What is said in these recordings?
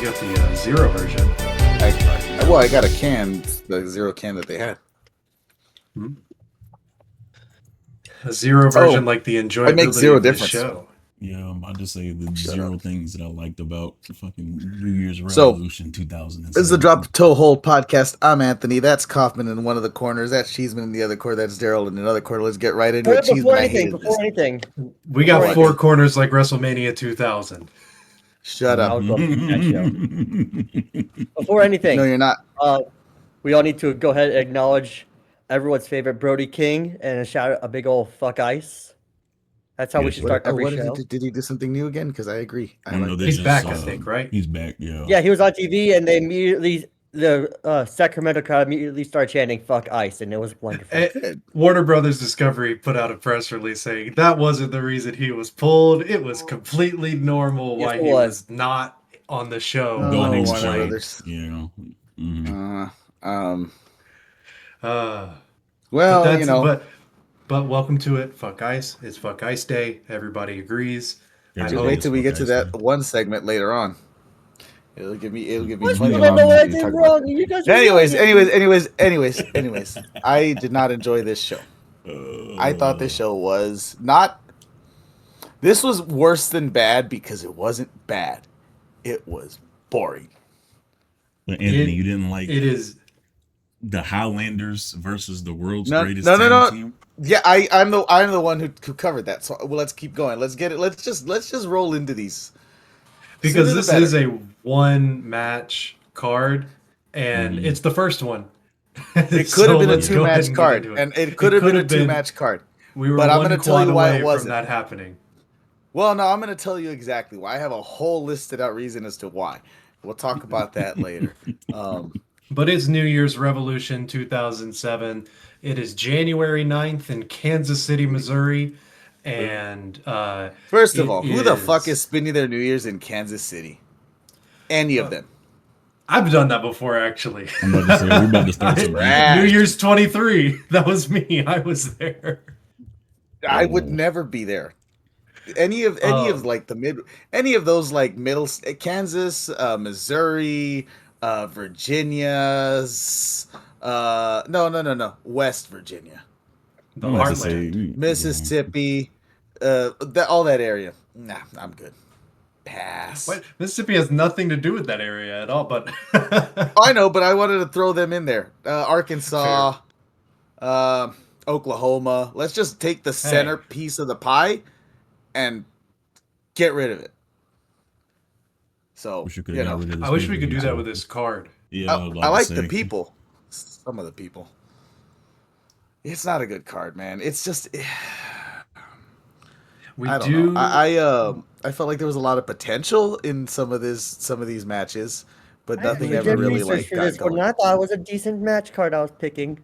got the zero version. I got a can, the zero can that they had. A zero version, like the enjoyability it makes zero of the difference. show. Yeah, I'll just say the zero things that I liked about fucking New Year's Revolution 2007. This is the Drop Toe Hold podcast. I'm Anthony. That's Kaufman in one of the corners. That's Cheeseman in the other corner. That's Darrell in another corner. Let's get right into it. Before anything. We got four corners like WrestleMania 2000. Shut up. Before anything. No, you're not. We all need to go ahead and acknowledge everyone's favorite Brody King and shout out a big old fuck ice. That's how we should start every show. Did he do something new again? Because I agree. He's back, I think, right? He's back, yeah. Yeah, he was on TV, and they immediately, the Sacramento crowd immediately started chanting "fuck ice," and it was wonderful. Warner Brothers Discovery put out a press release saying that wasn't the reason he was pulled. It was completely normal why he was not on the show. Warner Brothers. Yeah. Well, But welcome to it. Fuck ice. It's fuck ice day. Everybody agrees. Wait till we get to that one segment later on. It'll give me plenty of Anyways. I did not enjoy this show. I thought this show was not. This was worse than bad because it wasn't bad. It was boring. But Anthony, you didn't like it is the Highlanders versus the world's greatest tag team? Yeah, I'm the one who covered that. So let's keep going. Let's get it. Let's just roll into these. Because this is a one match card and it's the first one. It could have been a two match card. And it could have been a two match card. But I'm going to tell you why it wasn't. From that happening. Well, no, I'm going to tell you exactly why. I have a whole listed out reason as to why. We'll talk about that later. But it's New Year's Revolution 2007. It is January 9th in Kansas City, Missouri. And first of all, who the fuck is spending their New Year's in Kansas City? Any of them? I've done that before, actually. I'm about to say, we're about to start some New Year's 23. That was me. I was there. I would never be there. Any of like any of those like middle Kansas, Missouri, Virginia's, no, West Virginia, the Heartland, Mississippi, all that area. Nah, I'm good. Pass. What? Mississippi has nothing to do with that area at all, but I know, but I wanted to throw them in there. Arkansas, Oklahoma. Let's just take the center piece of the pie and get rid of it. So, I wish we could do that with this card. Yeah, I like the people. Some of the people. It's not a good card, man. It's just I felt like there was a lot of potential in some of these matches, but nothing ever really like got going. I thought it was a decent match card I was picking.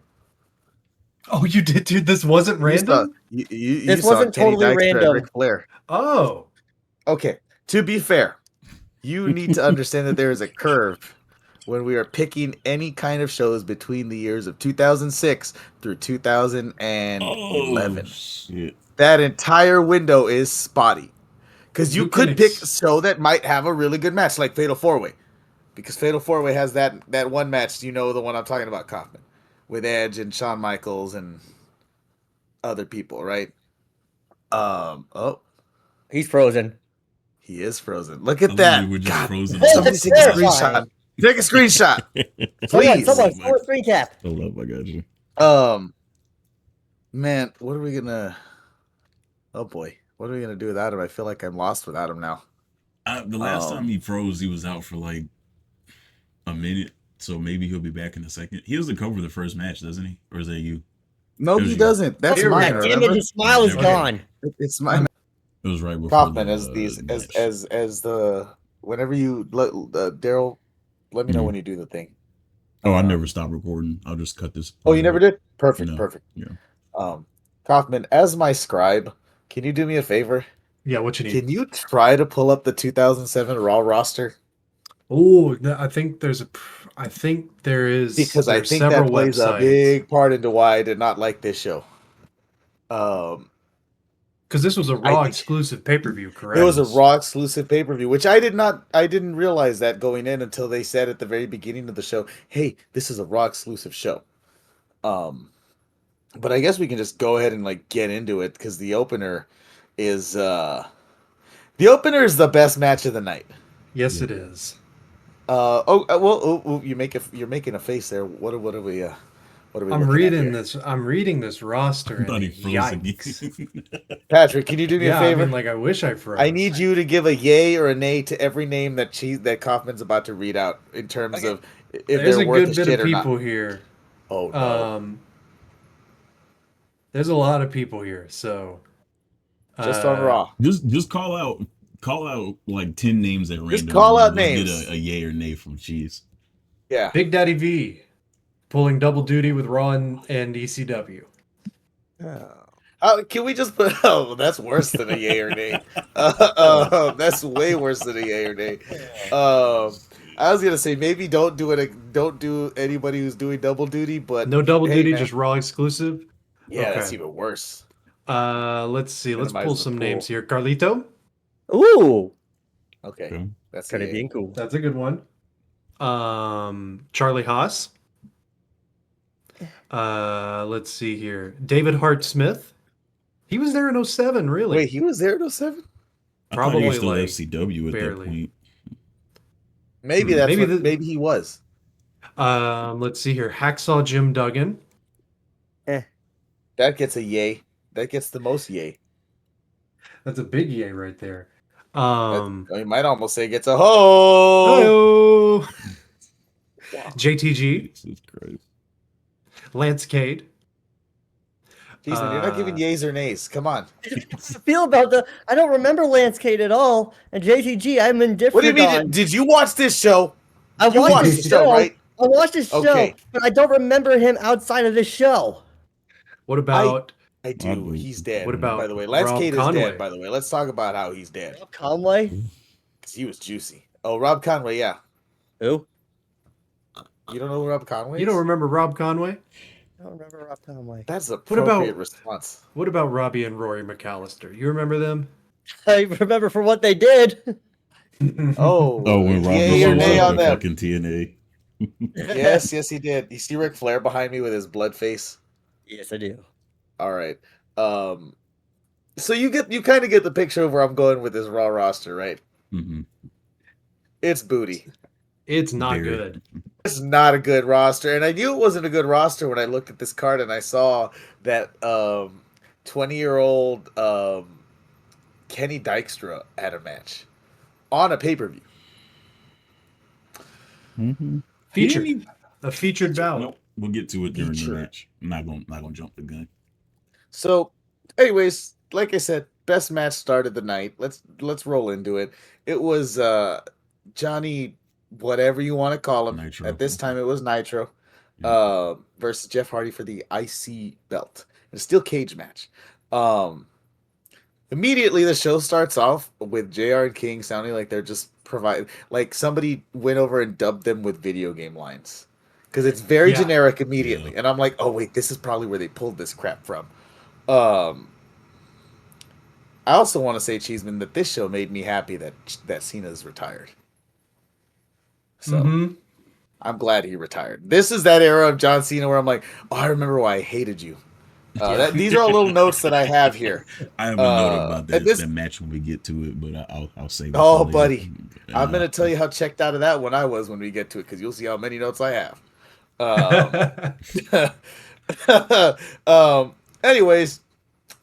Oh, you did, dude. This wasn't random. This wasn't totally random. Ric Flair. Oh, okay. To be fair, you need to understand that there is a curve when we are picking any kind of shows between the years of 2006 through 2011. Shit. That entire window is spotty. Because you could pick a show that might have a really good match, like Fatal 4-Way. Because Fatal 4-Way has that one match, the one I'm talking about, Kaufman, with Edge and Shawn Michaels and other people, right? He's frozen. He is frozen. Look at that. We're just frozen. Somebody take a screenshot. Take a screenshot. Please. Someone screen cap. I got you. Man, what are we gonna? Oh boy, what are we gonna do without him? I feel like I'm lost without him now. The last time he froze, he was out for like a minute, so maybe he'll be back in a second. He doesn't cover the first match, doesn't he? Or is that you? No, he doesn't. That's mine. Damn it, his smile is gone. It's mine. It was right before Kaufman as the whenever you Darrell, let me know when you do the thing. Oh, I never stopped recording. I'll just cut this. Oh, you never did? Perfect, No. perfect. Yeah. Kaufman, as my scribe, can you do me a favor? Yeah, what you need? Can you try to pull up the 2007 Raw roster? Oh, I think there is. Because I think that plays a big part into why I did not like this show. Because this was a Raw exclusive pay-per-view, correct? It was a Raw exclusive pay-per-view, which I didn't realize that going in until they said at the very beginning of the show, "Hey, this is a Raw exclusive show." But I guess we can just go ahead and like get into it because the opener is the best match of the night. Yes, it is. You're making a face there. What are we? I'm reading this roster. And Yikes. Patrick, can you do me a favor? I wish I froze. I need you to give a yay or a nay to every name that Kaufman's about to read out in terms of if there's they're a worth good a bit shit of or people not. here. Oh no. There's a lot of people here, so just on Raw. Just call out like 10 names at random. Just call out let's names. Get a yay or nay from Cheese. Yeah. Big Daddy V pulling double duty with Raw and ECW. Can we just put? Oh, that's worse than a yay or nay. That's way worse than a yay or nay. I was gonna say maybe don't do anybody who's doing double duty, but no double duty, man. just Raw exclusive. Yeah, okay. That's even worse. Let's see. Let's pull some names here. Carlito. Ooh. Okay. That's kind of being cool. That's a good one. Charlie Haas. Let's see here. David Hart Smith. He was there in 07, really. Wait, he was there in 07? Probably he was still like FCW at barely. That point. Maybe he was. Let's see here. Hacksaw Jim Duggan. That gets a yay. That gets the most yay. That's a big yay right there. You might almost say gets a ho. JTG. Jesus Christ. Lance Cade. Jeez, man, you're not giving yays or nays. Come on. I feel about I don't remember Lance Cade at all, and JTG, I'm indifferent. What do you mean? Did you watch this show? I watched this show, right? I watched this show, but I don't remember him outside of this show. What about? I do. He's dead. What about? By the way, Lance Rob Cade Conway? is dead. By the way, let's talk about how he's dead. Rob Conway? Because he was juicy. Oh, Rob Conway, yeah. Who? You don't know who Rob Conway? You don't remember Rob Conway? I don't remember Rob Conway. That's an appropriate response. What about Robbie and Rory McAllister? You remember them? I remember for what they did. When Robbie was fucking TNA. yes, he did. You see Ric Flair behind me with his blood face? Yes, I do. All right. So you kind of get the picture of where I'm going with this Raw roster, right? Mm-hmm. It's booty. It's not good. It's not a good roster, and I knew it wasn't a good roster when I looked at this card and I saw that 20-year-old Kenny Dykstra had a match on a pay-per-view. Mm-hmm. A featured bout. Nope. We'll get to it during the match. I'm not gonna jump the gun. So, anyways, like I said, best match started the night. Let's roll into it. It was Johnny, whatever you want to call him. Nitro. At this time, it was Nitro versus Jeff Hardy for the IC belt. A steel cage match. Immediately, the show starts off with JR and King sounding like they're just like somebody went over and dubbed them with video game lines. Because it's very generic immediately. Yeah. And I'm like, oh, wait, this is probably where they pulled this crap from. I also want to say, Cheeseman, that this show made me happy that Cena's retired. So I'm glad he retired. This is that era of John Cena where I'm like, oh, I remember why I hated you. These are all little notes that I have here. I have a note about that match when we get to it, but I'll say. Oh, buddy, I'm gonna tell you how checked out of that one I was when we get to it because you'll see how many notes I have. Anyways,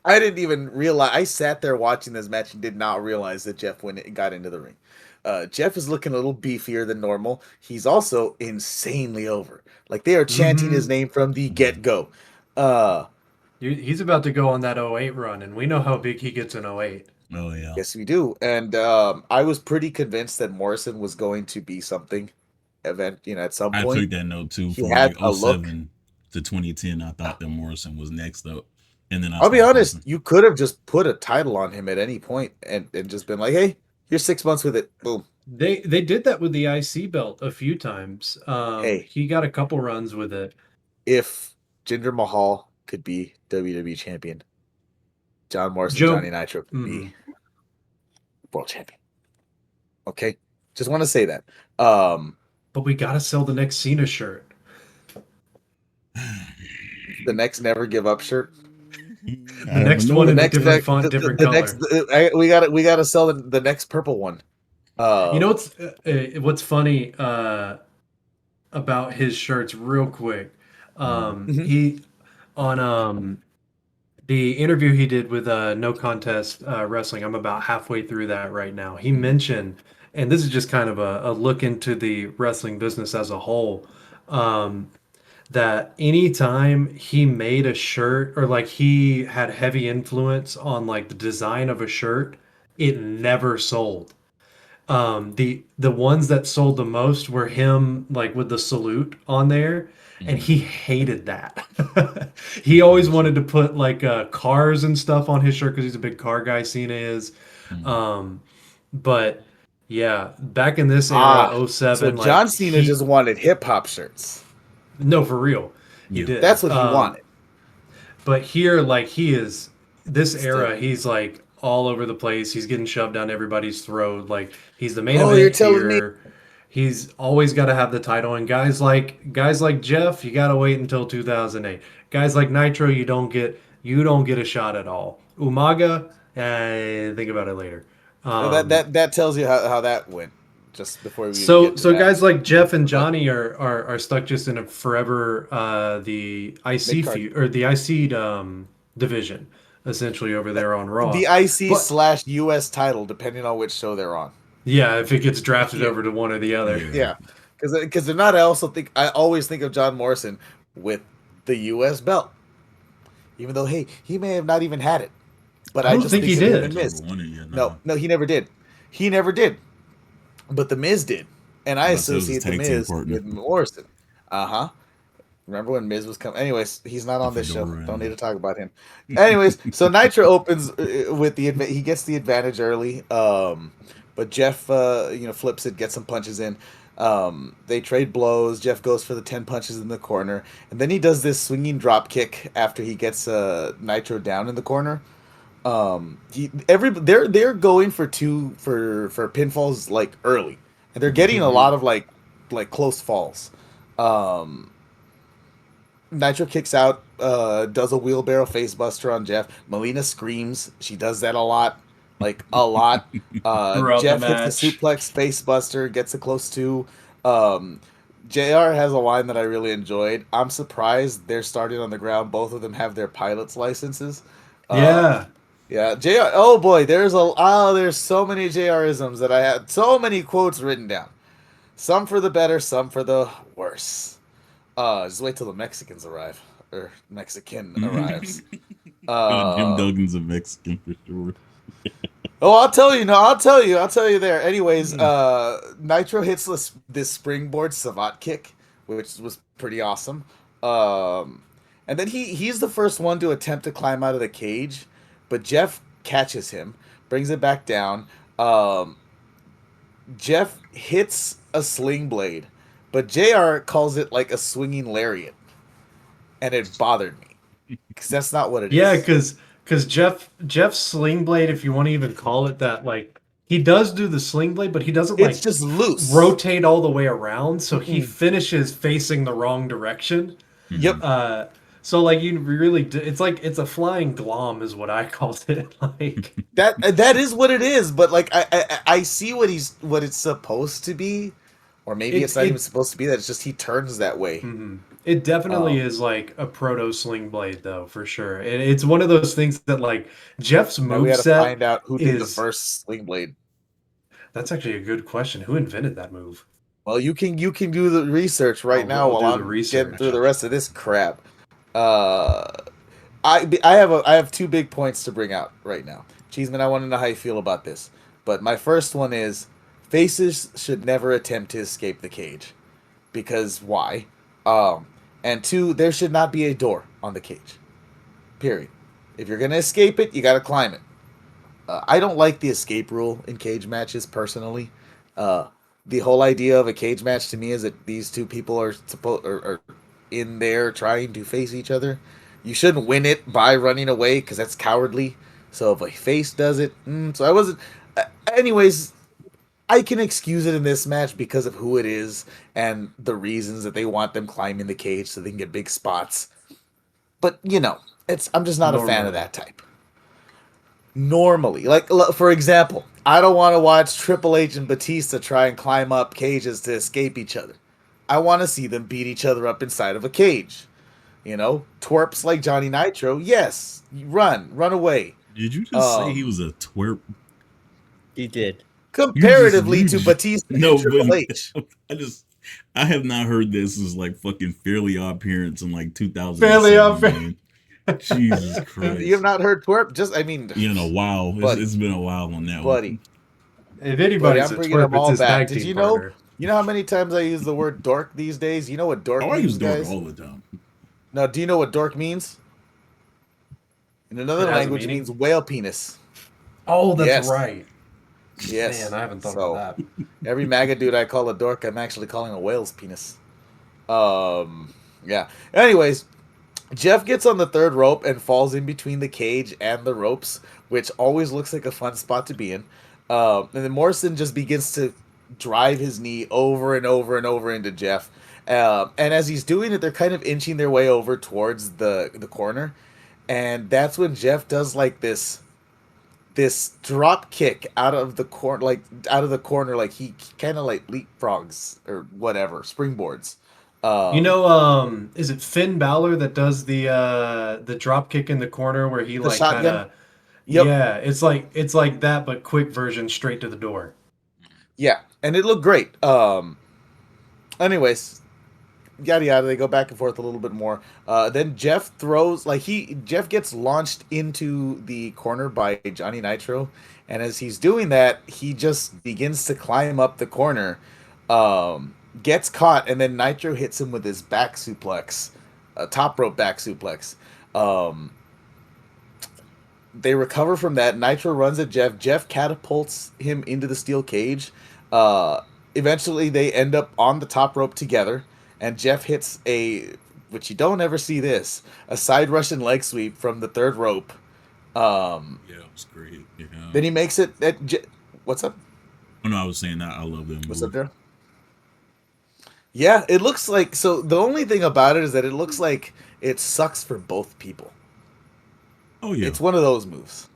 I didn't even realize. I sat there watching this match and did not realize that Jeff got into the ring. Jeff is looking a little beefier than normal. He's also insanely over. Like they are chanting his name from the get-go. He's about to go on that 08 run, and we know how big he gets in 08. Oh, yeah. Yes, we do. And I was pretty convinced that Morrison was going to be something at some point. I took that note, too. He from had like 07 a look. to 2010, I thought that Morrison was next up. And then I'll be honest, you could have just put a title on him at any point and just been like, hey, you're 6 months with it. Boom. They did that with the IC belt a few times. He got a couple runs with it. If Jinder Mahal could be WWE champion, John Morrison, Johnny Nitro could be world champion. Okay, just want to say that. But we gotta sell the next Cena shirt. The next Never Give Up shirt. The next one in a different font, different color. We gotta sell the next purple one. You know what's funny about his shirts, real quick. He on the interview he did with No Contest Wrestling. I'm about halfway through that right now. He mentioned, and this is just kind of a look into the wrestling business as a whole. That anytime he made a shirt or like he had heavy influence on like the design of a shirt, it never sold. The ones that sold the most were him like with the salute on there, and he hated that. He always wanted to put like cars and stuff on his shirt because he's a big car guy. Cena is. But yeah, back in this era, 07. So John Cena just wanted hip hop shirts. No, for real. He did. That's what he wanted. But here, like, he is, this era, he's like all over the place. He's getting shoved down everybody's throat. Like, he's the main event here. He's always got to have the title. And guys like Jeff, you got to wait until 2008. Guys like Nitro, you don't get a shot at all. Umaga, think about it later. That tells you how that went. Just before we so guys like Jeff and Johnny are stuck just in a forever the IC feud or the IC division essentially over there on Raw. The IC/US title, depending on which show they're on. Yeah, if it gets drafted over to one or the other. Yeah, because they're not. I always think of John Morrison with the US belt, even though he may have not even had it. But I just think he did. No, he never did. He never did. But the Miz did, and I associate the Miz with Morrison. Remember when Miz was coming? Anyways, he's not on this show. Don't need to talk about him. Anyways, so Nitro opens with he gets the advantage early, but Jeff flips it, gets some punches in. They trade blows. Jeff goes for the 10 punches in the corner, and then he does this swinging drop kick after he gets Nitro down in the corner. They're going for pinfalls like early, and they're getting a lot of like close falls. Nitro kicks out, does a wheelbarrow facebuster on Jeff. Melina screams. She does that a lot. Jeff hits the suplex facebuster, gets a close two. JR has a line that I really enjoyed. I'm surprised they're starting on the ground. Both of them have their pilot's licenses. Yeah, JR. Oh boy, there's so many JR-isms that I had so many quotes written down. Some for the better, some for the worse. Just wait till the Mexicans arrive, or Mexican arrives. Jim Duggan's a Mexican for sure. I'll tell you there. Anyways, Nitro hits this springboard savate kick, which was pretty awesome. And then he's the first one to attempt to climb out of the cage. But Jeff catches him, brings it back down. Jeff hits a sling blade, but JR calls it like a swinging lariat. And it bothered me. Because that's not what it is. Yeah, because Jeff's sling blade, if you want to even call it that, like, he does do the sling blade, but he doesn't it's just loose. Rotate all the way around, so he finishes facing the wrong direction. Yep. So like you really, it's like it's a flying glom is what I called it. Like that is what it is. But like I see what it's supposed to be, or maybe it's not even supposed to be that. It's just he turns that way. It definitely is like a proto sling blade though, for sure. And it's one of those things that like Jeff's moveset. We got to find out who did the first sling blade. That's actually a good question. Who invented that move? Well, you can do the research now while I'm getting through the rest of this crap. I have two big points to bring out right now. Cheeseman, I want to know how you feel about this. But my first one is faces should never attempt to escape the cage. Because why? And two, there should not be a door on the cage. Period. If you're going to escape it, you got to climb it. I don't like the escape rule in cage matches personally. The whole idea of a cage match to me is that these two people are in there trying to face each other. You shouldn't win it by running away because that's cowardly. So if a face does it, so I wasn't. Anyways, I can excuse it in this match because of who it is and the reasons that they want them climbing the cage so they can get big spots. But I'm just not a fan of that type. Normally, like for example, I don't want to watch Triple H and Batista try and climb up cages to escape each other. I want to see them beat each other up inside of a cage. Twerps like Johnny Nitro, yes, run away. Did you just say he was a twerp? He did. Comparatively to Batista and Triple H. I have not heard this as like fucking Fairly Odd Parents in like 2000. Fairly Odd Parents. Jesus Christ. You have not heard twerp? In a while. It's been a while on that one. If anybody's a twerp, it's his tag team partner. You know how many times I use the word dork these days? You know what dork means, I use dork guys? all the time. No, do you know what dork means? In another language, it means whale penis. Oh, that's right. Yes. Man, I haven't thought about that. Every MAGA dude I call a dork, I'm actually calling a whale's penis. Yeah. Anyways, Jeff gets on the third rope and falls in between the cage and the ropes, which always looks like a fun spot to be in. And then Morrison just begins to drive his knee over and over and over into Jeff. And as he's doing it, they're kind of inching their way over towards the corner. And that's when Jeff does like this drop kick out of the corner, like he kind of like leapfrogs or whatever, springboards. Is it Finn Balor that does the drop kick in the corner where he like kind of yeah, it's like that but quick version straight to the door. Yeah, and it looked great. Anyways, yada yada, they go back and forth a little bit more. Then Jeff throws Jeff gets launched into the corner by Johnny Nitro, and as he's doing that, he just begins to climb up the corner. Gets caught, and then Nitro hits him with his back suplex, a top rope back suplex. They recover from that. Nitro runs at Jeff. Jeff catapults him into the steel cage. Eventually, they end up on the top rope together, and Jeff hits which you don't ever see this, a side Russian leg sweep from the third rope. Yeah, it was great. Yeah. Then he makes it at what's up? Oh, no, I was saying that I love them. What's up there? Yeah, it looks like... So, the only thing about it is that it looks like it sucks for both people. Oh, yeah. It's one of those moves.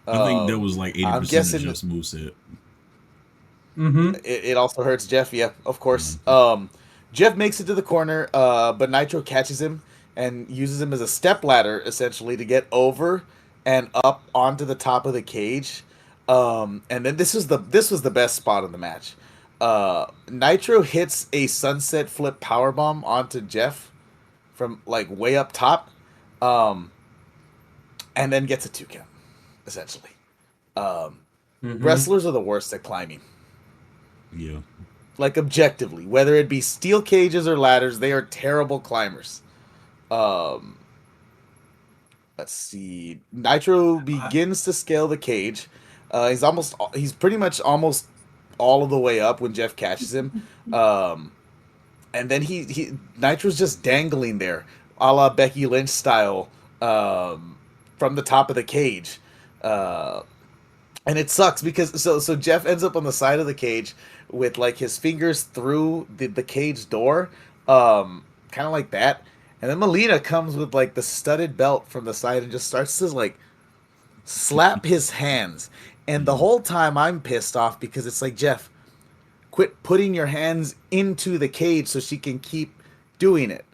I think that was like 80% of Jeff's moveset. Mm-hmm. It also hurts Jeff, yeah, of course. Mm-hmm. Jeff makes it to the corner, but Nitro catches him and uses him as a stepladder, essentially, to get over and up onto the top of the cage. And then this was the best spot of the match. Nitro hits a sunset flip powerbomb onto Jeff from like way up top, and then gets a 2 count, essentially. Wrestlers are the worst at climbing. Yeah. Like objectively, whether it be steel cages or ladders, they are terrible climbers. Let's see. Nitro begins to scale the cage. He's pretty much almost all of the way up when Jeff catches him. And then Nitro's just dangling there, a la Becky Lynch style, from the top of the cage. And it sucks because so Jeff ends up on the side of the cage with like his fingers through the cage door, kind of like that. And then Melina comes with like the studded belt from the side and just starts to like slap his hands. And the whole time I'm pissed off because it's like, Jeff, quit putting your hands into the cage so she can keep doing it.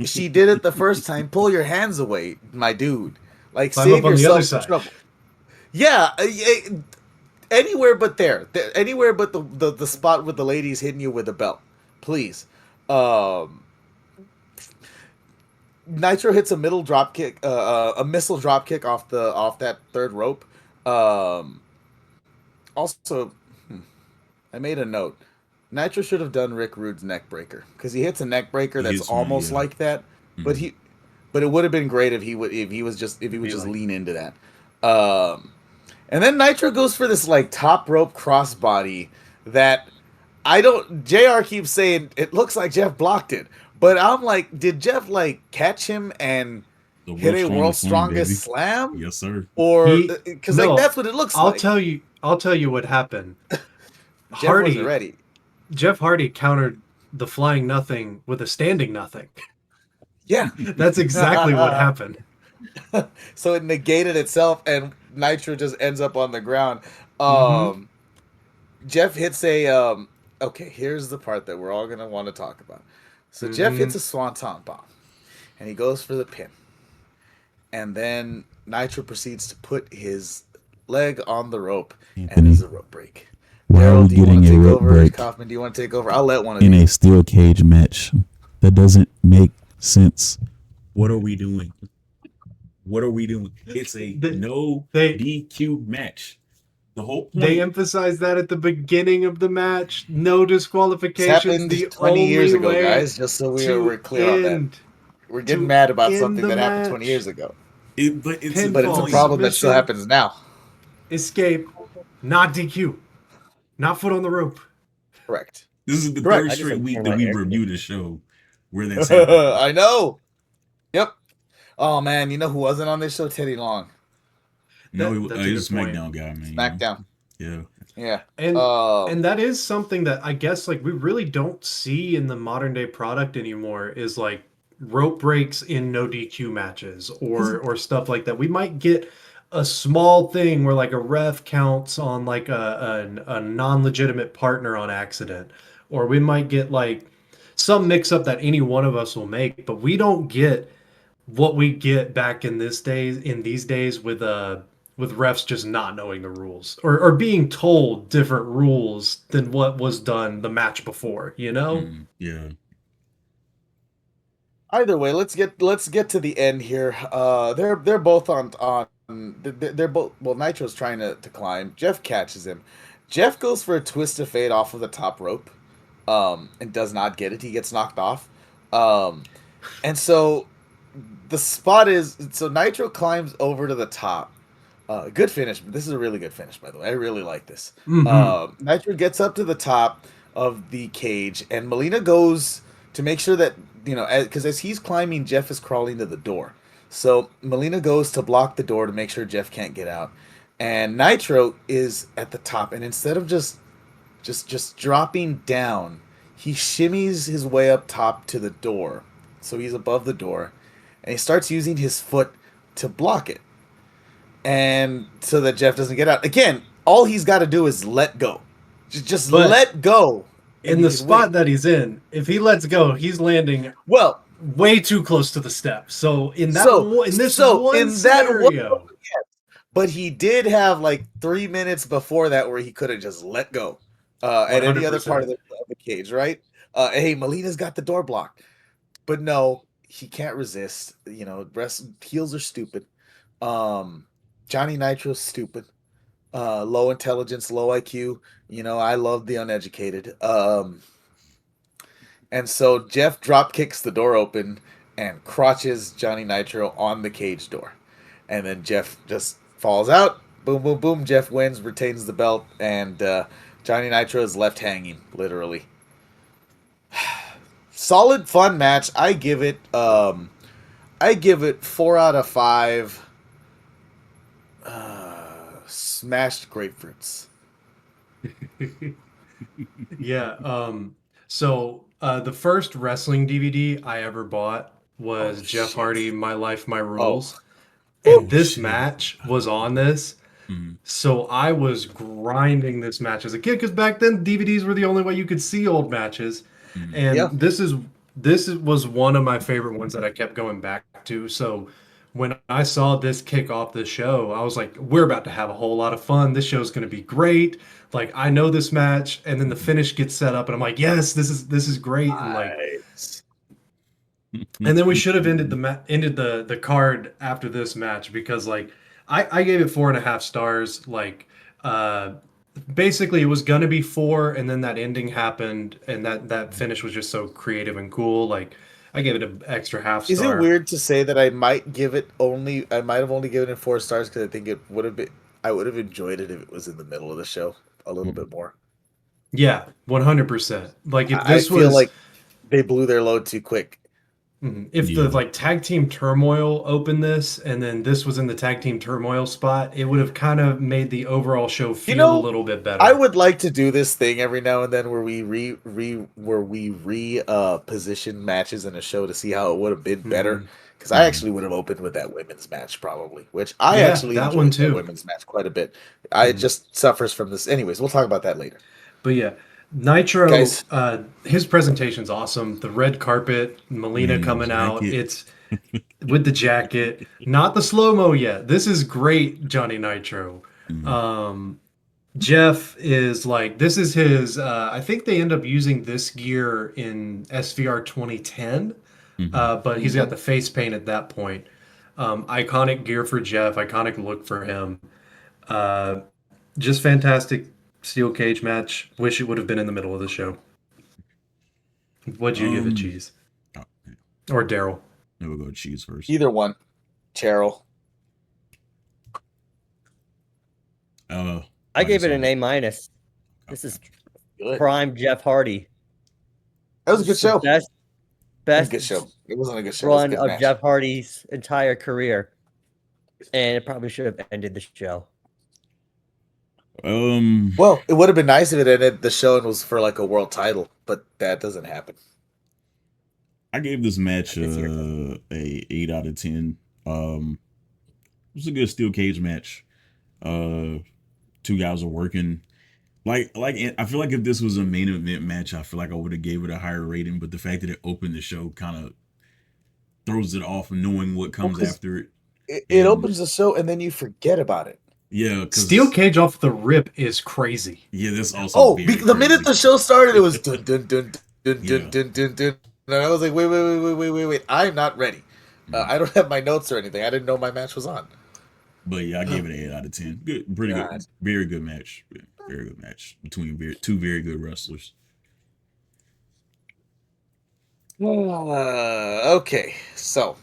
She did it the first time. Pull your hands away, my dude. Like, save yourself some trouble. Yeah, anywhere but there. Anywhere but the spot with the ladies hitting you with a belt. Please. Nitro hits a middle drop kick, a missile drop kick off that third rope. Also, I made a note. Nitro should have done Rick Rude's neck breaker because he hits a neck breaker that's almost like that, mm-hmm. but it would have been great if he would just lean into that. And then Nitro goes for this like top rope crossbody that JR keeps saying it looks like Jeff blocked it, but I'm like, did Jeff like catch him and The hit a world's Swing, baby. strongest slam? Yes, sir. Or because No, that's what it looks I'll like. tell you what happened. Jeff wasn't ready. Jeff Hardy countered the flying nothing with a standing nothing. Yeah. That's exactly what happened. So it negated itself, and Nitro just ends up on the ground. Jeff hits a okay, here's the part that we're all gonna want to talk about. So Jeff hits a swanton bomb, and he goes for the pin, and then Nitro proceeds to put his leg on the rope, and it's a rope break. Darrell, do you want to take over? Kaufman, do you want to take over? I'll let one of you. In a steel cage match, that doesn't make sense. What are we doing? What are we doing? It's a no DQ match. The whole point. They emphasized that at the beginning of the match. No disqualifications. Happened the 20 years ago, way guys. Just so we're clear on that. We're getting mad about something that happened 20 years ago. But it's a problem that still happens now. Escape, not DQ, not foot on the rope. Correct. This is the third straight week that we reviewed a show where that's happening. I know. Yep. Oh man, you know who wasn't on this show? Teddy Long. No, he's a SmackDown guy, man. SmackDown. Yeah. And that is something that I guess like we really don't see in the modern day product anymore is like rope breaks in no DQ matches or stuff like that. We might get a small thing where like a ref counts on like a non-legitimate partner on accident, or we might get like some mix up that any one of us will make, but we don't get what we get back in these days with refs just not knowing the rules or being told different rules than what was done the match before, you know? Yeah. Either way, let's get to the end here. They're both on they're both, well, Nitro's trying to climb. Jeff catches him. Jeff goes for a twist of fate off of the top rope and does not get it. He gets knocked off. And so the spot is, so Nitro climbs over to the top. Good finish. This is a really good finish, by the way. I really like this. Nitro gets up to the top of the cage, and Melina goes to make sure that, you know, because as he's climbing, Jeff is crawling to the door. So Melina goes to block the door to make sure Jeff can't get out. And Nitro is at the top, and instead of just dropping down, he shimmies his way up top to the door. So he's above the door, and he starts using his foot to block it. And so that Jeff doesn't get out. Again, all he's got to do is let go. Just let go. In the spot that he's in, if he lets go, he's landing way too close to the steps. So in that scenario, but he did have like 3 minutes before that where he could have just let go at any other part of the cage, right? Hey, Melina's got the door blocked, but no, he can't resist. You know, heels are stupid. Johnny Nitro's stupid. Low intelligence, low IQ. You know, I love the uneducated. And so Jeff drop kicks the door open and crotches Johnny Nitro on the cage door. And then Jeff just falls out. Boom, boom, boom. Jeff wins, retains the belt, and Johnny Nitro is left hanging, literally. Solid, fun match. I give it 4 out of 5. Smashed grapefruits. Yeah. So the first wrestling DVD I ever bought was Jeff Hardy, My Life, My Rules. And this match was on this. So I was grinding this match as a kid because back then DVDs were the only way you could see old matches. And this was one of my favorite ones that I kept going back to. So when I saw this kick off the show, I was like, we're about to have a whole lot of fun. This show's going to be great. Like, I know this match, and then the finish gets set up, and I'm like, yes, this is great. And like, and then we should have ended the card after this match because like I gave it 4.5 stars. Like, basically it was gonna be 4, and then that ending happened, and that finish was just so creative and cool. Like, I gave it an extra half star. Is it weird to say that I might have only given it 4 stars because I think I would have enjoyed it if it was in the middle of the show a little bit more. Yeah, 100%. Like, if I feel like they blew their load too quick. If the like tag team turmoil opened this, and then this was in the tag team turmoil spot, it would have kind of made the overall show feel a little bit better. I would like to do this thing every now and then where we position matches in a show to see how it would have been better. Because I actually would have opened with that women's match probably, which I actually that enjoyed one too. The women's match quite a bit. It just suffers from this. Anyways, we'll talk about that later. But yeah, Nitro, his presentation's awesome. The red carpet, Melina coming out. It's with the jacket, not the slow-mo yet. This is great, Johnny Nitro. Jeff is like, this is his, I think they end up using this gear in SVR 2010, but he's got the face paint at that point. Iconic gear for Jeff, iconic look for him. Just fantastic steel cage match. Wish it would have been in the middle of the show. What'd you give it, Cheese? Or Darrell? We'll go Cheese first. Either one. Cheryl. I gave it an A-. This is prime Jeff Hardy. That was a good show. Best good show. It wasn't a good show. Run of Jeff Hardy's entire career. And it probably should have ended the show. Well, it would have been nice if it ended the show and was for like a world title, but that doesn't happen. I gave this match a 8 out of 10. It was a good steel cage match. Two guys are working. Like I feel like if this was a main event match, I feel like I would have gave it a higher rating. But the fact that it opened the show kind of throws it off, knowing what comes after it. It opens the show and then you forget about it. Yeah, steel cage off the rip is crazy. Yeah, that's also. The minute the show started, it was dun dun dun dun dun dun dun dun. And I was like, wait! I'm not ready. I don't have my notes or anything. I didn't know my match was on. But yeah, I gave it an 8 out of 10. Good, pretty good, very good match. Very good match between two very good wrestlers. Okay, so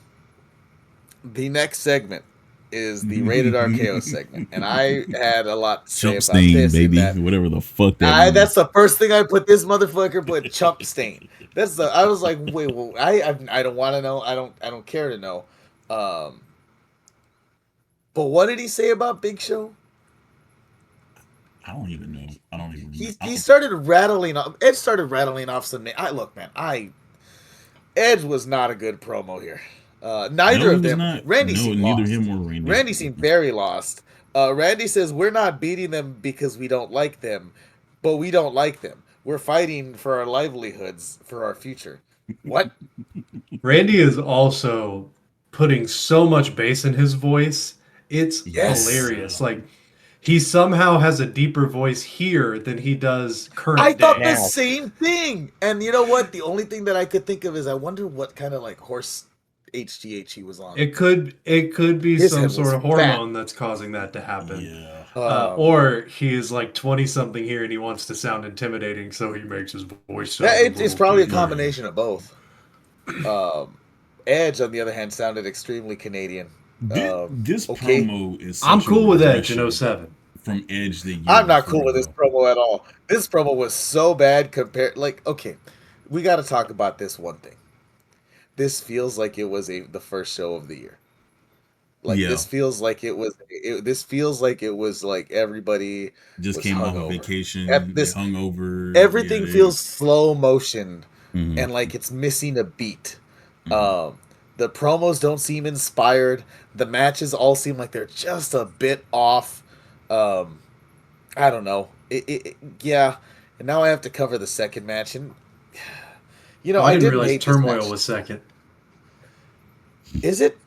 the next segment is the Rated-RKO segment, and I had a lot to say about this. Baby, whatever the fuck that. That's the first thing I put. This motherfucker put chump stain. I was like, wait, well, I don't want to know. I don't care to know. But what did he say about Big Show? I don't even know. He started rattling off. Edge started rattling off some. Look, man. Edge was not a good promo here. Neither of them. Randy seemed lost. Neither him or Randy. Randy seemed very lost. Randy says, we're not beating them because we don't like them, but we don't like them. We're fighting for our livelihoods, for our future. What? Randy is also putting so much bass in his voice. It's hilarious. Like, he somehow has a deeper voice here than he does currently. I thought the same thing. And you know what? The only thing that I could think of is I wonder what kind of like horse HGH he was on. It could be some sort of hormone that's causing that to happen. Yeah. Or he is like 20-something here and he wants to sound intimidating, so he makes his voice sound it's probably a combination of both. Edge, on the other hand, sounded extremely Canadian. This promo is I'm cool with Edge in 07. From Edge the year I'm not cool with this promo at all. This promo was so bad compared. Like, okay, we got to talk about this one thing. This feels like it was the first show of the year. Like this feels like it was. This feels like it was like everybody just came off of vacation. Hungover. Everything feels slow motion, and like it's missing a beat. The promos don't seem inspired. The matches all seem like they're just a bit off. I don't know. Yeah. And now I have to cover the second match, and I didn't realize Turmoil was second. Is it?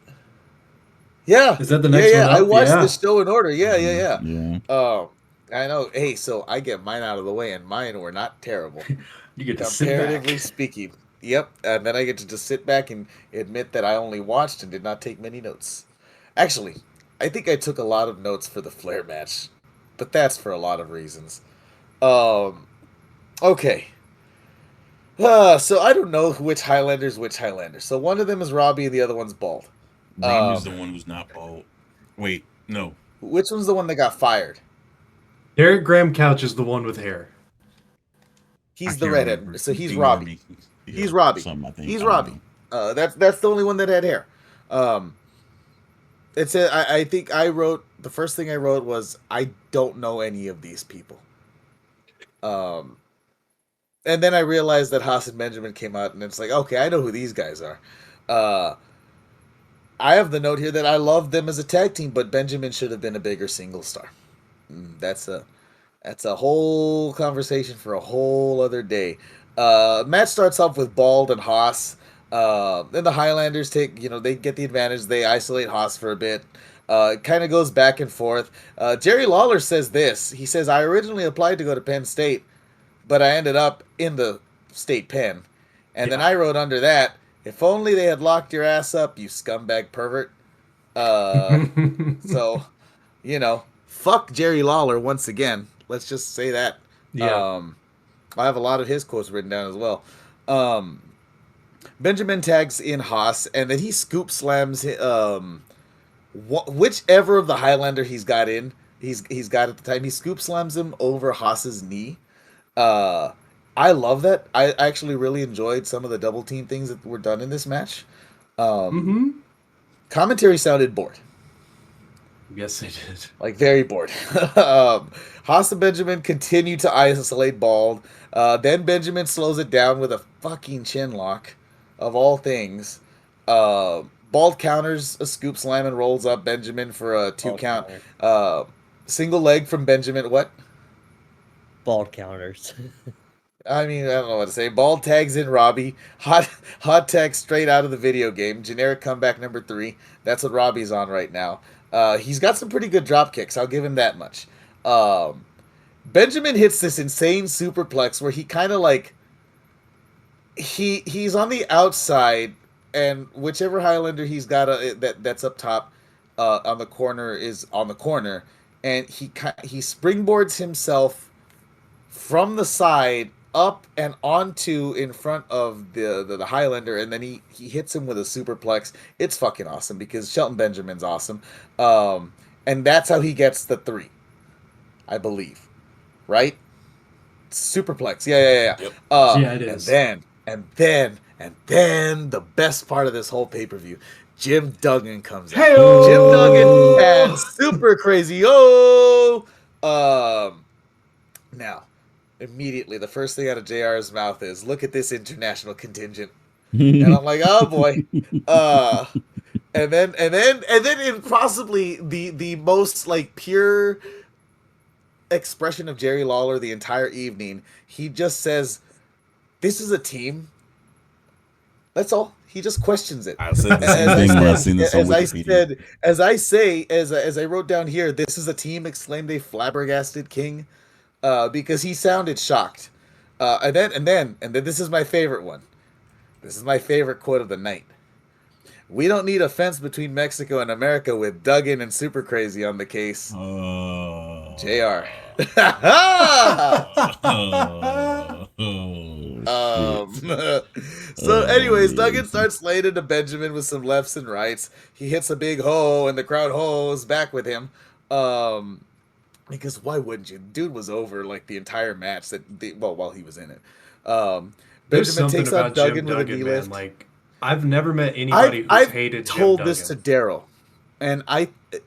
Yeah. Is that the next one? Yeah, I watched the show in order. Yeah. Yeah. I know. Hey, so I get mine out of the way, and mine were not terrible. You get to sit back. Comparatively speaking. Yep. And then I get to just sit back and admit that I only watched and did not take many notes. Actually, I think I took a lot of notes for the Flair match, but that's for a lot of reasons. Okay. So I don't know which Highlander's which Highlander. So one of them is Robbie and the other one's bald. Robbie's the one who's not bald. Wait, no. Which one's the one that got fired? Derek Graham Couch is the one with hair. He's the redhead. So he's Robbie. He's Robbie. He's Robbie. That's the only one that had hair. I think I wrote the first thing I wrote was I don't know any of these people. And then I realized that Haas and Benjamin came out, and it's like, okay, I know who these guys are. I have the note here that I love them as a tag team, but Benjamin should have been a bigger single star. That's a whole conversation for a whole other day. Match starts off with Bald and Haas. Then the Highlanders they get the advantage. They isolate Haas for a bit. It kind of goes back and forth. Jerry Lawler says this. He says, I originally applied to go to Penn State, but I ended up in the state pen. And then I wrote under that, if only they had locked your ass up, you scumbag pervert. So, fuck Jerry Lawler once again. Let's just say that. Yeah. I have a lot of his quotes written down as well. Benjamin tags in Haas, and then he scoop slams whichever of the Highlander he's got at the time. He scoop slams him over Haas's knee. I love that. I actually really enjoyed some of the double team things that were done in this match. Commentary sounded bored. Yes, they did. Like, very bored. Haas and Benjamin continue to isolate Bald. Then Benjamin slows it down with a fucking chin lock, of all things. Bald counters a scoop slam and rolls up Benjamin for a 2 count. Single leg from Benjamin. What? Bald counters. I mean, I don't know what to say. Bald tags in Robbie. Hot tag straight out of the video game. Generic comeback number 3. That's what Robbie's on right now. He's got some pretty good drop kicks. I'll give him that much. Benjamin hits this insane superplex where he kind of like he's on the outside, and whichever Highlander he's got that's up top on the corner is on the corner, and he springboards himself from the side up and onto in front of the Highlander, and then he hits him with a superplex. It's fucking awesome because Shelton Benjamin's awesome. And that's how he gets the 3, I believe. Right? Superplex. Yeah. Yep. Yeah, it is. And then the best part of this whole pay-per-view, Jim Duggan comes out. Hey-o! Jim Duggan and Super Crazy. Now, immediately, the first thing out of JR's mouth is, look at this international contingent. And I'm like, oh boy. And then in possibly the most like pure expression of Jerry Lawler the entire evening, he just says, this is a team. That's all. He just questions it. I said the same thing when I seen this on Wikipedia. As I wrote down here, this is a team, exclaimed a flabbergasted king. Because he sounded shocked. And then this is my favorite one. This is my favorite quote of the night. We don't need a fence between Mexico and America with Duggan and Super Crazy on the case. JR. So anyways, Duggan starts laying into Benjamin with some lefts and rights. He hits a big ho, and the crowd hoes back with him. Because why wouldn't you? Dude was over like the entire match while he was in it. Benjamin takes out Duggan with a knee lift. Like, I've never met anybody who's hated Jim Duggan. I told this to Darrell, and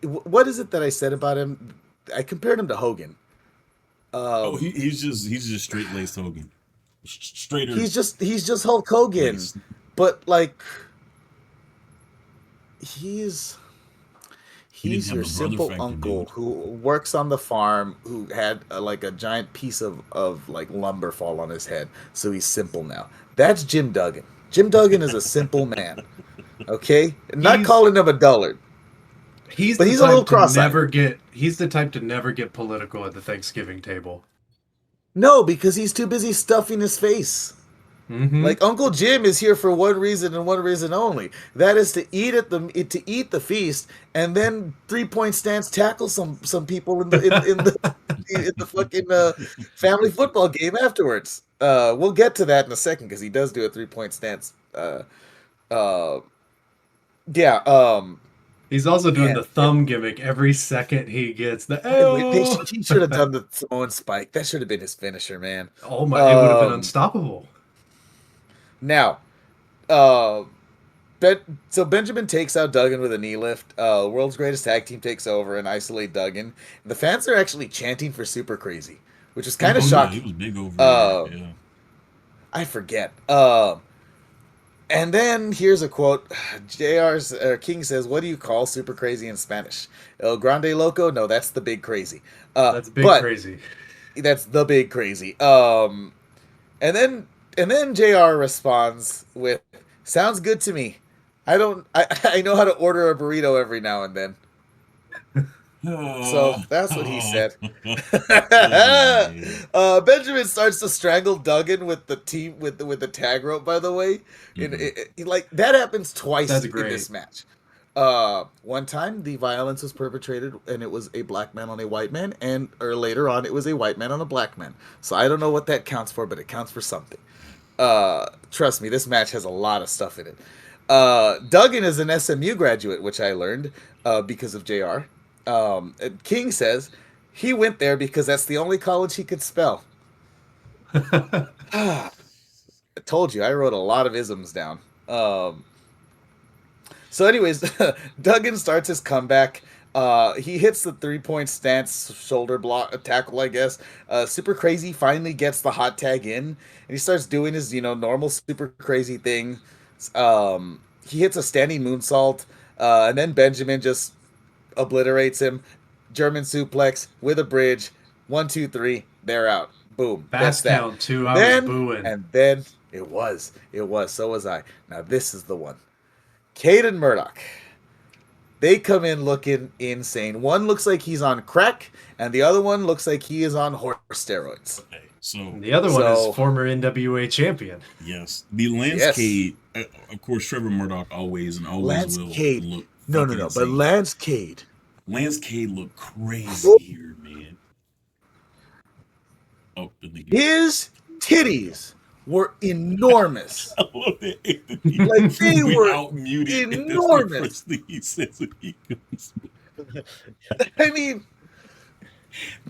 what is it that I said about him? I compared him to Hogan. He's just straight laced Hogan. Straighter. He's just Hulk Hogan, but like he's your simple uncle who works on the farm, who had like a giant piece of like lumber fall on his head, so he's simple now. That's Jim Duggan. Jim Duggan is a simple man. Okay, not calling him a dullard. He's a little cross-eyed. He's the type to never get political at the Thanksgiving table. No, because he's too busy stuffing his face. Mm-hmm. Like Uncle Jim is here for one reason and one reason only. That is to eat the feast, and then 3-point stance tackle some people in the fucking family football game afterwards. We'll get to that in a second because he does do a 3-point stance. He's also doing the thumb gimmick every second he gets the. He should have done the Samoan spike. That should have been his finisher, man. Oh my! It would have been unstoppable. Now, So Benjamin takes out Duggan with a knee lift. World's Greatest Tag Team takes over and isolate Duggan. The fans are actually chanting for Super Crazy, which is kind of shocking. He was big over here. Yeah. I forget. And then here's a quote. King says, "What do you call Super Crazy in Spanish? El Grande Loco? No, that's the Big Crazy. That's Big Crazy. That's the Big Crazy." And then JR responds with, "Sounds good to me. I know how to order a burrito every now and then." So that's what he said. Benjamin starts to strangle Duggan with the tag rope. By the way, like that happens twice in this match. One time the violence was perpetrated and it was a black man on a white man, or later on it was a white man on a black man. So I don't know what that counts for, but it counts for something. Trust me, this match has a lot of stuff in it. Duggan is an SMU graduate, which I learned because of JR. King says he went there because that's the only college he could spell. I told you, I wrote a lot of isms down. So anyways, Duggan starts his comeback. He hits the 3-point stance shoulder block tackle, I guess. Super Crazy finally gets the hot tag in, and he starts doing his normal Super Crazy thing. He hits a standing moonsault, and then Benjamin just obliterates him. German suplex with a bridge. 1, 2, 3. They're out. Boom. Fast count too. I was booing. And then it was. So was I. Now this is the one. Cade and Murdoch. They come in looking insane. One looks like he's on crack, and the other one looks like he is on horse steroids. Okay, so the other one is former NWA champion. Yes, the Lance Cade. Of course, Trevor Murdoch always will look. No, but Lance Cade looked crazy here, man. Oh, his titties were enormous. I love that. Like they were enormous. I mean,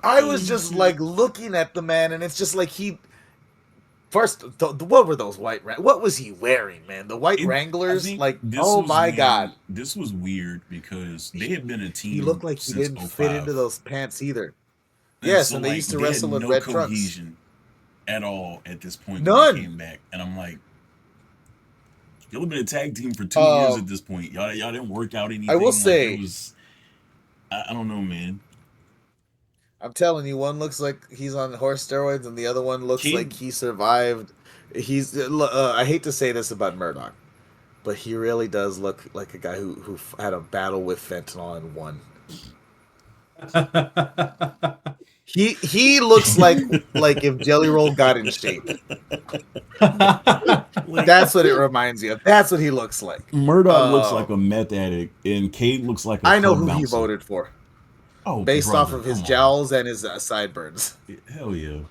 I was just like looking at the man, and it's just like First, what were those what was he wearing, man? The white Wranglers? Like, oh my God. This was weird because they had been a team. He looked like he didn't 05. fit into those pants either. Yes, and they used to wrestle in red trunks. Cohesion at all at this point. None. When they came back, and I'm like, y'all have been a tag team for 2 years at this point. Y'all didn't work out anything. I will say, I don't know, man. I'm telling you, one looks like he's on horse steroids, and the other one looks like he survived. I hate to say this about Murdoch, but he really does look like a guy who had a battle with fentanyl and won. He looks like if Jelly Roll got in shape. That's what it reminds me of. That's what he looks like. Murdoch looks like a meth addict, and Cade looks like I know who he voted for. Oh, based off of his jowls and his sideburns. Hell yeah.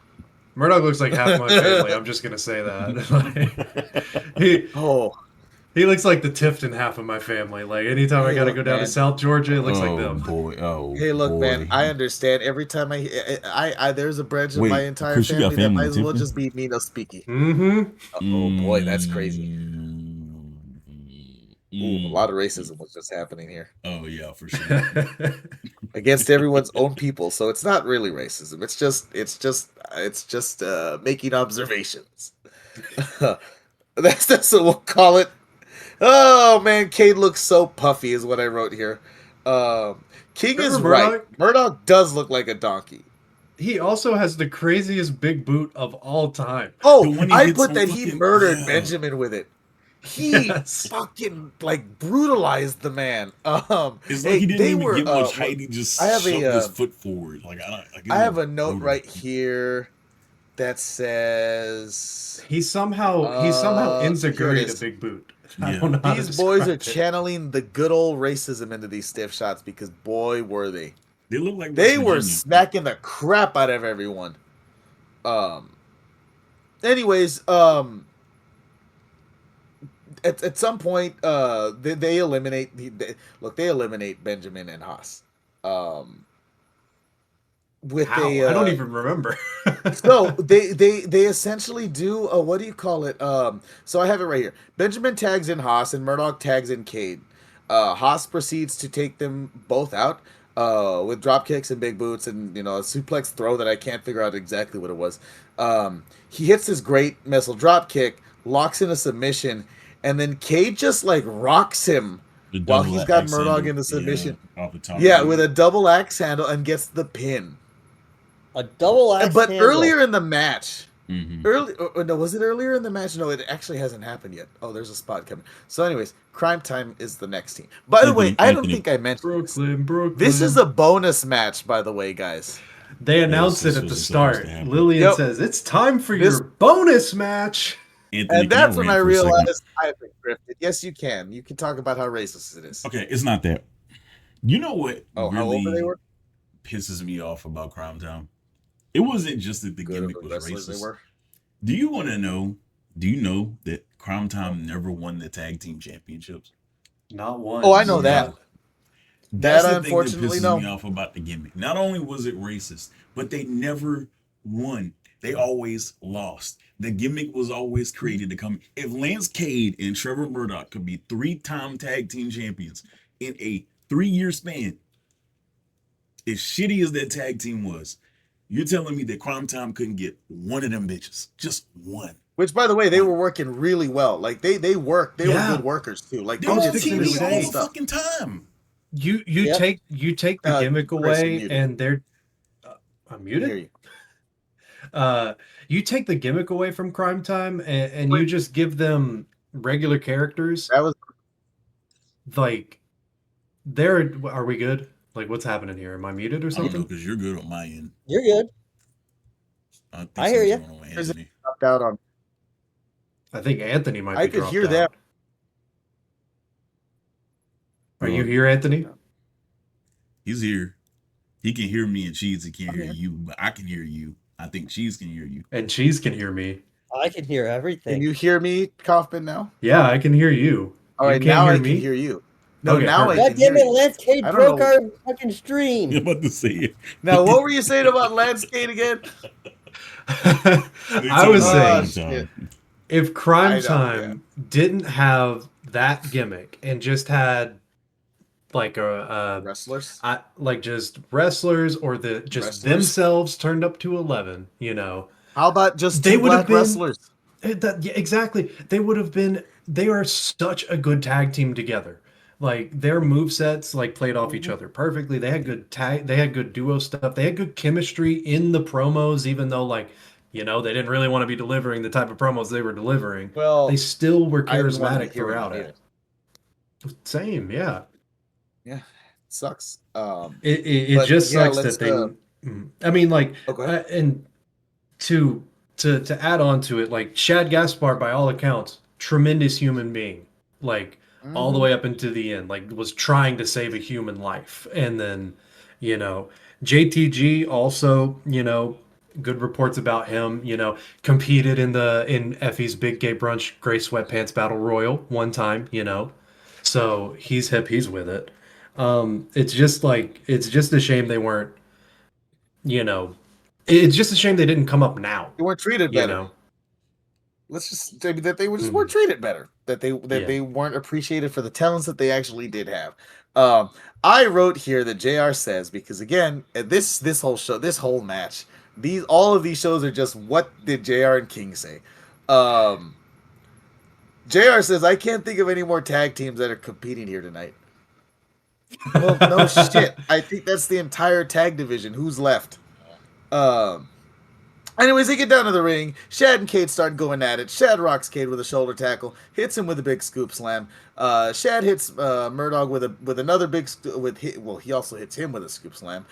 Murdoch looks like half my family. I'm just gonna say that. He looks like the Tifton half of my family. Like anytime I gotta go down to South Georgia, it looks like them. Hey, look, man. I understand. Every time I there's a branch of my entire family that might as well just be Nino Speaky. Mm-hmm. Oh boy, that's crazy. Ooh, a lot of racism was just happening here. Oh yeah, for sure. Against everyone's own people, so it's not really racism. It's just making observations. That's what we'll call it. Oh man, Cade looks so puffy, is what I wrote here. King is right. Murdoch does look like a donkey. He also has the craziest big boot of all time. Oh, I put that he murdered Benjamin with it. He fucking brutalized the man. It's like he didn't even get much height. He just shoved his foot forward. I have a note right here that says he somehow integrated a big boot. Yeah. I don't know how these boys are channeling the good old racism into these stiff shots because boy were they. They look like they were smacking the crap out of everyone. Anyways, At some point, they eliminate. They eliminate Benjamin and Haas. with How? a I don't even remember. so they essentially do a, what do you call it? So I have it right here. Benjamin tags in Haas and Murdoch tags in Cade. Haas proceeds to take them both out with drop kicks and big boots and, a suplex throw that I can't figure out exactly what it was. He hits this great missile drop kick, locks in a submission, and then Cade just like rocks him while he's got Murdoch in the submission. Off the top With a double axe handle, and gets the pin. A double axe But handle. earlier in the match, Mm-hmm. no, was it earlier in the match? No, it actually hasn't happened yet. Oh, there's a spot coming. So, anyways, Crime Time is the next team. By the way, I don't think I mentioned Brooklyn. this is a bonus match, by the way, guys. They announced it at the start. Lillian says, "It's time for your bonus match." Anthony, And that's when I realized I've been grifted. Yes, you can. You can talk about how racist it is. Okay, it's not that. You know what how old they were? pisses me off about Crime Time? It wasn't just that the gimmick was racist. Do you know that Crime Time never won the tag team championships? Not one. Oh, I know that. That's the unfortunately thing that pisses me off about the gimmick. Not only was it racist, but they never won. They always lost. The gimmick was always created to come. If Lance Cade and Trevor Murdoch could be 3-time tag team champions in a 3-year span, as shitty as that tag team was, you're telling me that Crime Time couldn't get one of them bitches, just one. Which, by the way, they were working really well. Like they worked. They were good workers too. Like they were on TV all the fucking time. You take the gimmick away, and they're I'm muted. You take the gimmick away from Crime Time, and you just give them regular characters. That was like, are we good? Like, what's happening here? Am I muted or something? Because you're good on my end. You're good. I hear you. Out on. I think Anthony might be I could dropped hear out. that. Are you here, Anthony? He's here. He can hear me, and Cheese can't hear you, but I can hear you. I think Cheese can hear you. And Cheese can hear me. I can hear everything. Can you hear me, Kaufman, now? Yeah, I can hear you. All right, now I can hear you. No, Okay, now perfect. I God can hear damn it, you. Lance Cade broke our fucking stream. I'm about to say it. Now, what were you saying about Lance Cade again? I was saying, if Crime I know, Time didn't have that gimmick and just had like a wrestlers, like just wrestlers or themselves turned up to 11, How about just they two would have black been wrestlers? Exactly. They would have been. They are such a good tag team together. Like their movesets like played off each other perfectly. They had good they had good duo stuff. They had good chemistry in the promos, even though they didn't really want to be delivering the type of promos they were delivering. Well, they still were charismatic throughout it. Same, yeah. Yeah, it sucks. It just sucks that they. I mean, like, and to add on to it, like Shad Gaspard, by all accounts, tremendous human being. Like all the way up into the end, like was trying to save a human life, and then JTG also, good reports about him. Competed in Effie's Big Gay Brunch Gray Sweatpants Battle Royal one time. So he's hip, he's with it. It's just a shame they weren't. It's just a shame they didn't come up now. They weren't treated better. Let's just say that they just weren't treated better. That they weren't appreciated for the talents that they actually did have. I wrote here that JR says, because again, this whole show, this whole match, all of these shows are just what did JR and King say. JR says, I can't think of any more tag teams that are competing here tonight. Well, no shit. I think that's the entire tag division. Who's left? Anyways, they get down to the ring. Shad and Cade start going at it. Shad rocks Cade with a shoulder tackle, hits him with a big scoop slam. Shad hits Murdoch with another big he also hits him with a scoop slam.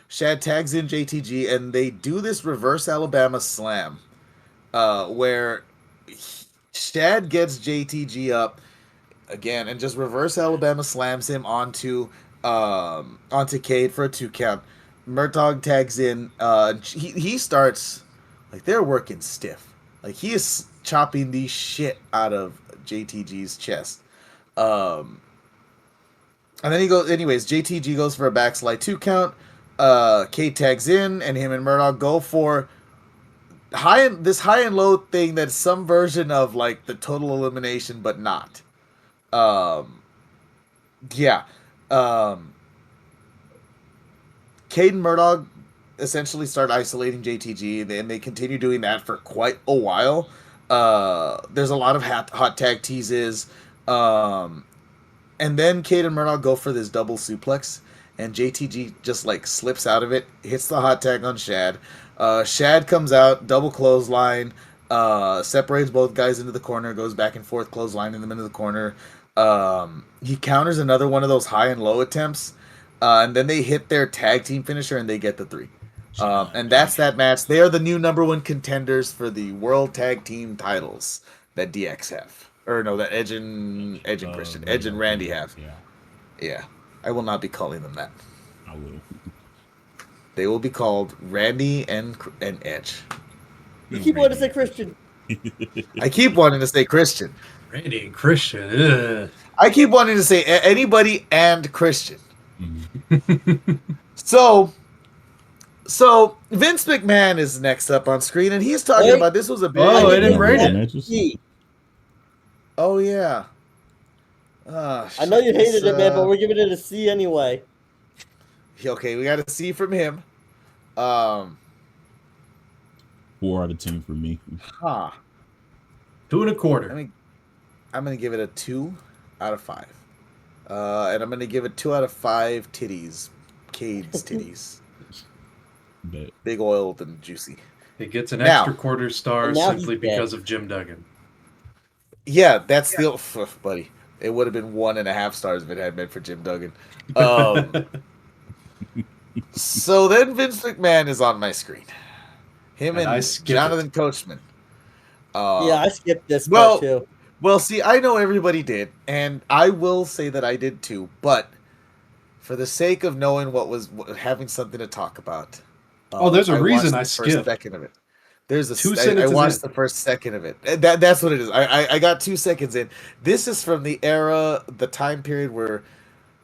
Shad tags in JTG, and they do this reverse Alabama slam, where Shad gets JTG up again and just reverse Alabama slams him onto Cade for a 2 count. Murtaugh tags in. He starts like they're working stiff. Like he is chopping the shit out of JTG's chest. And then he goes. Anyways, JTG goes for a backslide 2 count. Cade tags in, and him and Murdoch go for high and low thing that's some version of like the total elimination, but not. Yeah. Cade and Murdoch essentially start isolating JTG, and they continue doing that for quite a while. There's a lot of hot tag teases. And then Cade and Murdoch go for this double suplex, and JTG just like slips out of it, hits the hot tag on Shad. Shad comes out, double clothesline, separates both guys into the corner, goes back and forth, clothesline in the middle of the corner. He counters another one of those high and low attempts, and then they hit their tag team finisher and they get the 3. And that's that match. They are the new #1 contenders for the World Tag Team titles that DX have. Or no, that Edge and Christian. Edge and Randy have. Yeah. I will not be calling them that. I will. They will be called Randy and Edge. You keep wanting to say Christian. I keep wanting to say Christian. Randy and Christian. Ugh. I keep wanting to say anybody and Christian. So Vince McMahon is next up on screen, and he's talking about this was a big. Oh, I didn't rate it. Oh yeah. I know you hated it, man, but we're giving it a C anyway. Okay, we got a C from him. 4 out of 10 for me. 2.25. I'm gonna give it a 2 out of 5. And I'm gonna give it 2 out of 5 titties. Cade's titties. Big oiled and juicy. It gets an extra quarter star now simply because of Jim Duggan. Yeah, that's still, buddy. It would have been 1.5 stars if it had been for Jim Duggan. So then Vince McMahon is on my screen. Him and Jonathan Coachman. Yeah, I skipped this part too. Well, see, I know everybody did, and I will say that I did too. But for the sake of knowing having something to talk about. There's a reason I skipped. First second of it. I watched the first second of it. That's what it is. I got 2 seconds in. This is from the time period where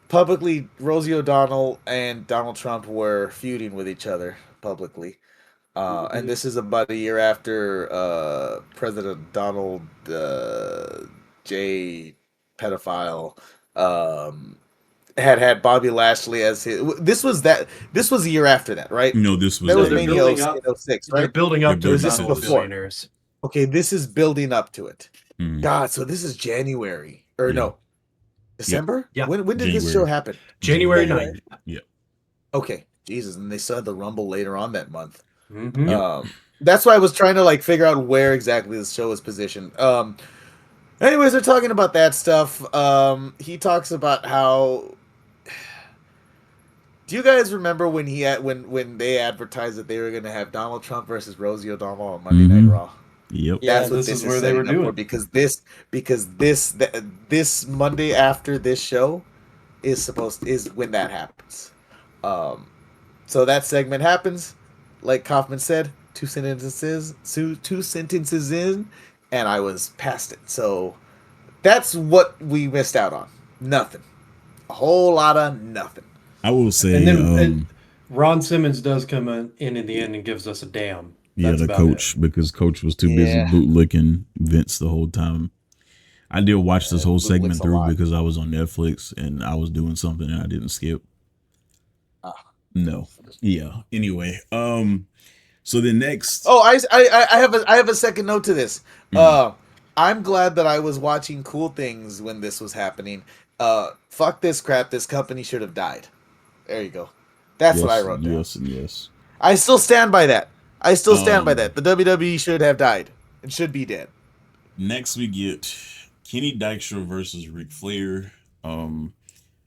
publicly Rosie O'Donnell and Donald Trump were feuding with each other publicly. And this is about a year after President Donald J. Pedophile had Bobby Lashley as his. This was a year after that, right? No, this was that was Mania 06, right? They're building up to this is before. Okay, this is building up to it. God, so this is January no, December? Yeah. When did this show happen? January 9th. Yeah. Okay, Jesus, and they still had the Rumble later on that month. Mm-hmm. That's why I was trying to figure out where exactly the show is positioned. Anyways, they're talking about that stuff. He talks about how. Do you guys remember when when they advertised that they were going to have Donald Trump versus Rosie O'Donnell on Monday Night Raw? Yep. That's what this is where they were doing because this Monday after this show is when that happens. So that segment happens. Like Kaufman said, 2 sentences in, and I was past it. So that's what we missed out on. Nothing. A whole lot of nothing. I will say, and then Ron Simmons does come in the end and gives us a damn. That's the coach, because Coach was too busy bootlicking Vince the whole time. I did watch this whole segment through because I was on Netflix and I was doing something and I didn't skip. No. Yeah. Anyway, so the next. Oh, I have a second note to this. I'm glad that I was watching Cool Things when this was happening. Fuck this crap. This company should have died. There you go. That's what I wrote down. Yes, and yes. I still stand by that. The WWE should have died and should be dead. Next, we get Kenny Dykstra versus Ric Flair.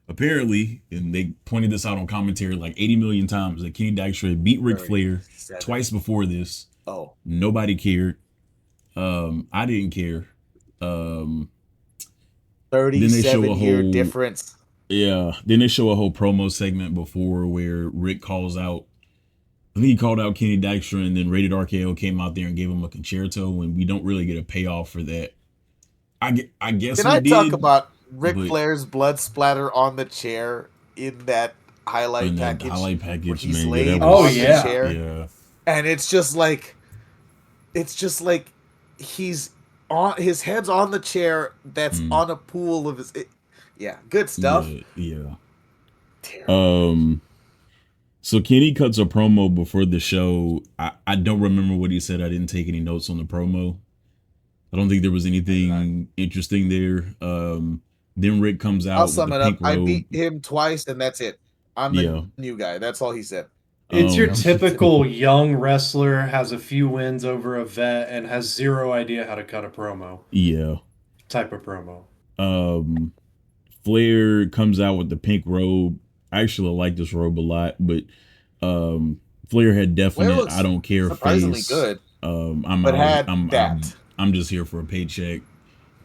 Apparently, and they pointed this out on commentary 80 million times, that Kenny Dykstra beat Ric Flair twice before this. Oh. Nobody cared. I didn't care. 37-year difference. Yeah. Then they show a whole promo segment before where Rick calls out. I think he called out Kenny Dykstra, and then Rated-RKO came out there and gave him a concerto, and we don't really get a payoff for that. I guess. Can I talk about Ric Flair's blood splatter on the chair in that highlight And that package highlight where package, he's man, laid that was, on the chair, yeah, and it's just like he's on his head's on the chair that's on a pool of yeah, good stuff. yeah. Terrible. So Kenny cuts a promo before the show. I don't remember what he said. I didn't take any notes on the promo. I don't think there was anything interesting there. Then Rick comes I'll out with sum the it up. pink I robe. beat him twice, and that's it. I'm the Yeah. new guy. That's all he said. It's your Um, typical young wrestler, has a few wins over a vet, and has zero idea how to cut a promo yeah. type of promo. Flair comes out with the pink robe. I actually like this robe a lot, but Flair had Flair definite looks I don't care surprisingly face. good, I'm but out. had that. I'm just here for a paycheck.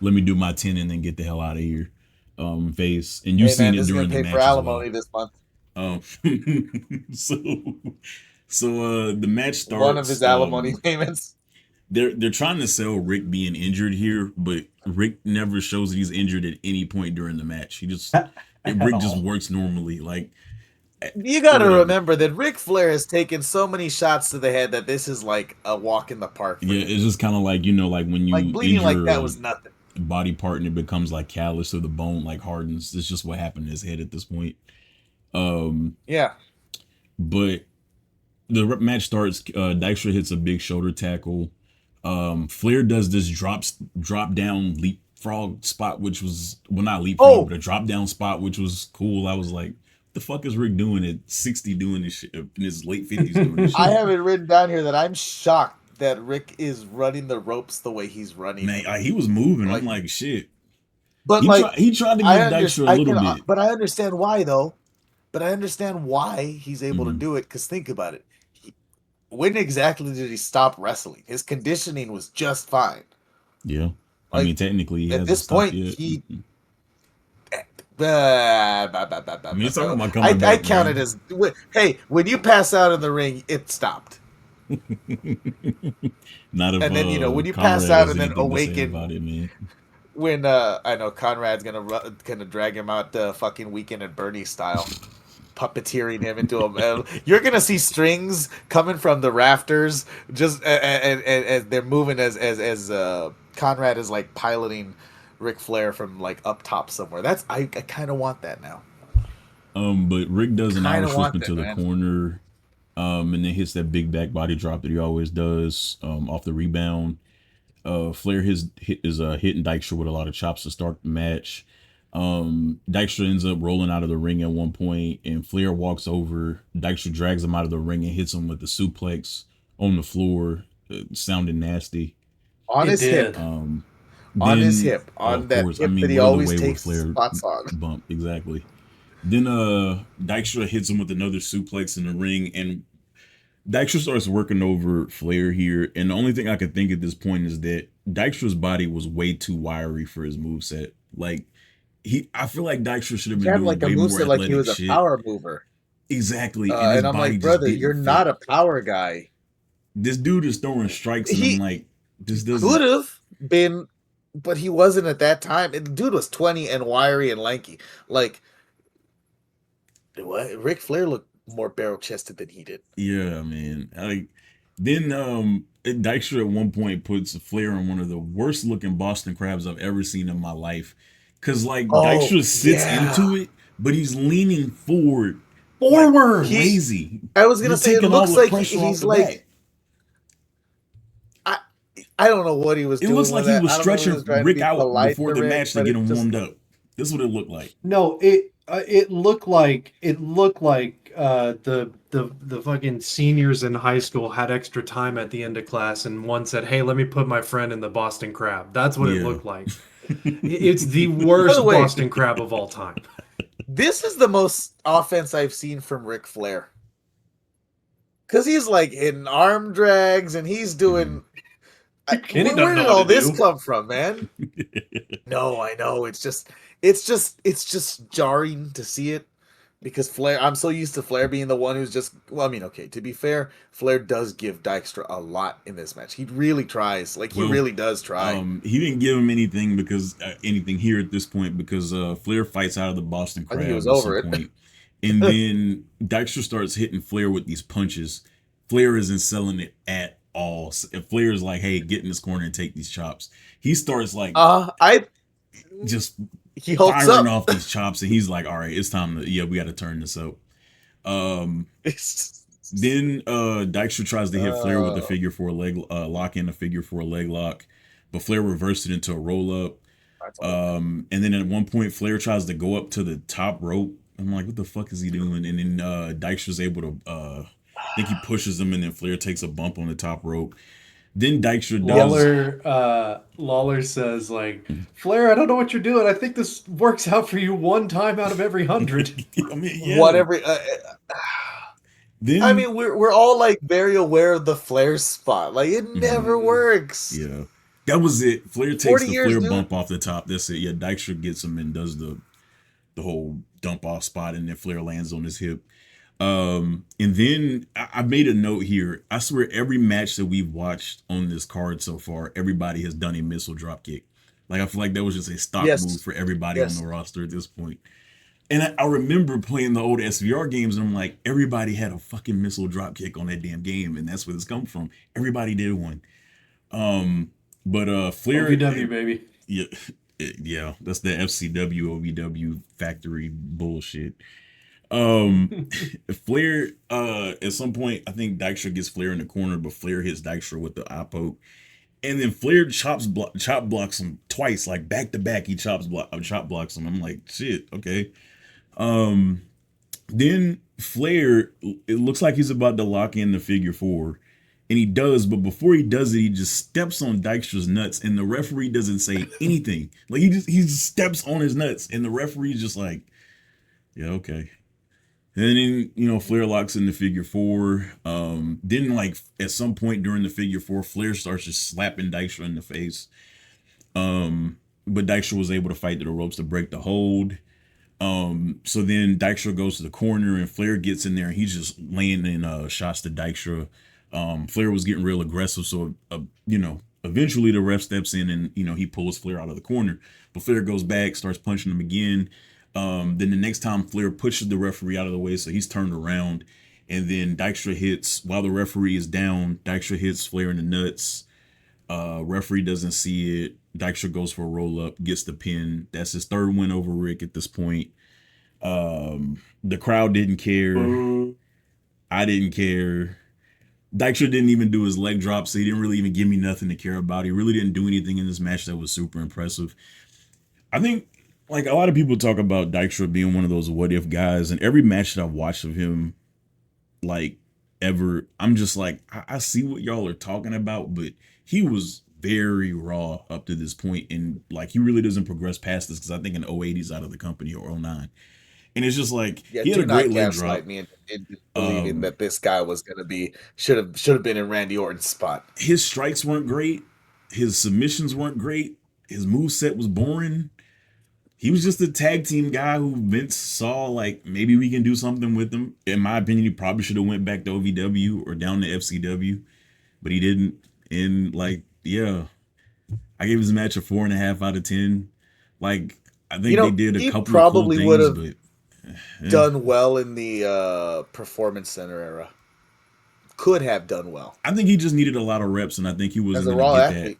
Let me do my 10 and then get the hell out of here. Face. And you Hey seen man, it this is gonna during the pay for match as well. alimony this month. Um, so the match starts. One of his alimony payments. They're trying to sell Rick being injured here, but Rick never shows that he's injured at any point during the match. Rick just works normally. Like, You got to whatever. remember that Ric Flair has taken so many shots to the head that this is like a walk in the park. Yeah, it's just kind of like, like when you like bleeding injure like that was nothing. a body part and it becomes like callous or the bone like hardens. It's just what happened to his head at this point. Yeah. But the match starts. Dykstra hits a big shoulder tackle. Flair does this drop down leapfrog spot, which was not leapfrog, but a drop down spot, which was cool. I was like, what the fuck is Rick doing at 60 doing this shit in his late 50s doing this shit? I have it written down here that I'm shocked that Rick is running the ropes the way he's running. Man, he was moving. I'm like, shit. But he tried to give Dykstra a little bit. But I understand why though. But I understand why he's able to do it. Because think about it. When exactly did he stop wrestling? His conditioning was just fine. Yeah. I mean, technically, he at this point, he. I mean, he's talking about coming back. I count it as, hey, when you pass out in the ring, it stopped. Not if, and then when you Conrad pass out and has then anything to say awaken. about it, man. When I know Conrad's gonna drag him out fucking Weekend at Bernie style, puppeteering him into a. You're gonna see strings coming from the rafters, just and they're moving as Conrad is like piloting Ric Flair from like up top somewhere. I kind of want that now. But Rick does an Irish whip into the man. corner, and then hits that big back body drop that he always does, off the rebound. Flair is hitting Dykstra with a lot of chops to start the match. Dykstra ends up rolling out of the ring at one point, and Flair walks over. Dykstra drags him out of the ring and hits him with the suplex on the floor, sounding nasty. On his hip. On his hip. On that hip that he always takes spots on. Bump, exactly. Then Dykstra hits him with another suplex in the ring, and Dykstra starts working over Flair here, and the only thing I could think at this point is that Dykstra's body was way too wiry for his moveset. Like, I feel like Dykstra should have been doing like way a more moveset athletic like he was shit. a power mover. Exactly. And I'm like, brother, you're not a power guy. This dude is throwing strikes, and I'm like, this doesn't. Could have been, but he wasn't at that time. The dude was 20 and wiry and lanky. Like, what? Ric Flair looked more barrel chested than he did. Yeah, man. Then Dykstra at one point puts Flair on one of the worst looking Boston Crabs I've ever seen in my life. Cause Dykstra sits into it, but he's leaning forward. Lazy. I was gonna say it looks like he's like. I don't know what he was doing. It looks like he was stretching Rick out before the Rick, match to get him warmed up. This is what it looked like. No, it looked like the fucking seniors in high school had extra time at the end of class, and one said, "Hey, let me put my friend in the Boston Crab." That's what it looked like. It's the worst Boston Crab of all time. This is the most offense I've seen from Ric Flair. Because he's like in arm drags and he's doing. Where did all this come from, man? No, I know. It's just jarring to see it. Because Flair, I'm so used to Flair being the one who's just. Well, I mean, okay. To be fair, Flair does give Dykstra a lot in this match. He really tries. He really does try. He didn't give him anything because anything here at this point because Flair fights out of the Boston Crab. I think he was over it. And then Dykstra starts hitting Flair with these punches. Flair isn't selling it at all. If Flair is like, hey, get in this corner and take these chops, he starts like just he hulks firing up. off these chops, and he's like, all right, it's time to, we got to turn this up. Then Dykstra tries to hit Flair with the figure four leg lock in, a figure four leg lock, but Flair reversed it into a roll up. And then at one point, Flair tries to go up to the top rope. I'm like, what the fuck is he doing? And then Dykstra's able to, I think he pushes him, and then Flair takes a bump on the top rope. Then Dykstra does. Lawler says, like, Flair, I don't know what you're doing. I think this works out for you one time out of every 100. I mean, yeah. Whatever. Then, I mean, we're all like very aware of the Flair spot. Like, it never works. Yeah. That was it. Flair takes the Flair bump off the top. That's it. Yeah, Dykstra gets him and does the whole dump off spot, and then Flair lands on his hip. And then I made a note here. I swear every match that we've watched on this card so far, everybody has done a missile drop kick. Like, I feel like that was just a stock move for everybody on the roster at this point. And I remember playing the old SVR games, and I'm like, everybody had a fucking missile drop kick on that damn game, and that's where this comes from. Everybody did one. But Flair, OVW, baby. Yeah, that's the FCW OVW factory bullshit. Flair, at some point, I think Dykstra gets Flair in the corner, but Flair hits Dykstra with the eye poke, and then Flair chop blocks him twice, like back to back. He chop blocks him. I'm like, shit, okay. Then Flair, it looks like he's about to lock in the figure four. And he does, but before he does it, he just steps on Dykstra's nuts, and the referee doesn't say anything. Like, he just steps on his nuts, and the referee's just like, yeah, okay. And then, Flair locks in the figure four. Then, like, at some point during the figure four, Flair starts just slapping Dykstra in the face. But Dykstra was able to fight to the ropes to break the hold. So then Dykstra goes to the corner, and Flair gets in there, and he's just laying in shots to Dykstra. Flair was getting real aggressive, so eventually the ref steps in, and he pulls Flair out of the corner. But Flair goes back, starts punching him again. Then the next time Flair pushes the referee out of the way, so he's turned around, and then Dykstra hits, while the referee is down, Dykstra hits Flair in the nuts. Referee doesn't see it. Dykstra goes for a roll up, gets the pin. That's his third win over Rick at this point. The crowd didn't care. I didn't care. Dykstra didn't even do his leg drop, so he didn't really even give me nothing to care about. He really didn't do anything in this match that was super impressive. I think, like, a lot of people talk about Dykstra being one of those what if guys, and every match that I've watched of him, like, ever, I'm just like, I see what y'all are talking about, but he was very raw up to this point, and like, he really doesn't progress past this, because I think in 08 he's out of the company, or 09. And it's just like, he had a great leg drop. Me into believing that this guy was going to be, should have been in Randy Orton's spot. His strikes weren't great. His submissions weren't great. His moveset was boring. He was just a tag team guy who Vince saw, like, maybe we can do something with him. In my opinion, he probably should have went back to OVW or down to FCW, but he didn't. And, like, yeah, I gave his match a 4.5 out of 10. Like, I think they did a couple of cool things, but done well in the Performance Center era. Could have done well. I think he just needed a lot of reps, and I think he wasn't going to get that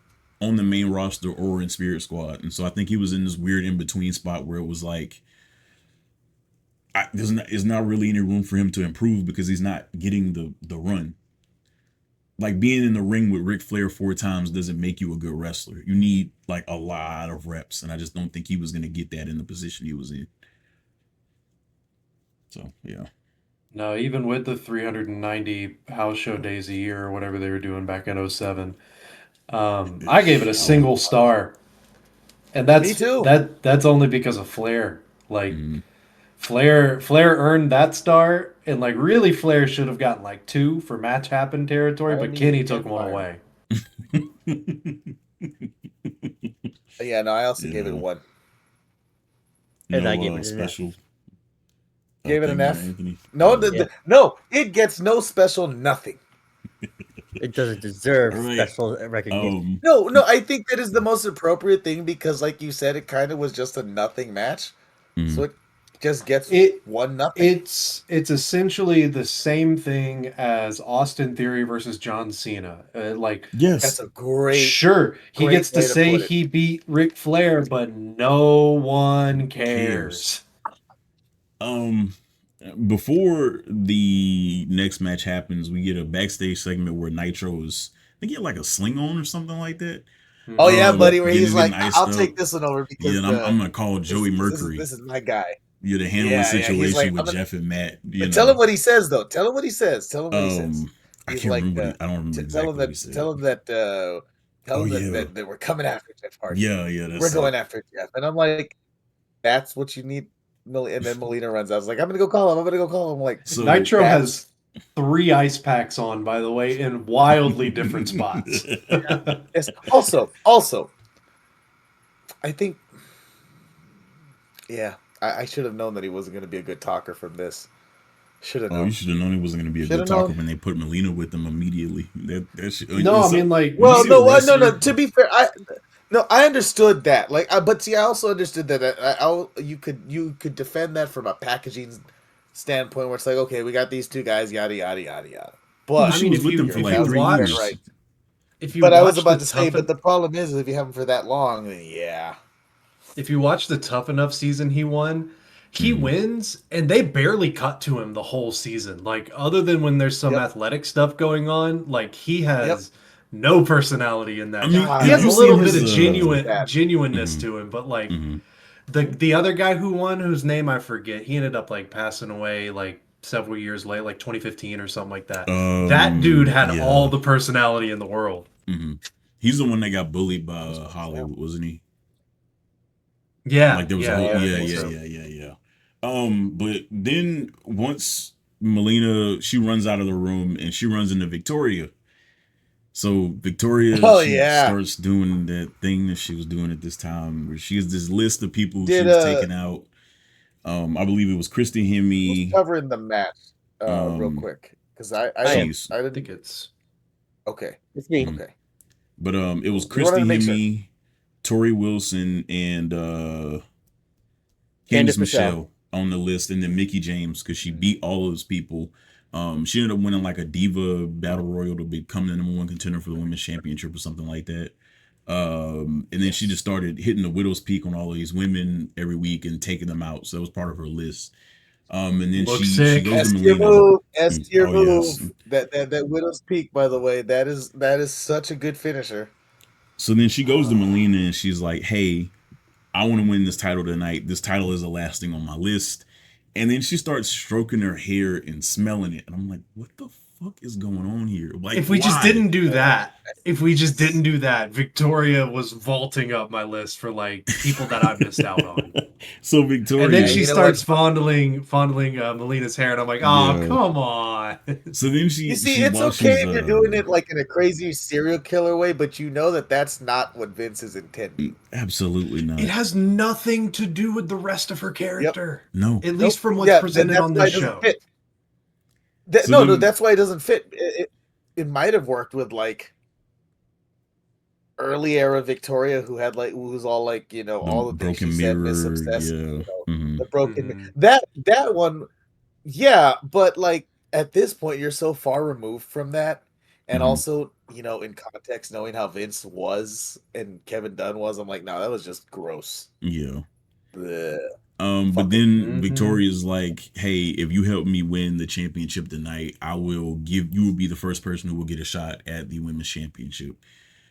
on the main roster or in Spirit Squad. And so I think he was in this weird in-between spot where it was like, there's not really any room for him to improve, because he's not getting the run. Like, being in the ring with Ric Flair 4 times doesn't make you a good wrestler. You need, like, a lot of reps, and I just don't think he was going to get that in the position he was in. So, yeah. No, even with the 390 house show days a year or whatever they were doing back in 07, I gave it a single star. And Me too. That's only because of Flair. Like, Flair earned that star, and like, really, Flair should have gotten like 2 for match happen territory, but Kenny took one away. Yeah, no, I also gave it 1. And I gave it special. Gave it an F. No, it gets no special nothing. It doesn't deserve special recognition. No, I think that is the most appropriate thing, because, like you said, it kind of was just a nothing match. So just gets It 1-0. it's essentially the same thing as Austin Theory versus John Cena. Yes. That's a great Sure, he great gets to way to say put it. he beat Ric Flair, but no one cares. Before the next match happens, we get a backstage segment where Nitro is, I think he had like a sling on or something like that. Oh yeah, buddy, where he's like, iced "I'll up. take this one over because Yeah, and I'm gonna call Joey Mercury. This is my guy." Yeah, to handle the Yeah, yeah. He's situation like, with Jeff and Matt. but tell him what he says, though. Tell him what he says. Tell him what he says. I He's can't like, remember. I don't remember exactly what he said. tell him that Oh yeah, that we're coming after Jeff Hardy. yeah. We're going after Jeff, and I'm like, that's what you need. And then Melina runs out. I was like, I'm gonna go call him. I'm like, So Nitro has 3 ice packs on, by the way, in wildly different spots. Yes. Also, I think, yeah, I should have known that he wasn't going to be a good talker from this. Should have known. Oh, you should have known he wasn't going to be a good talker when they put Melina with him immediately. No, I mean, like, well, no. To be fair, I understood that. Like, but see, I also understood that you could defend that from a packaging standpoint, where it's like, okay, we got these two guys, yada yada yada yada. But I mean, if you for like 3 years, right? But I was about to say, but the problem is if you have him for that long, then yeah. If you watch the Tough Enough season he won, he wins, and they barely cut to him the whole season. Like, other than when there's some athletic stuff going on, like, he has no personality in that. I mean, he has a little bit of genuineness to him, but like the other guy who won, whose name I forget, he ended up like passing away like several years late, like 2015 or something like that. That dude had all the personality in the world. He's the one that got bullied by Hollywood, wasn't he? Yeah, like there was a whole, yeah. But then once Melina, she runs out of the room and she runs into Victoria. So Victoria, starts doing that thing that she was doing at this time, where she has this list of people she was taking out. I believe it was Christy Hemme. Who's covering the match, real quick, because I didn't think it's okay. It's me. Okay, but it was Christy Hemme, Tori Wilson, and Candice Michelle on the list, and then Mickie James, because she beat all of those people. She ended up winning like a Diva Battle Royal to become the #1 contender for the Women's Championship or something like that. And then she just started hitting the widow's peak on all of these women every week and taking them out. So that was part of her list. And then she goes to Melina. S-tier move. That widow's peak, by the way, that is such a good finisher. So then she goes to Melina and she's like, hey, I want to win this title tonight. This title is the last thing on my list. And then she starts stroking her hair and smelling it. And I'm like, what the fuck is going on here? Like, if we just didn't do that, Victoria was vaulting up my list for like people that I missed out on. So Victoria, and then she starts fondling Melina's hair, and I'm like, oh, come on. So then she, it's okay if you're doing it like in a crazy serial killer way, but you know that that's not what Vince is intending. Absolutely not. It has nothing to do with the rest of her character. No, at least from what's presented on this show. No, that's why it doesn't fit. It might have worked with like early era Victoria, who's all like, you know, all the things she said, Miss Obsessed, the broken that one, but like at this point you're so far removed from that, and also, you know, in context, knowing how Vince was and Kevin Dunn was, I'm like, no, that was just gross. Yeah. Blech. But then Victoria's like, hey, if you help me win the championship tonight, you will be the first person who will get a shot at the women's championship,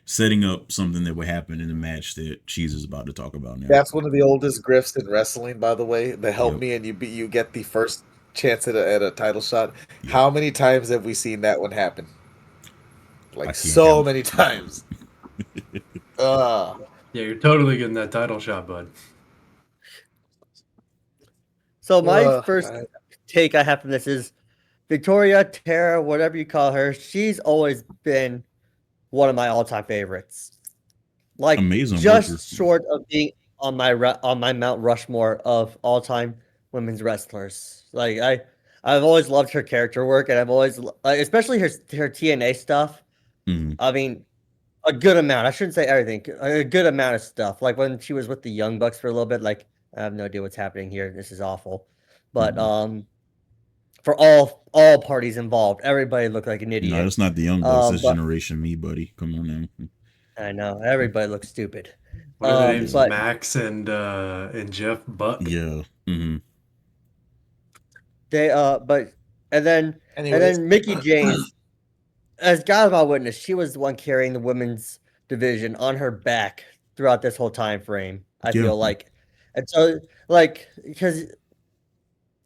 setting up something that would happen in the match that Cheese is about to talk about now. That's one of the oldest grifts in wrestling, by the way. The help me and you get the first chance at a title shot. Yep. How many times have we seen that one happen? Like so many times. Yeah, you're totally getting that title shot, bud. So my first take I have from this is Victoria, Tara, whatever you call her, she's always been one of my all-time favorites. Like, amazing, just short of being on my Mount Rushmore of all-time women's wrestlers. Like, I've always loved her character work, and I've always, especially her TNA stuff. I mean, a good amount. I shouldn't say everything. A good amount of stuff. Like when she was with the Young Bucks for a little bit, like I have no idea what's happening here. This is awful. But for all parties involved, everybody looked like an idiot. No, it's not the Young Bucks. It's Generation Me, buddy. Come on now. I know everybody looks stupid. What are their names? Max and Jeff Buck. Yeah. Mm-hmm. They and then Mickie James, as God of my witness, she was the one carrying the women's division on her back throughout this whole time frame. I feel like, and so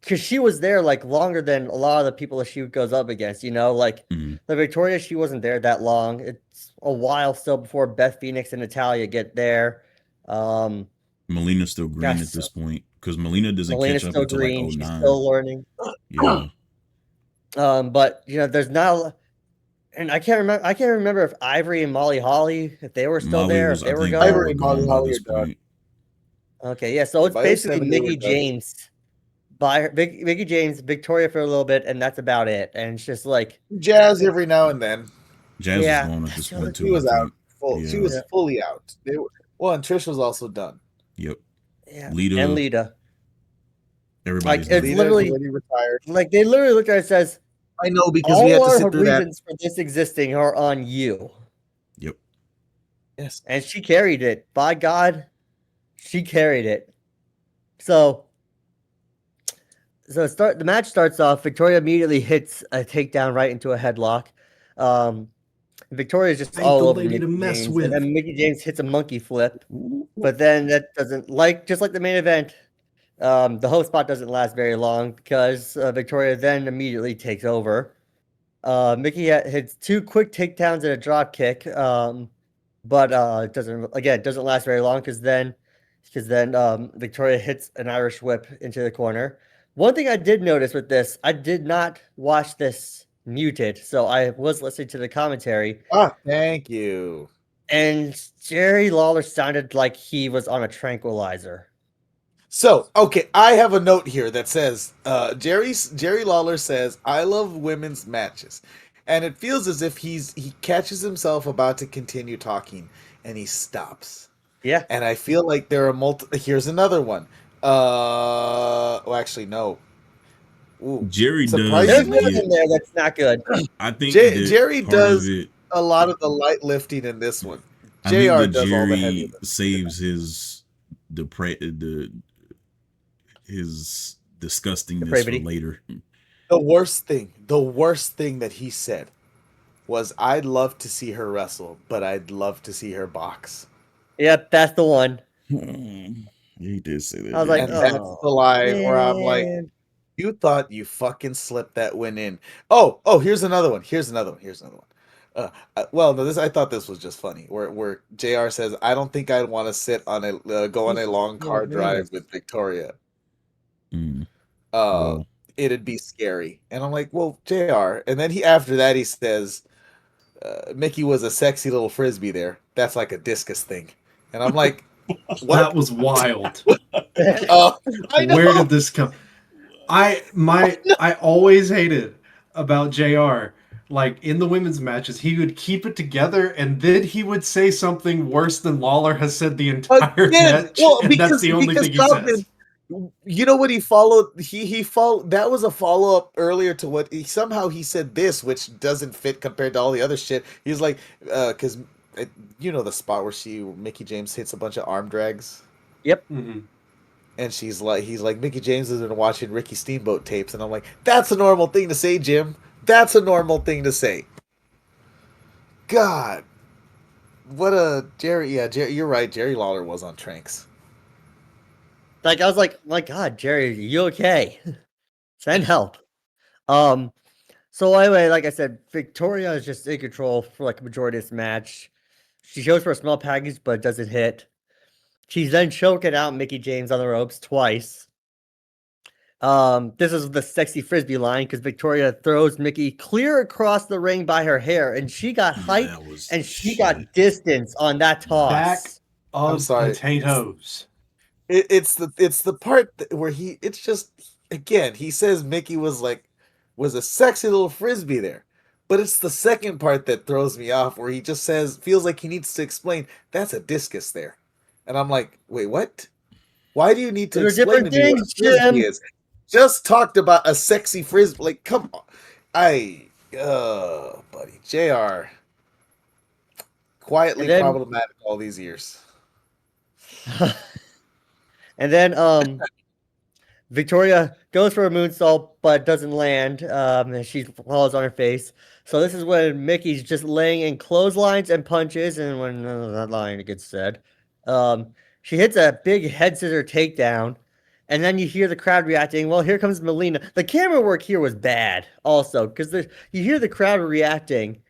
because she was there longer than a lot of the people that she goes up against. The Victoria, she wasn't there that long. It's a while still before Beth Phoenix and Natalya get there. Melina's still green at this point because Melina doesn't catch up until like 09. She's still learning. Yeah. But there's not. And I can't remember if Ivory and Molly Holly, if they were still there, if they were going. Ivory and Molly Holly are done. Okay, yeah. So it's basically Mickie James. Mickie James, Victoria for a little bit, and that's about it. And it's just like Jazz every now and then. Jazz was going at this point too. She was out. She was fully out. And Trish was also done. Yep. Yeah. Lita. Everybody's it's literally retired. They literally looked at it and says, I know, because we had to sit through that. All our reasons for this existing are on you. Yep. Yes. And she carried it. By God, she carried it. So the match starts off. Victoria immediately hits a takedown right into a headlock. Victoria's just all over Mickie James, and then Mickie James hits a monkey flip. But then that doesn't just like the main event. The host spot doesn't last very long because Victoria then immediately takes over. Mickie hits 2 quick takedowns and a drop kick, but it doesn't last very long because then Victoria hits an Irish whip into the corner. One thing I did notice with this, I did not watch this muted, so I was listening to the commentary. Thank you. And Jerry Lawler sounded like he was on a tranquilizer. So, okay, I have a note here that says, Jerry Lawler says, I love women's matches. And it feels as if he catches himself about to continue talking, and he stops. Yeah. And I feel like there are here's another one. Actually, no. Ooh, Jerry does. There's one in there that's not good. I think Jerry does a lot of the light lifting in this one. JR does all the heavy lifting. Saves his his disgustingness for later. The worst thing that he said was, I'd love to see her wrestle, but I'd love to see her box. Yep, that's the one. He did say that. I was like, that's the line where I'm like, you thought you fucking slipped that one in. Oh, here's another one. Well, no, I thought this was just funny. Where JR says, I don't think I'd want to sit on go on a long car drive with Victoria. It'd be scary. And I'm like, well, JR. And then after that he says, Mickie was a sexy little frisbee there. That's like a discus thing. And I'm like, what? That was wild. I know. Where did this come? I always hated about JR. Like in the women's matches, he would keep it together, and then he would say something worse than Lawler has said the entire match. And that's the only thing he says. You know what he followed? He followed. That was a follow up earlier to what he said this, which doesn't fit compared to all the other shit. He's like, because the spot where Mickie James hits a bunch of arm drags. Yep. Mm-hmm. And he's like, Mickie James has been watching Ricky Steamboat tapes, and I'm like, that's a normal thing to say, Jim. That's a normal thing to say. God, what a Jerry. Yeah, Jerry, you're right. Jerry Lawler was on tranks. I was like, my God, Jerry, you okay? Send help. So anyway, like I said, Victoria is just in control for a majority of this match. She shows for a small package, but doesn't hit. She's then choking out Mickie James on the ropes twice. This is the sexy frisbee line because Victoria throws Mickie clear across the ring by her hair, and she got height and she got distance on that toss. Back of potatoes. It's the part where he says Mickie was a sexy little frisbee there, but it's the second part that throws me off where he just feels like he needs to explain that's a discus there, and I'm like, wait, what? Why do you need to Those are explain to different me what a things, Jim. frisbee is? Just talked about a sexy frisbee. Like, come on. Buddy. JR. Quietly problematic all these years. And then Victoria goes for a moonsault, but doesn't land. And she falls on her face. So this is when Mickie's just laying in clotheslines and punches, and when that line gets said, she hits a big head scissor takedown, and then you hear the crowd reacting. Well, here comes Melina. The camera work here was bad, also, because you hear the crowd reacting,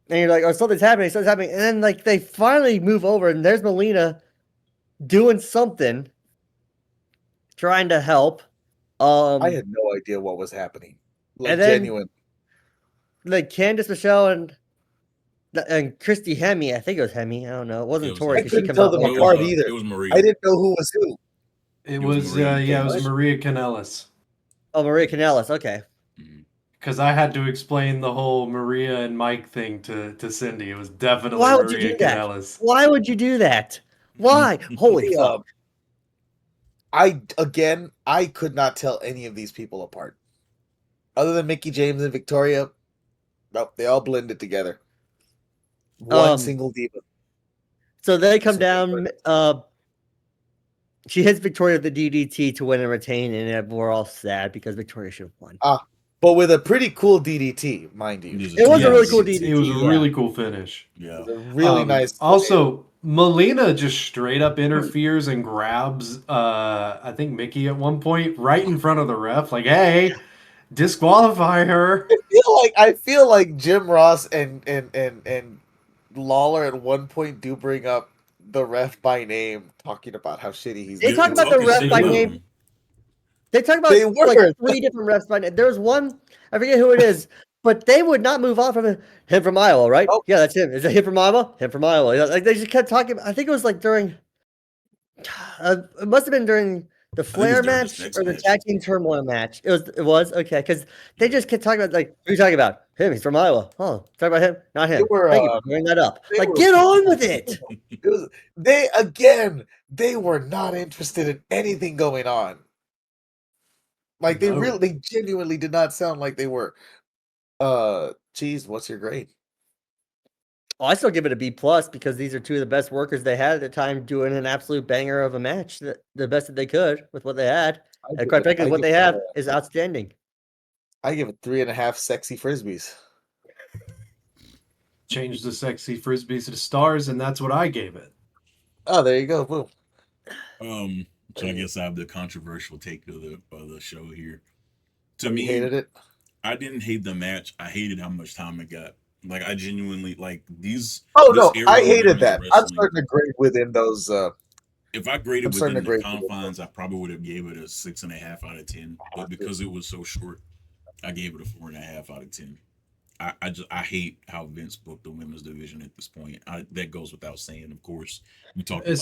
and you're like, "Oh, something's happening! Something's happening!" And then like they finally move over, and there's Melina doing something, trying to help. I had no idea what was happening. Like, and then, genuine. Like Candice Michelle and Christy Hemme, I think it was Hemme. I don't know. It wasn't Tori. I couldn't tell them apart either. It was Maria. I didn't know who was who. It was Maria Kanellis. Oh, Maria Kanellis. Okay. Because I had to explain the whole Maria and Mike thing to Cindy. It was definitely Why would Maria you do that? Kanellis. Why would you do that? Why? Holy fuck. I could not tell any of these people apart. Other than Mickie James and Victoria, nope, they all blended together. One single diva. So they come down. She hits Victoria with the DDT to win and retain, and we're all sad because Victoria should have won. But with a pretty cool DDT, mind you. It was a really cool DDT. It was a really cool finish. Yeah. It was a really nice. Also, Melina just straight up interferes and grabs, I think, Mickie at one point right in front of the ref. Like, hey, disqualify her. I feel like Jim Ross and Lawler at one point do bring up the ref by name, talking about how shitty he's. They talk about the ref by name. They talk about like 3 different refs by name. There's one, I forget who it is, but they would not move off of him from Iowa, right? Oh. Yeah, that's him. Is it him from Iowa? Him from Iowa. Like they just kept talking. I think it was like during. It must have been during the Flair match or the tag team turmoil match. It was okay because they just kept talking about like who are you talking about? Him. He's from Iowa. Oh, talk about him, not him. Thank you for bringing that up. Like, get on with it. They were not interested in anything going on. Like they genuinely did not sound like they were. Cheese, what's your grade? Oh, I still give it a B+ because these are 2 of the best workers they had at the time, doing an absolute banger of a match, the best that they could with what they had. And quite frankly, what they have is outstanding. I give it 3.5 sexy frisbees. Change the sexy frisbees to stars, and that's what I gave it. Oh, there you go. Boom. So I guess I have the controversial take of the show here. To me, me, hated it. I didn't hate the match. I hated how much time it got. Like I genuinely like these. Oh no, I hated that. I'm starting to grade within those. If I graded within the confines, I probably would have gave it a 6.5 out of 10. But because it was so short, I gave it a 4.5 out of 10. I hate how Vince booked the women's division at this point. That goes without saying, of course. We talked about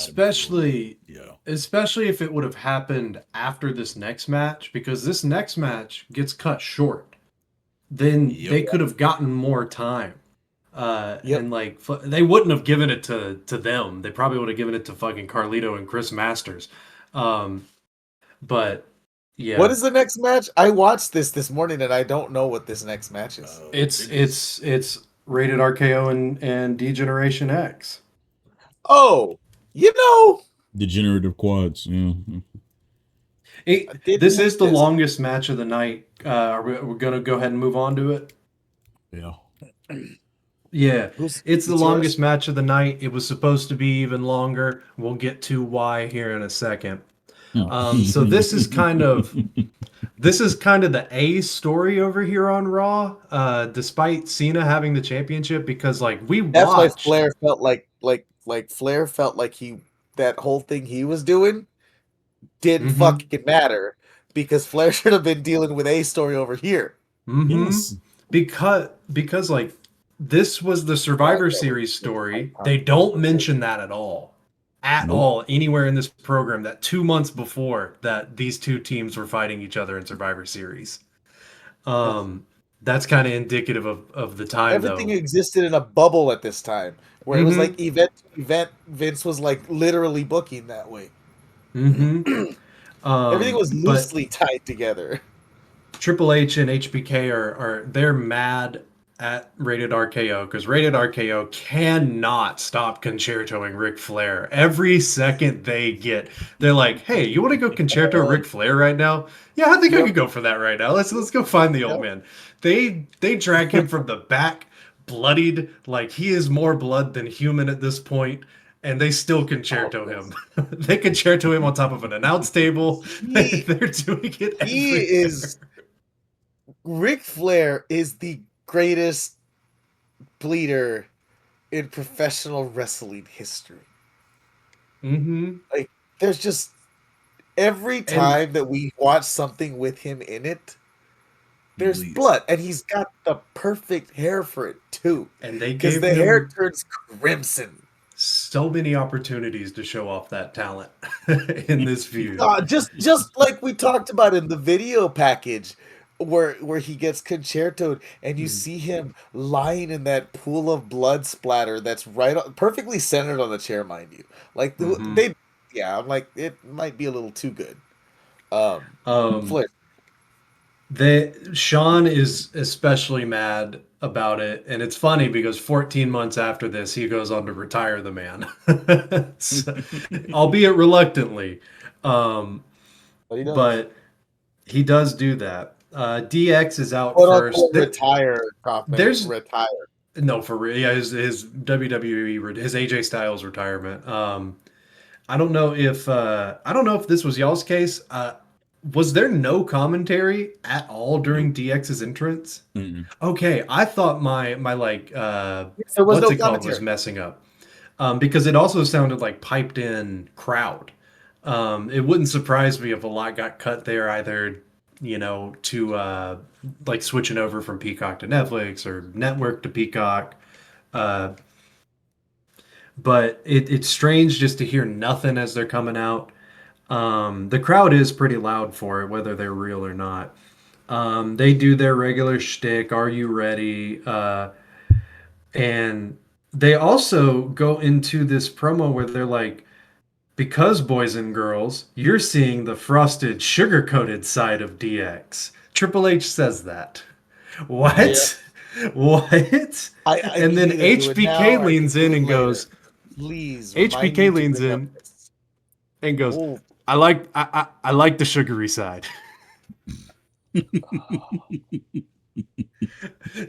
especially if it would have happened after this next match, because this next match gets cut short. Then they could have gotten more time. And like they wouldn't have given it to them. They probably would have given it to fucking Carlito and Chris Masters. But yeah. What is the next match? I watched this morning and I don't know what this next match is. It's Rated-RKO and D-Generation X. Oh, degenerative quads. Yeah. This is the longest match of the night. We're gonna go ahead and move on to it. Yeah. Yeah, it's the longest match of the night. It was supposed to be even longer. We'll get to why here in a second. So this is kind of the A story over here on Raw. Despite Cena having the championship, because like that's why Flair felt like Flair felt like that whole thing he was doing didn't fucking matter, because Flair should have been dealing with A story over here. Yes. Because like this was the Survivor Series story. They don't mention that at all anywhere in this program, that 2 months before that these 2 teams were fighting each other in Survivor Series. That's kind of indicative of the time. Everything existed in a bubble at this time, where it was like event Vince was like literally booking that way. Mm-hmm. Everything was But loosely tied together. Triple H and HBK are they're mad at Rated-RKO because Rated-RKO cannot stop concertoing Ric Flair. Every second they get, they're like, "Hey, you want to go concerto Ric Flair right now? Yeah, I think I could go for that right now. Let's go find the old man." They drag him from the back, bloodied, like he is more blood than human at this point. And they still concerto him. They concerto him on top of an announce table. They're doing it everywhere. Ric Flair is the greatest bleeder in professional wrestling history. Mm-hmm. Like, there's just every time that we watch something with him in it, there's blood, and he's got the perfect hair for it too. And they because gave the him hair turns crimson. So many opportunities to show off that talent in this feud. Just like we talked about in the video package, where he gets concertoed and you see him lying in that pool of blood splatter that's perfectly centered on the chair, mind you. Like I'm like, it might be a little too good. Flair. Sean is especially mad about it, and it's funny because 14 months after this, he goes on to retire the man, albeit reluctantly. But he does do that. DX is out first. Retire. Retire. No, for real. Yeah, his WWE, his AJ Styles retirement. I don't know if this was y'all's case. Was there no commentary at all during DX's entrance? Mm-mm. Okay, I thought my like there was what's no it called was messing up. Because it also sounded like piped in crowd. It wouldn't surprise me if a lot got cut there either, to like switching over from Peacock to Netflix or network to Peacock. But it's strange just to hear nothing as they're coming out. The crowd is pretty loud for it, whether they're real or not. They do their regular shtick, "Are you ready?" And they also go into this promo where they're like, "Because boys and girls, you're seeing the frosted, sugar-coated side of DX." Triple H says that. What? Yeah. What? And then HBK leans in and goes, "Please." HBK leans in and goes, "Oh. I like the sugary side."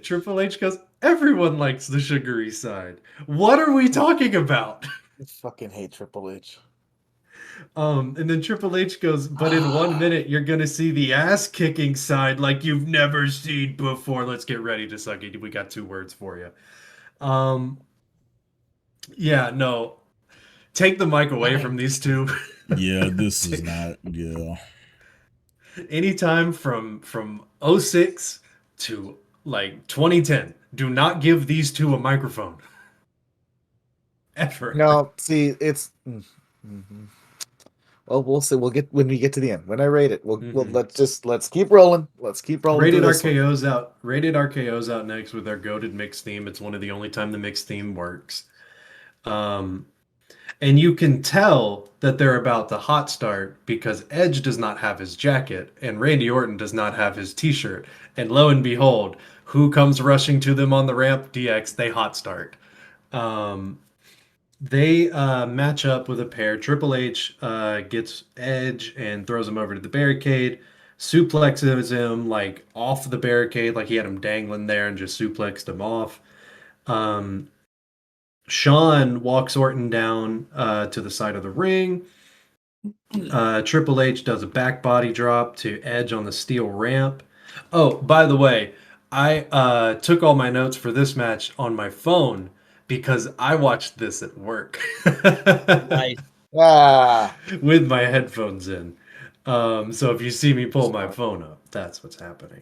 Triple H goes, "Everyone likes the sugary side. What are we talking about?" I fucking hate Triple H. And then Triple H goes, "But in 1 minute, you're going to see the ass-kicking side like you've never seen before. Let's get ready to suck it. We got 2 words for you." Yeah, no. Take the mic away from these two. Yeah, this is not, yeah. Anytime from 06 to like 2010, do not give these two a microphone. Ever. No, see, it's... Mm-hmm. Well, we'll see. We'll get when we get to the end. When I rate it, we'll let's keep rolling. Let's keep rolling. Rated-RKO's out. Rated-RKO's out next with their goated mix theme. It's one of the only time the mix theme works. And you can tell that they're about to hot start because Edge does not have his jacket and Randy Orton does not have his t-shirt. And lo and behold, who comes rushing to them on the ramp? DX. They hot start. They match up with a pair. Triple H gets Edge and throws him over to the barricade, suplexes him like off the barricade, like he had him dangling there and just suplexed him off. Shawn walks Orton down to the side of the ring. Triple H does a back body drop to Edge on the steel ramp. Oh, by the way, I took all my notes for this match on my phone because I watched this at work. Nice. With my headphones in. So if you see me pull my phone up, that's what's happening.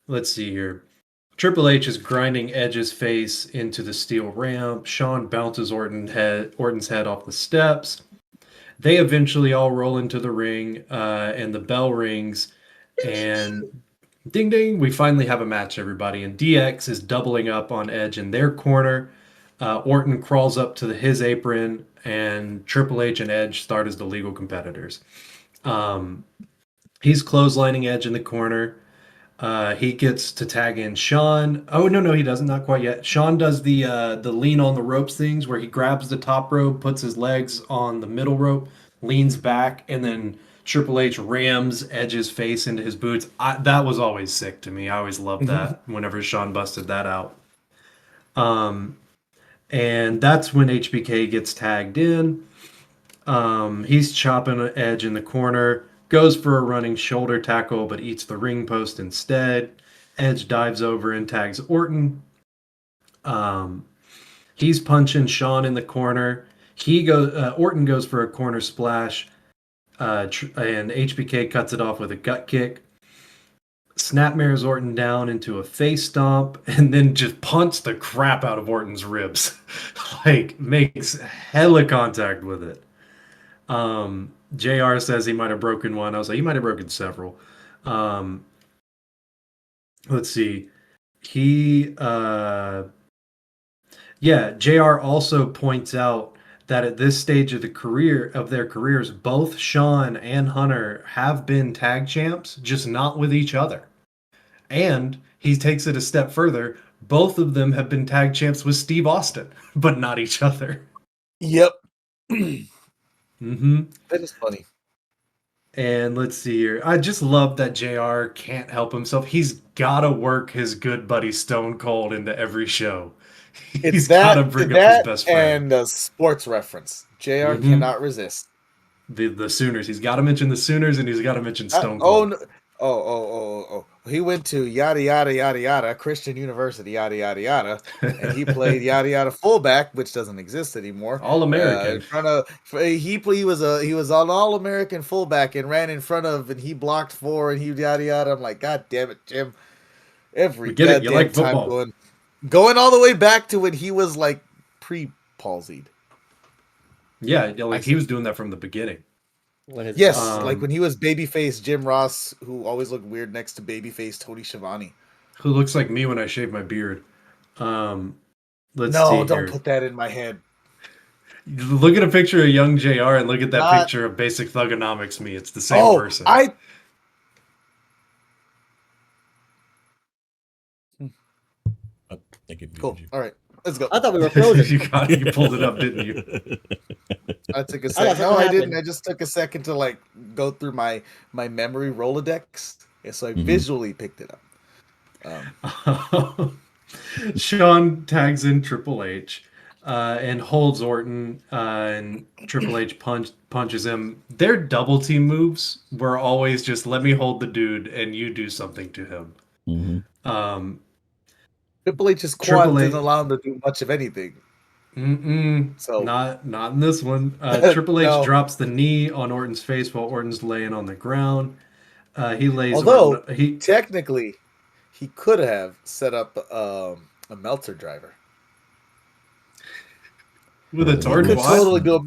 Let's see here. Triple H is grinding Edge's face into the steel ramp. Shawn bounces Orton's head off the steps. They eventually all roll into the ring, and the bell rings, and ding ding, we finally have a match, everybody. And DX is doubling up on Edge in their corner. Orton crawls up to his apron, and Triple H and Edge start as the legal competitors. He's clotheslining Edge in the corner. He gets to tag in Shawn. Oh no, he doesn't. Not quite yet. Shawn does the lean on the ropes things where he grabs the top rope, puts his legs on the middle rope, leans back, and then Triple H rams Edge's face into his boots. That was always sick to me. I always loved that whenever Shawn busted that out. And that's when HBK gets tagged in. He's chopping Edge in the corner. Goes for a running shoulder tackle, but eats the ring post instead. Edge dives over and tags Orton. He's punching Shawn in the corner. Orton goes for a corner splash, and HBK cuts it off with a gut kick. Snapmares Orton down into a face stomp, and then just punts the crap out of Orton's ribs. Like, makes hella contact with it. JR says he might have broken one. I was like, he might have broken several. Let's see. JR also points out that at this stage of their careers, both Shawn and Hunter have been tag champs, just not with each other. And he takes it a step further. Both of them have been tag champs with Steve Austin, but not each other. Yep. Mm-hmm. That is funny. And let's see here. I just love that JR can't help himself. He's got to work his good buddy Stone Cold into every show. He's got to bring up his best friend. And a sports reference. JR cannot resist. The Sooners. He's got to mention the Sooners, and he's got to mention Stone Cold. Oh. He went to yada, yada, yada, yada, Christian University, yada, yada, yada. And he played yada, yada fullback, which doesn't exist anymore. All-American. In front of, he was an All-American fullback and ran in front of, and he blocked for, and he yada, yada. I'm like, God damn it, Jim. Every goddamn you like time football. going all the way back to when he was like pre-palsied. Yeah, like he was doing that from the beginning. Yes, like when he was babyface Jim Ross, who always looked weird next to babyface Tony Schiavone. Who looks like me when I shave my beard. Don't put that in my head. Look at a picture of young JR and look at that picture of Basic Thugonomics me. It's the same person. Cool. All right, let's go. I thought we were frozen. You pulled it up, didn't you? I took a second. No, I didn't. I just took a second to like go through my memory Rolodex, and so I visually picked it up. Shawn tags in Triple H and holds Orton, and Triple H punches him. Their double team moves were always just let me hold the dude and you do something to him. Triple H's quad didn't allow him to do much of anything. So not in this one. Triple H drops the knee on Orton's face while Orton's laying on the ground. He lays. Although technically, he could have set up a Meltzer driver with a torn quad. Totally go.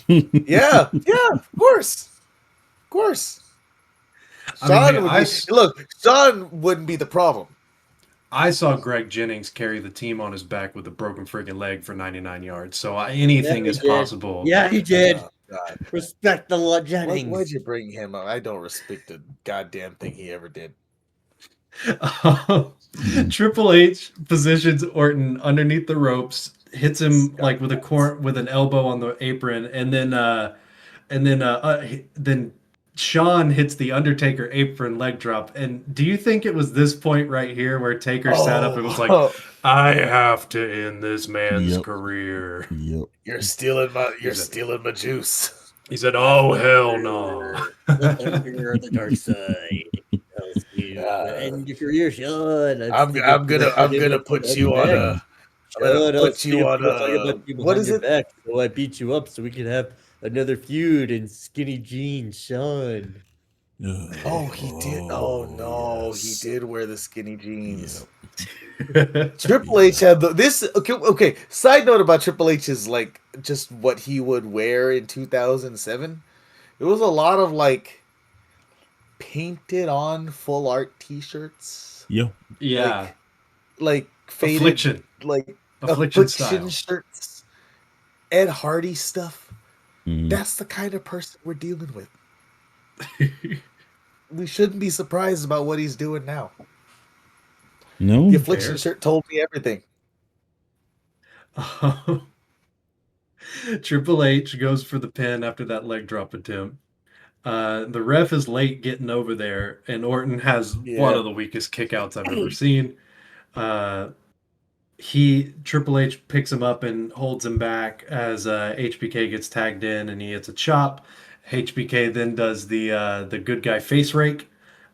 Yeah, of course. Shawn wouldn't be the problem. I saw Greg Jennings carry the team on his back with a broken friggin' leg for 99 yards. So anything is possible. Yeah, he did. Respect the Jennings. Why'd you bring him up? I don't respect the goddamn thing he ever did. Triple H positions Orton underneath the ropes, hits him like with an elbow on the apron, and then Shawn hits the Undertaker apron leg drop. And do you think it was this point right here where Taker sat up and was like, I have to end this man's career. Yep. You're stealing my juice. He said, oh, hell no. You're the dark side. And your career, Shawn. I'm gonna put you on a what is it? Back, so I beat you up so we can have another feud in Skinny Jeans, Shawn. Oh, he did. Oh no, yes. He did wear the skinny jeans. Yep. Triple H had this. Okay. Side note about Triple H is like just what he would wear in 2007. It was a lot of like painted on full art T-shirts. Yeah. Yeah. Like faded. Affliction. Like Affliction style. shirts, Ed Hardy stuff. Mhm. That's the kind of person we're dealing with. We shouldn't be surprised about what he's doing now. No, The Affliction shirt told me everything. Triple H goes for the pin after that leg drop attempt. The ref is late getting over there, and Orton has one of the weakest kickouts I've ever seen. Triple H picks him up and holds him back as HBK gets tagged in, and he hits a chop. HBK then does the good guy face rake,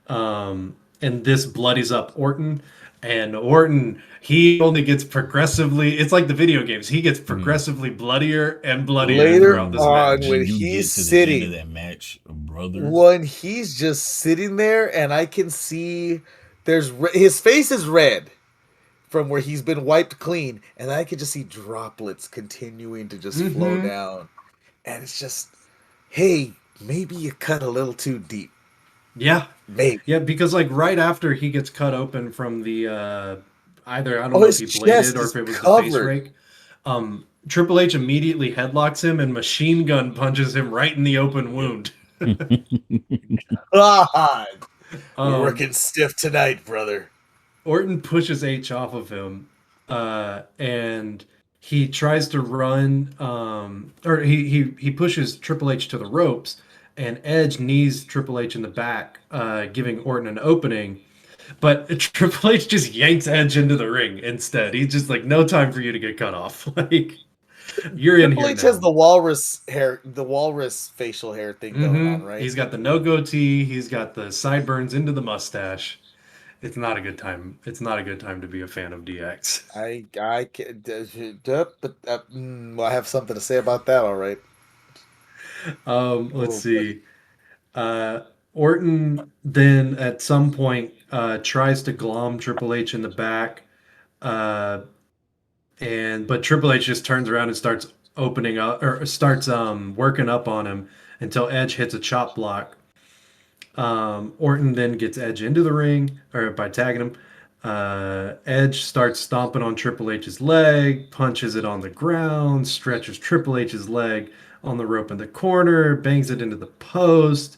and this bloodies up Orton. And Orton, he only gets progressively. It's like the video games. He gets progressively bloodier and bloodier throughout this match. When he's sitting into that match, brother. When he's just sitting there, and I can see his face is red from where he's been wiped clean, and I can just see droplets continuing to just flow down, and it's just, hey, maybe you cut a little too deep. Yeah. Maybe. Yeah, because like right after he gets cut open from the either I don't know if he bladed or if it was the face rake. Triple H immediately headlocks him and machine gun punches him right in the open wound. God. We're working stiff tonight, brother. Orton pushes H off of him, and he tries to run, or he pushes Triple H to the ropes, and Edge knees Triple H in the back, giving Orton an opening. But Triple H just yanks Edge into the ring instead. He's just like, no time for you to get cut off. Like, you're in here. Triple H has the walrus hair, the walrus facial hair thing going on, right? He's got the no goatee. He's got the sideburns into the mustache. It's not a good time. It's not a good time to be a fan of DX. I have something to say about that. All right. Let's see. Orton then at some point tries to glom Triple H in the back, but Triple H just turns around and starts opening up or starts working up on him until Edge hits a chop block. Orton then gets Edge into the ring or by tagging him. Edge starts stomping on Triple H's leg, punches it on the ground, stretches Triple H's leg on the rope in the corner, bangs it into the post.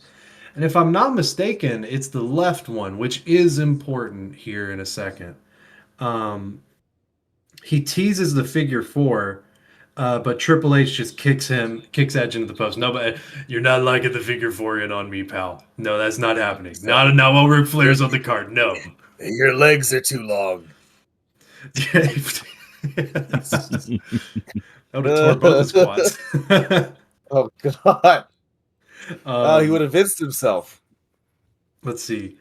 And if I'm not mistaken, it's the left one, which is important here in a second. He teases the figure four, but Triple H just kicks Edge into the post. No, but you're not liking the figure four in on me, pal. No, that's not happening. Not while Ric Flair's on the card. No. Your legs are too long. That would have tore both his quads. Oh, God. He would have vinced himself. Let's see.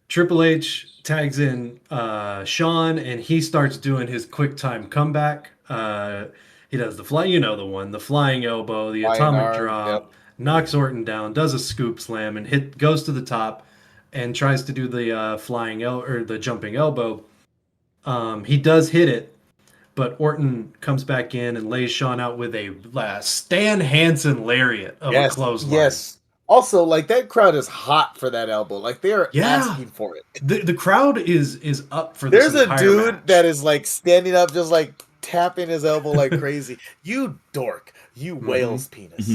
Triple H tags in Shawn, and he starts doing his quick time comeback. He does the flying elbow, the atomic drop, knocks Orton down, does a scoop slam, and goes to the top, and tries to do the the jumping elbow. He does hit it, but Orton comes back in and lays Shawn out with a Stan Hansen lariat of a clothesline. Yes. Also, like, that crowd is hot for that elbow. Like, they are asking for it. The crowd is up for this. There's a dude that is like standing up, just like tapping his elbow like crazy. You dork. You whale's penis.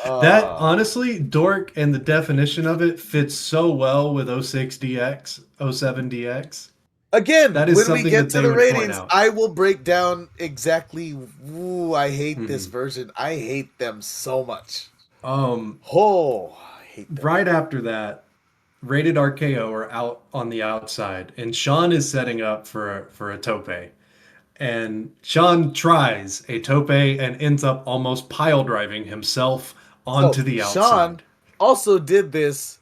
That, honestly, dork and the definition of it fits so well with 06 DX, 07 DX. Again, that is when we get to the ratings, I will break down exactly. Ooh, I hate this version. I hate them so much. I hate them. Right after that, Rated-RKO are out on the outside, and Shawn is setting up for a tope. And Shawn tries a tope and ends up almost pile driving himself onto the outside. Shawn also did this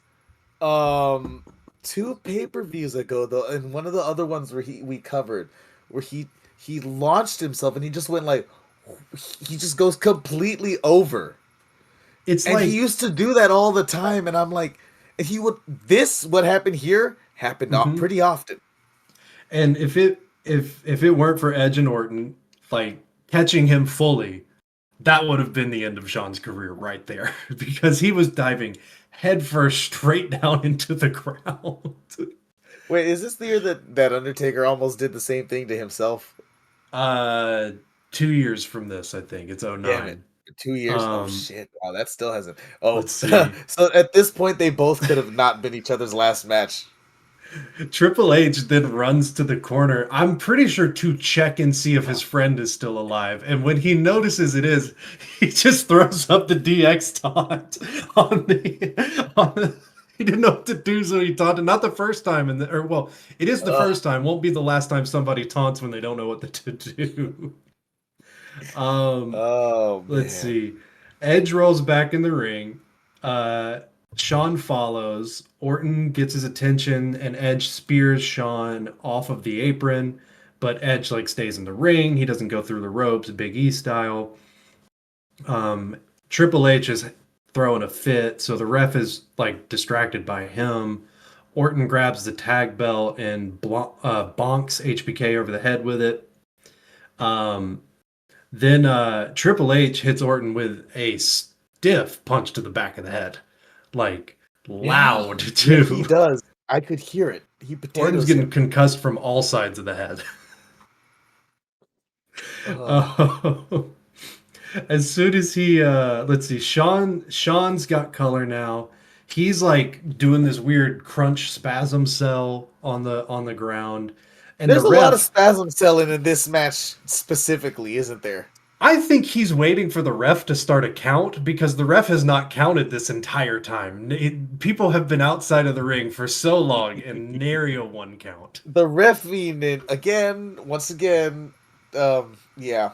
2 pay-per-views ago, though, and one of the other ones where we covered, where he launched himself and he just went like, he just goes completely over. It's and he used to do that all the time, and I'm like, what happened here happened pretty often. And if it weren't for Edge and Orton like catching him fully, that would have been the end of Shawn's career right there, because he was diving headfirst straight down into the ground. Wait, is this the year that Undertaker almost did the same thing to himself? 2 years from this, I think it's Damn it. 09. 2 years? Oh shit. Wow, that still hasn't. Oh, Let's see. So at this point they both could have not been each other's last match. Triple H then runs to the corner, I'm pretty sure to check and see if his friend is still alive. And when he notices it is, he just throws up the DX taunt on the he didn't know what to do, so he taunted. Not the first time, it is the first time. Won't be the last time somebody taunts when they don't know what to do. Let's see. Edge rolls back in the ring. Shawn follows. Orton gets his attention, and Edge spears Shawn off of the apron. But Edge stays in the ring. He doesn't go through the ropes, Big E style. Triple H is throwing a fit, so the ref is distracted by him. Orton grabs the tag belt and bonks HBK over the head with it. Then Triple H hits Orton with a stiff punch to the back of the head. Loud, too. He does. I could hear it. Orton's getting concussed from all sides of the head. As soon as he, let's see, Sean's got color now. He's doing this weird crunch spasm cell on the ground. And there's a lot of spasm selling in this match specifically, isn't there? I think he's waiting for the ref to start a count because the ref has not counted this entire time. People have been outside of the ring for so long and nary a one count. The ref once again, yeah.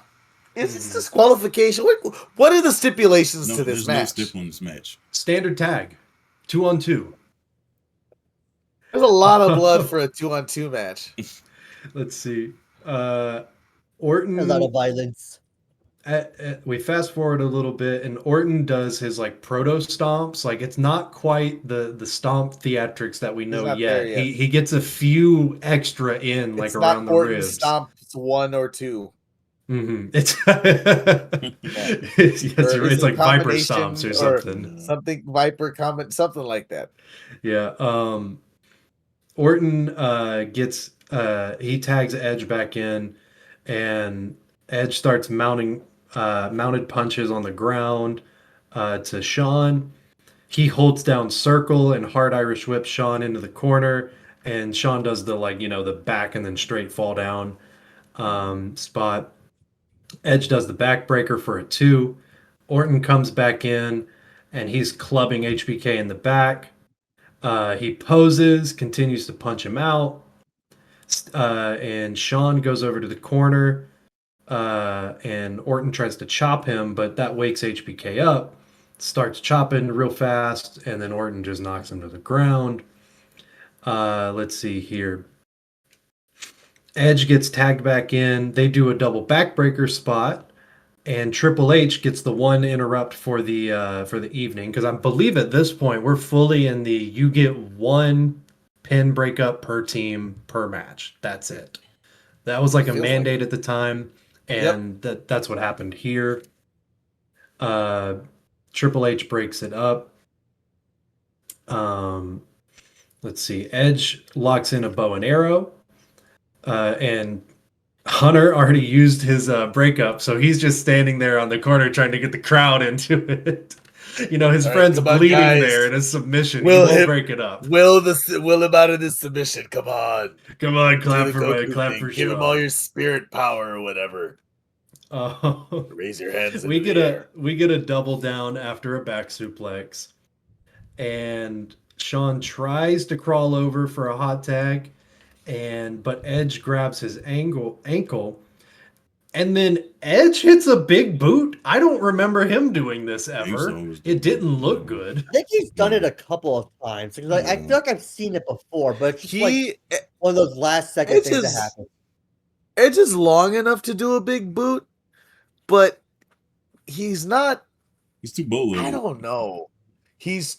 It's disqualification. What are the stipulations to this match? No stip on this match. Standard tag, 2-on-2. There's a lot of blood for a 2-on-2 match. Let's see. Orton. A lot of violence. We fast forward a little bit, and Orton does his proto stomps. It's not quite the stomp theatrics that we know yet. He gets a few extra in it's around the Orton ribs. Stomps 1 or 2. Mm-hmm. It's like Viper stomps or something. Something Viper comment, something like that. Yeah. Orton he tags Edge back in, and Edge starts mounted punches on the ground to Shawn. He holds down Circle and hard Irish whips Shawn into the corner, and Shawn does the the back and then straight fall down spot. Edge does the backbreaker for a 2. Orton comes back in, and he's clubbing HBK in the back. He poses, continues to punch him out, and Shawn goes over to the corner, and Orton tries to chop him, but that wakes HBK up, starts chopping real fast, and then Orton just knocks him to the ground. Let's see here. Edge gets tagged back in. They do a double backbreaker spot, and Triple H gets the one interrupt for the evening, because I believe at this point we're fully in the you get one pin breakup per team per match. That's it. That was a mandate at the time, and that's what happened here. Triple H breaks it up. Let's see. Edge locks in a bow and arrow. And Hunter already used his breakup, so he's just standing there on the corner trying to get the crowd into it. His friend's bleeding there in a submission. He won't break it up. Will him out of this submission. Come on, clap for Give him all your spirit power or whatever. Raise your hands. We get a double down after a back suplex, and Shawn tries to crawl over for a hot tag. But Edge grabs his ankle, and then Edge hits a big boot. I don't remember him doing this ever. It didn't look good. I think he's done it a couple of times. I feel like I've seen it before, but it's just one of those last second things that happen. Edge is long enough to do a big boot, but he's not. He's too bowling. I don't know. His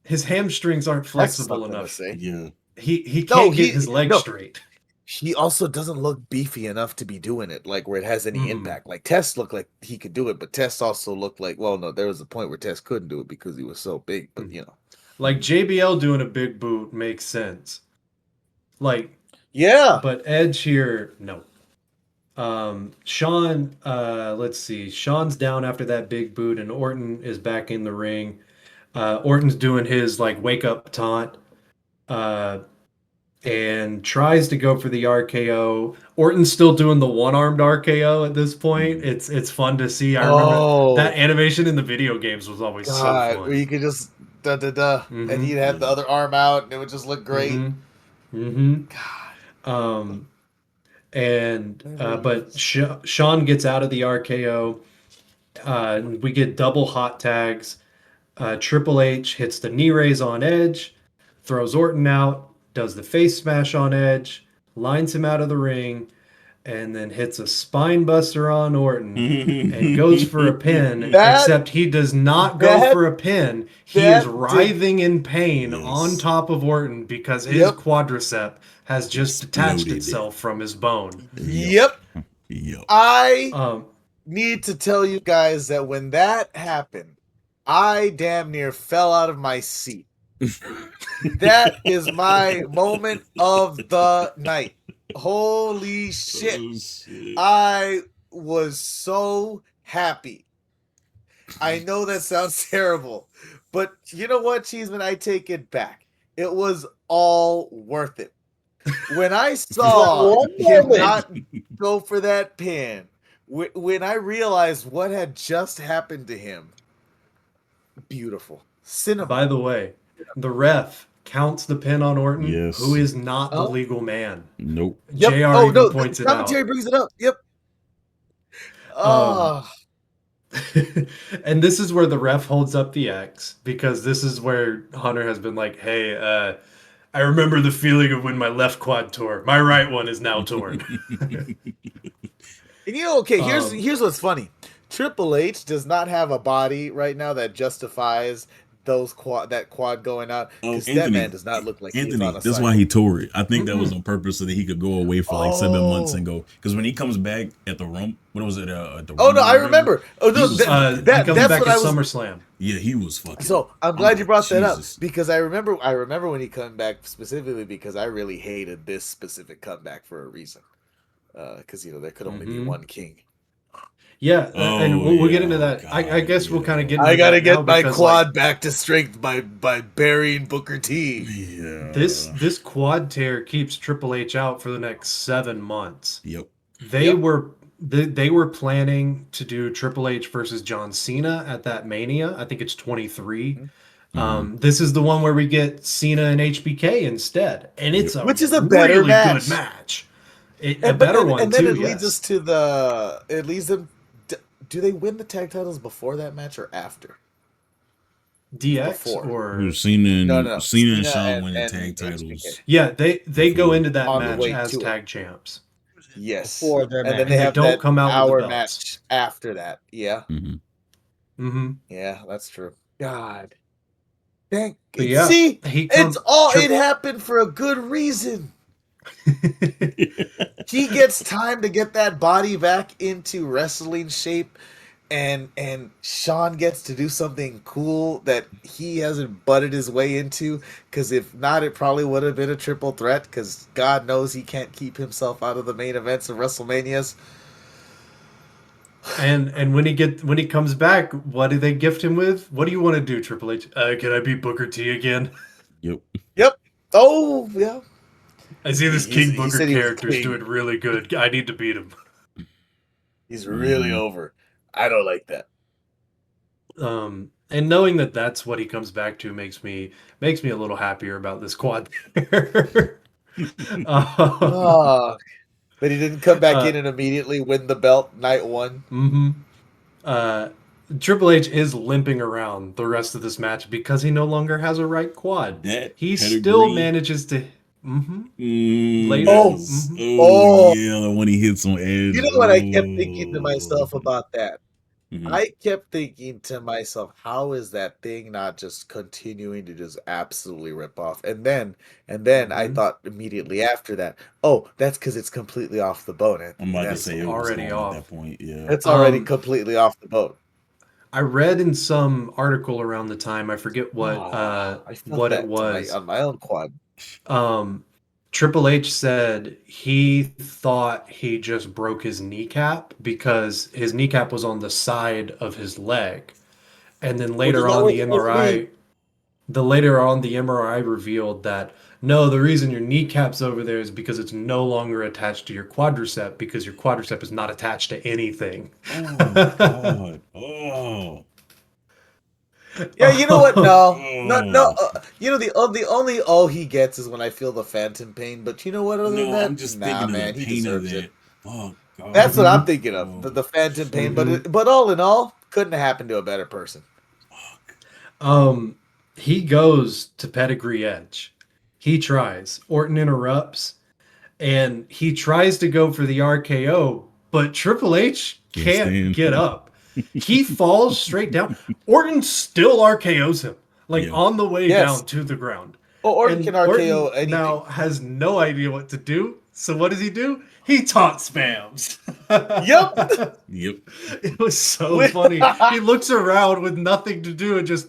hamstrings aren't flexible enough. Yeah. He can't get his legs straight. He also doesn't look beefy enough to be doing it, where it has any impact. Test looked like he could do it, but Test also looked like, there was a point where Test couldn't do it because he was so big, but JBL doing a big boot makes sense. Like, yeah. but Edge here, no. Sean, let's see. Sean's down after that big boot, and Orton is back in the ring. Orton's doing his like wake up taunt, and tries to go for the RKO. Orton's still doing the one-armed RKO at this point. It's fun to see. I remember that animation in the video games was always so fun. Where you could just and he'd have the other arm out, and it would just look great. God. But Sean gets out of the RKO. We get double hot tags. Triple H hits the knee raise on Edge, throws Orton out, does the face smash on Edge, lines him out of the ring, and then hits a spine buster on Orton and goes for a pin, except he does not go for a pin. He is writhing in pain on top of Orton because his quadricep has just detached itself from his bone. Yep. I need to tell you guys that when that happened, I damn near fell out of my seat. That is my moment of the night. Holy shit. I was so happy. I know that sounds terrible, but you know what, Cheeseman? I take it back. It was all worth it. When I saw him not go for that pin, when I realized what had just happened to him, beautiful. Cinema. By the way, the ref counts the pin on Orton, who is not the legal man. Nope. JR even points it out. Commentary brings it up. Yep. And this is where the ref holds up the X, because this is where Hunter has been like, hey, I remember the feeling of when my left quad tore. My right one is now torn. And here's what's funny. Triple H does not have a body right now that justifies that quad going out, because that man does not look like Anthony. That's why he tore it. I think that was on purpose, so that he could go away for like 7 months and go. Because when he comes back at the Rump, what was it? At the Rump, I remember. Oh no, he comes back at SummerSlam. Yeah, he was fucking. So I'm glad you brought that up, because I remember when he came back specifically, because I really hated this specific comeback for a reason. Because there could only be one king. Yeah, and we'll get into that. God, I guess we'll kind of get into I got to get my because, quad back to strength by burying Booker T. Yeah. This quad tear keeps Triple H out for the next 7 months. Yep. They were planning to do Triple H versus John Cena at that Mania. I think it's 23. This is the one where we get Cena and HBK instead, and it's which is a better really match. Good match. A better one and then too. It leads us to it leads them. Do they win the tag titles before that match or after? DX before. Or Cena and Shawn win the tag titles. Yeah, they go into that match as tag champs. Yes, before their match. And then they have don't come out hour with the match after that. Yeah. Mm-hmm. Yeah, that's true. God. See, it happened for a good reason. He gets time to get that body back into wrestling shape, and Sean gets to do something cool that he hasn't butted his way into, because if not, it probably would have been a triple threat, because God knows he can't keep himself out of the main events of WrestleManias. And when he comes back, what do they gift him with? What do you want to do, Triple H? Can I beat Booker T again? Yep. Oh, yeah. I see this King Booker character's doing really good. I need to beat him. He's really over. I don't like that. And knowing that that's what he comes back to makes me a little happier about this quad. But he didn't come back in and immediately win the belt night one. Triple H is limping around the rest of this match because he no longer has a right quad. He still manages to. Later. Yeah, when he hits on Edge. You know what I kept thinking to myself about that? I kept thinking to myself, how is that thing not just continuing to just absolutely rip off? And then I thought immediately after that, that's because it's completely off the bone. I'm about to say it was already off at that point. Yeah, it's already completely off the boat. I read in some article around the time, I forget what it was. On my own quad. Triple H said he thought he just broke his kneecap because his kneecap was on the side of his leg. And then Which is later not on what the it's supposed to be. MRI revealed that no, the reason your kneecap's over there is because it's no longer attached to your quadricep because your quadricep is not attached to anything. Oh God. Oh. Yeah, you know what? No, no. Oh. The only he gets is when I feel the phantom pain. But you know what? Other than No, I'm that, just nah, thinking of the man, he pain of deserves it. that. Oh That's what God. I'm thinking of. Oh. The phantom pain. Mhm. But all in all, couldn't have happened to a better person. Fuck. He goes to pedigree Edge. He tries. Orton interrupts, and he tries to go for the RKO, but Triple H Can't can't stand. get up. He falls straight down. Orton still RKOs him, like Yeah. on the way Yes. down to the ground. Oh, Orton And can RKO Orton anything. now has no idea what to do. So what does he do? He taunt spams. Yep. Yep. It was so funny. He looks around with nothing to do and just.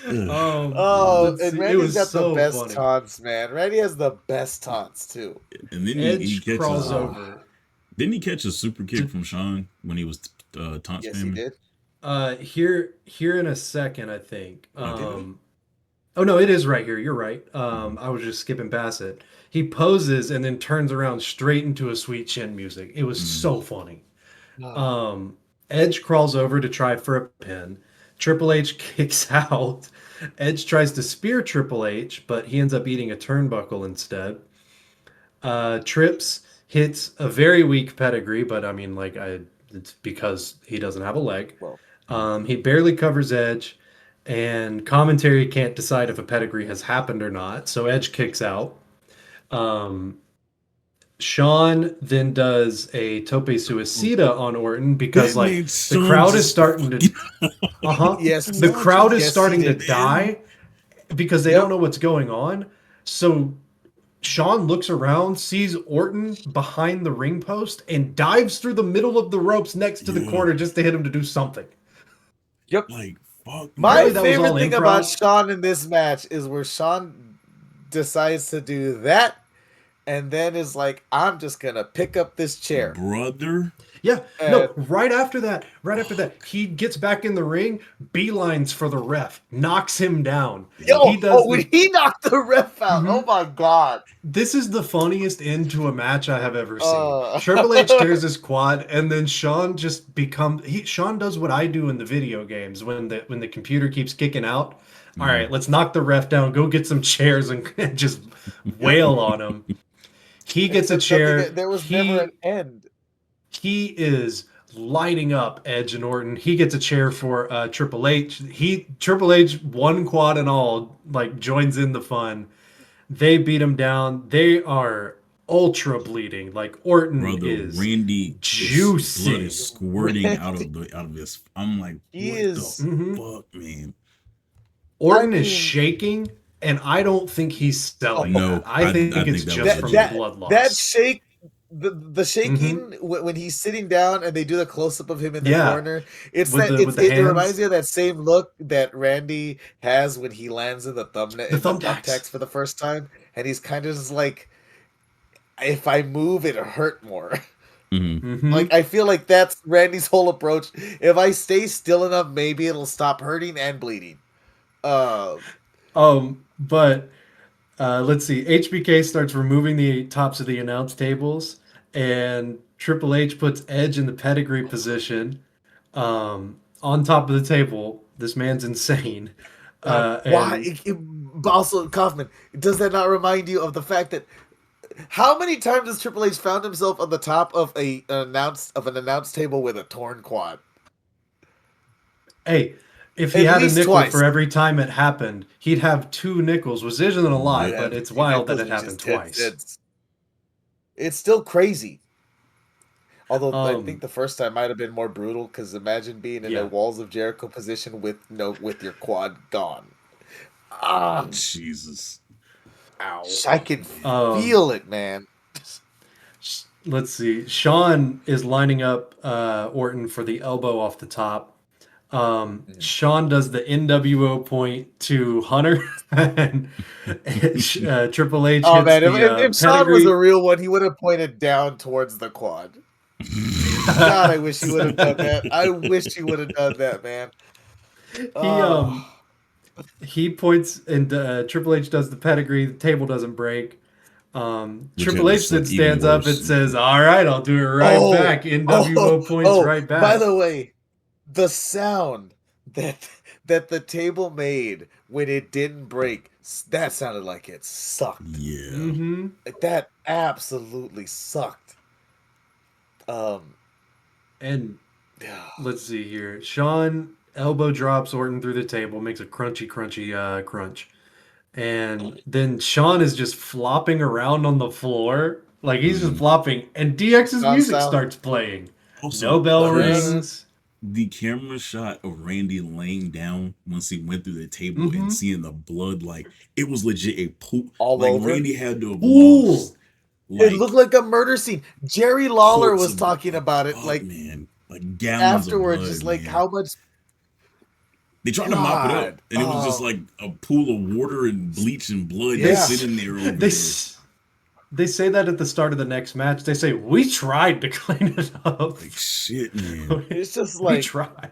Oh, it and Randy's was got so the best funny. taunts, man. Randy has the best taunts too. And then he Edge catches. crawls over. Didn't he catch a super kick from Sean when he was taunt Yes, spamming? he did. Here in a second, I think. Okay. Oh no, it is right here. You're right. I was just skipping past it. He poses and then turns around straight into a Sweet Chin music. It was so funny. Edge crawls over to try for a pin. Triple H kicks out. Edge tries to spear Triple H, but he ends up eating a turnbuckle instead. Trips hits a very weak pedigree, but I mean, it's because he doesn't have a leg. Well, He barely covers Edge, and commentary can't decide if a pedigree has happened or not, so Edge kicks out. Sean then does a tope suicida on Orton because That like made the Sean crowd is just starting to yes, the crowd is yes, he starting to did. die because they Yep. don't know what's going on. So Sean looks around, sees Orton behind the ring post, and dives through the middle of the ropes next to the Yeah. corner just to hit him to do something. Yep. Like fuck. My Apparently that was favorite all thing improv. about Sean in this match is where Sean decides to do that and then is like, I'm just gonna pick up this chair. Brother. Yeah, no, right after that, he gets back in the ring, beelines for the ref, knocks him down. Yo, He does when he knocked the ref out, oh my god. This is the funniest end to a match I have ever seen. Triple H tears his quad, and then Sean just Sean does what I do in the video games when the computer keeps kicking out. All right, let's knock the ref down, go get some chairs and just wail on him. He gets a chair. There was never an end. He is lighting up Edge and Orton. He gets a chair for Triple H. Triple H, one quad and all, like joins in the fun. They beat him down. They are ultra bleeding. Like Orton is Randy juicy. Blood is squirting out of this. I'm like, fuck, man? Orton is shaking, and I don't think he's selling. No, I think it's just from the blood loss. That shake, the shaking when he's sitting down and they do the close up of him in the corner. It reminds me of that same look that Randy has when he lands in the thumbtacks for the first time, and he's kind of just like, if I move, it hurt more. Like I feel like that's Randy's whole approach. If I stay still enough, maybe it'll stop hurting and bleeding. But let's see. HBK starts removing the tops of the announce tables, and Triple H puts Edge in the pedigree position on top of the table. This man's insane. Why? Also, Kaufman, does that not remind you of the fact that how many times has Triple H found himself on the top of an announce table with a torn quad? Hey, if he had a nickel for every time it happened, he'd have 2 nickels, which isn't a lot, but it's wild that it happened twice. It's still crazy. Although I think the first time might have been more brutal, because imagine being in a Walls of Jericho position with your quad gone. Jesus. Ow. I can feel it, man. Let's see. Sean is lining up Orton for the elbow off the top. Sean does the NWO point to Hunter, and Triple H Oh hits man, the if Sean was pedigree. a real one, he would have pointed down towards the quad. God, I wish he would have done that. I wish he would have done that, man. He Oh. he points and Triple H does the pedigree. The table doesn't break. Triple H then stands up and says, "All right, I'll do it right back." NWO points right back. By the way, the sound that the table made when it didn't break, that sounded like it sucked. Yeah. Mm-hmm. That absolutely sucked. And let's see here. Sean elbow drops Orton through the table, makes a crunchy crunch. And then Sean is just flopping around on the floor. Like he's just flopping. And DX's music starts playing. Also, no bell rings. The camera shot of Randy laying down once he went through the table and seeing the blood, like it was legit a poop. All like over. Randy had to have lost. Like, it looked like a murder scene. Jerry Lawler was talking about it, like gallons afterwards, of blood, just like how much. They tried to mop it up, and it was just like a pool of water and bleach and blood sitting there. Over they say that at the start of the next match. They say, "We tried to clean it up." Like shit, man. It's just like we tried.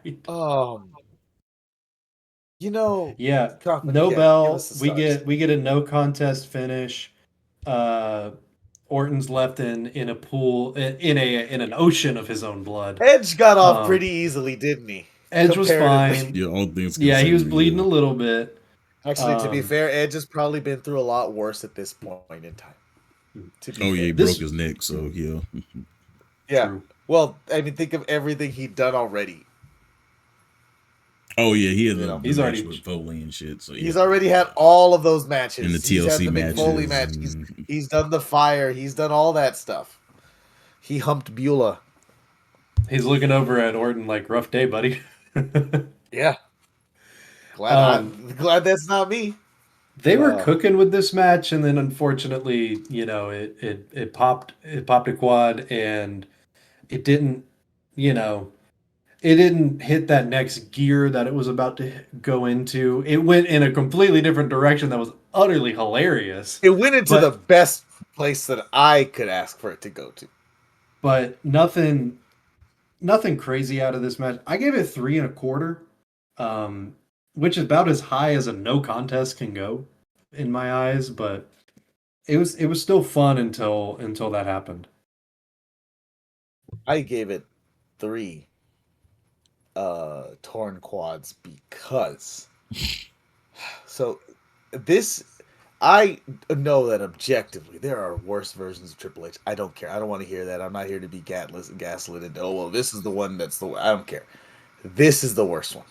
You know, no bell. We get a no contest finish. Orton's left in a pool in an ocean of his own blood. Edge got off pretty easily, didn't he? Edge was fine. Yeah, all things. Yeah, he was bleeding a little bit. Actually, to be fair, Edge has probably been through a lot worse at this point in time. He broke his neck, so yeah. Yeah. True. Well, I mean, think of everything he'd done already. Oh yeah, he had he's already with Foley and shit. So he's already had all of those matches. In the TLC matches. Foley match. He's done the fire. He's done all that stuff. He humped Beulah. He's looking over at Orton like, "Rough day, buddy." Yeah. Glad that's not me. They were cooking with this match, and then unfortunately, it popped a quad, and it didn't, it didn't hit that next gear that it was about to go into. It went in a completely different direction that was utterly hilarious. It went into the best place that I could ask for it to go to. But nothing crazy out of this match. I gave it 3 1/4, which is about as high as a no contest can go in my eyes. But it was still fun until that happened. I gave it 3 torn quads because I know that objectively there are worse versions of Triple H. I don't care. I don't want to hear that. I'm not here to be gaslit into this is the one that's the. I don't care. This is the worst one.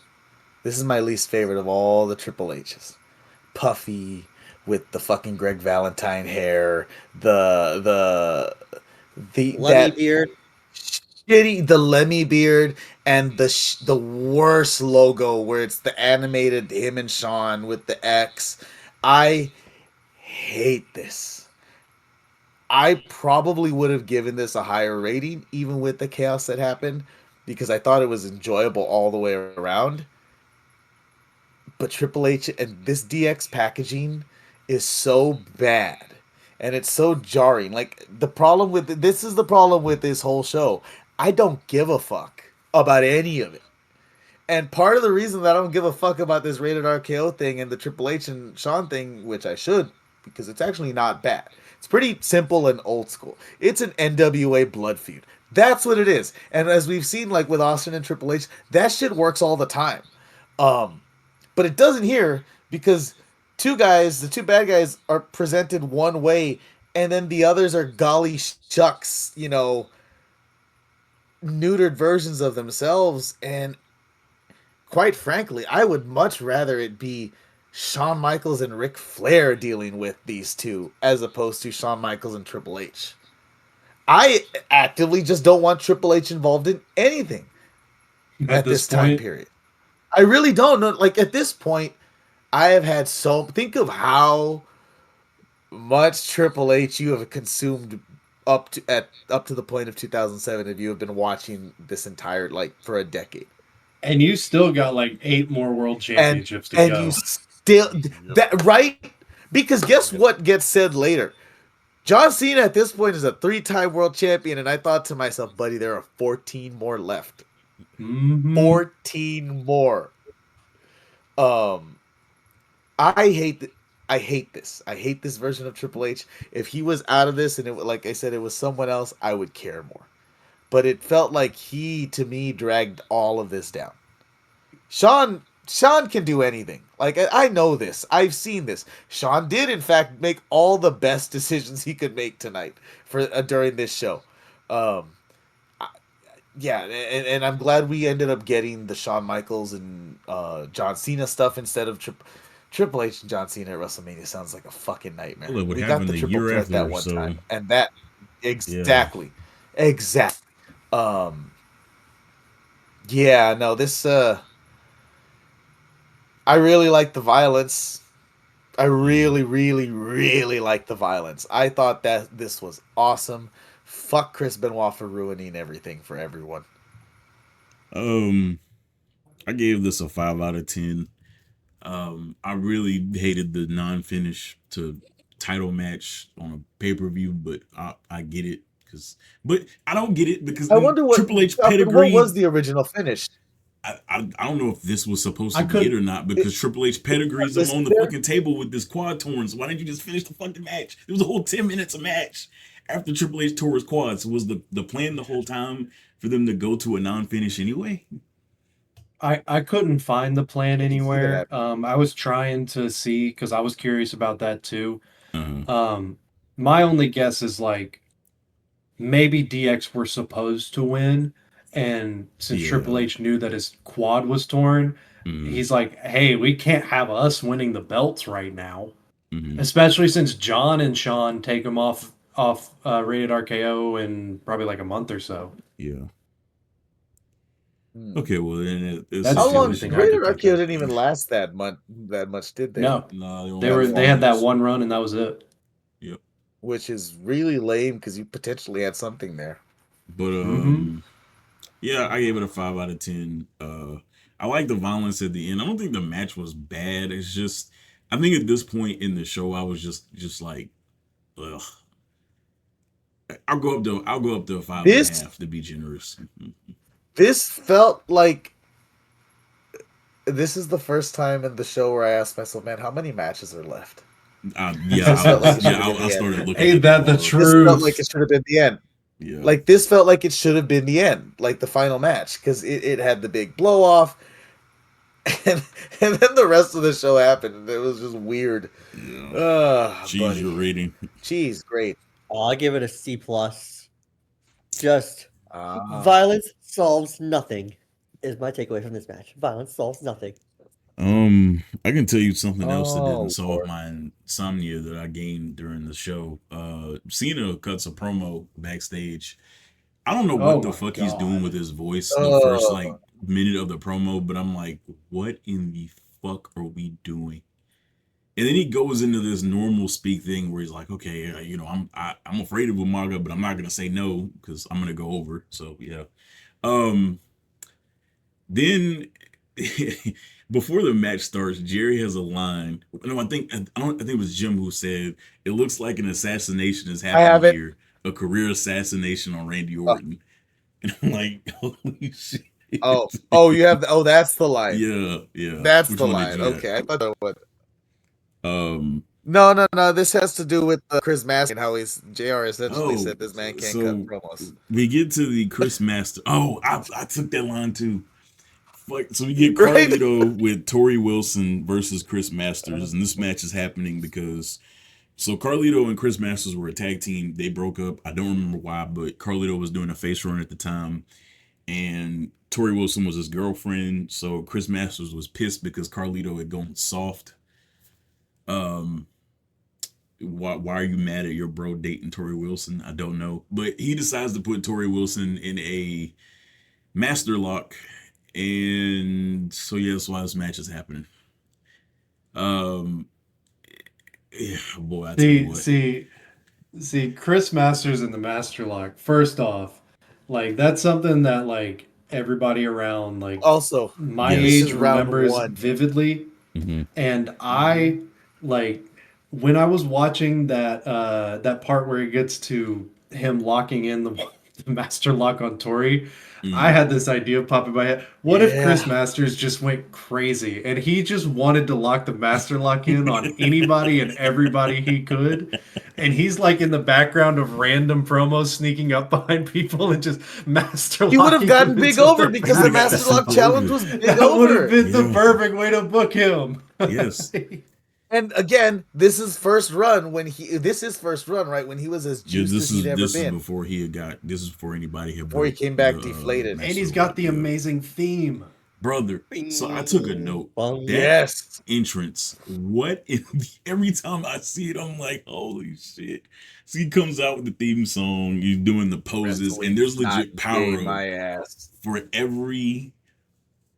This is my least favorite of all the Triple H's. Puffy with the fucking Greg Valentine hair, the Lemmy beard. The Lemmy beard, and the worst logo where it's the animated him and Sean with the X. I hate this. I probably would have given this a higher rating even with the chaos that happened because I thought it was enjoyable all the way around. But Triple H and this DX packaging is so bad and it's so jarring. Like this is the problem with this whole show. I don't give a fuck about any of it. And part of the reason that I don't give a fuck about this Rated-RKO thing and the Triple H and Sean thing, which I should, because it's actually not bad. It's pretty simple and old school. It's an NWA blood feud. That's what it is. And as we've seen, like with Austin and Triple H, that shit works all the time. But it doesn't here because the two bad guys are presented one way, and then the others are golly shucks, neutered versions of themselves. And quite frankly, I would much rather it be Shawn Michaels and Ric Flair dealing with these two as opposed to Shawn Michaels and Triple H. I actively just don't want Triple H involved in anything at this time period. I really don't know. Like at this point, I have had think of how much Triple H you have consumed up to the point of 2007 if you have been watching this entire for a decade. And you still got like 8 more world championships to go. You still that right? Because guess what gets said later? John Cena at this point is a 3-time world champion, and I thought to myself, buddy, there are 14 more left. 14 more. I hate this. I hate this version of Triple H. If he was out of this and it, like I said, it was someone else, I would care more. But it felt like he, to me, dragged all of this down. Shawn can do anything. Like, I know this. I've seen this. Shawn did, in fact, make all the best decisions he could make tonight for during this show. Yeah, and I'm glad we ended up getting the Shawn Michaels and John Cena stuff instead of Triple H and John Cena at WrestleMania. Sounds like a fucking nightmare. Well, we got the triple threat that one time, and that exactly. Yeah, no, this I really like the violence. I really, really, really like the violence. I thought that this was awesome. Fuck Chris Benoit for ruining everything for everyone. I gave this a 5 out of 10. I really hated the non-finish to title match on a pay-per-view, but I get it but I don't get it because I wonder what Triple H pedigree. What was the original finish? I don't know if this was supposed to be it or not because Triple H pedigrees him on the fucking table with this quad torn. So why didn't you just finish the fucking match? It was a whole 10 minutes of match after Triple H tore his quads. Was the plan the whole time for them to go to a non-finish anyway? I couldn't find the plan anywhere. I was trying to see because I was curious about that too. My only guess is like maybe DX were supposed to win, and since Triple H knew that his quad was torn, he's like, hey, we can't have us winning the belts right now. Especially since John and Shawn take him off Rated-RKO in probably like a month or so. Yeah. Okay, well then how long? Rated-RKO didn't even last that much, did they? No, they had that one run and that was it. Yep. Which is really lame because you potentially had something there. But yeah, I gave it a 5 out of 10. I like the violence at the end. I don't think the match was bad. It's just I think at this point in the show, I was just like, ugh. I'll go up to a 5.5 to be generous. This felt like this is the first time in the show where I asked myself, man, how many matches are left? I started looking. Ain't that the truth? This felt like it should have been the end. Yeah. Like this felt like it should have been the end, like the final match, because it had the big blow off, and then the rest of the show happened, and it was just weird. Yeah. Jeez, your rating. Jeez, great. I'll give it a C+. Just violence solves nothing is my takeaway from this match. Violence solves nothing. I can tell you something else that didn't solve my insomnia that I gained during the show. Cena cuts a promo backstage. I don't know what the fuck he's doing with his voice the first minute of the promo, but I'm like, what in the fuck are we doing? And then he goes into this normal speak thing where he's like, okay, I'm afraid of Umaga, but I'm not gonna say no because I'm gonna go over. So yeah. Then before the match starts, Jerry has a line. No, I think it was Jim who said it looks like an assassination is happening here. A career assassination on Randy Orton. And I'm like, holy shit. You have that's the line. Yeah. That's the line. Okay, I thought that was. No. This has to do with Chris Master and how JR essentially said this man can't cut promos. We get to the Chris Master. I took that line too. So we get Carlito with Tori Wilson versus Chris Masters, and this match is happening because Carlito and Chris Masters were a tag team. They broke up. I don't remember why, but Carlito was doing a face run at the time, and Tori Wilson was his girlfriend. So Chris Masters was pissed because Carlito had gone soft. Why are you mad at your bro dating Tori Wilson? I don't know, but he decides to put Tori Wilson in a master lock. And so that's why this match is happening. Yeah, boy, I tell you what. See, Chris Masters in the Master Lock. First off, like that's something that like everybody around like Also, my this age is round remembers one. vividly. And I like when I was watching that part where it gets to him locking in the master lock on Tori, I had this idea pop in my head. What if Chris Masters just went crazy and he just wanted to lock the master lock in on anybody and everybody he could? And he's like in the background of random promos sneaking up behind people and just master locking. He would have gotten them big into over the because the back. Master Lock Challenge was big That would have over. been the perfect way to book him. Yes. And again, this is first run right? When he was as juiced as he'd ever been. This is before he had got. This is before anybody had. Before he came back deflated. And he's got the amazing theme. Brother, so I took a note. Yes. Entrance. What? Every time I see it, I'm like, holy shit. So he comes out with the theme song. He's doing the poses, and there's legit power my ass for every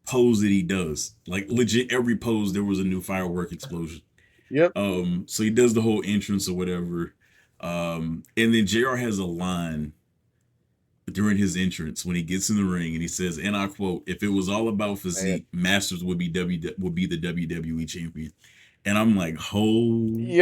pose that he does. Like legit every pose, there was a new firework explosion. Yep. So he does the whole entrance or whatever. And then JR has a line during his entrance when he gets in the ring and he says, and I quote, "If it was all about physique, Masters would be the WWE champion." And I'm like, holy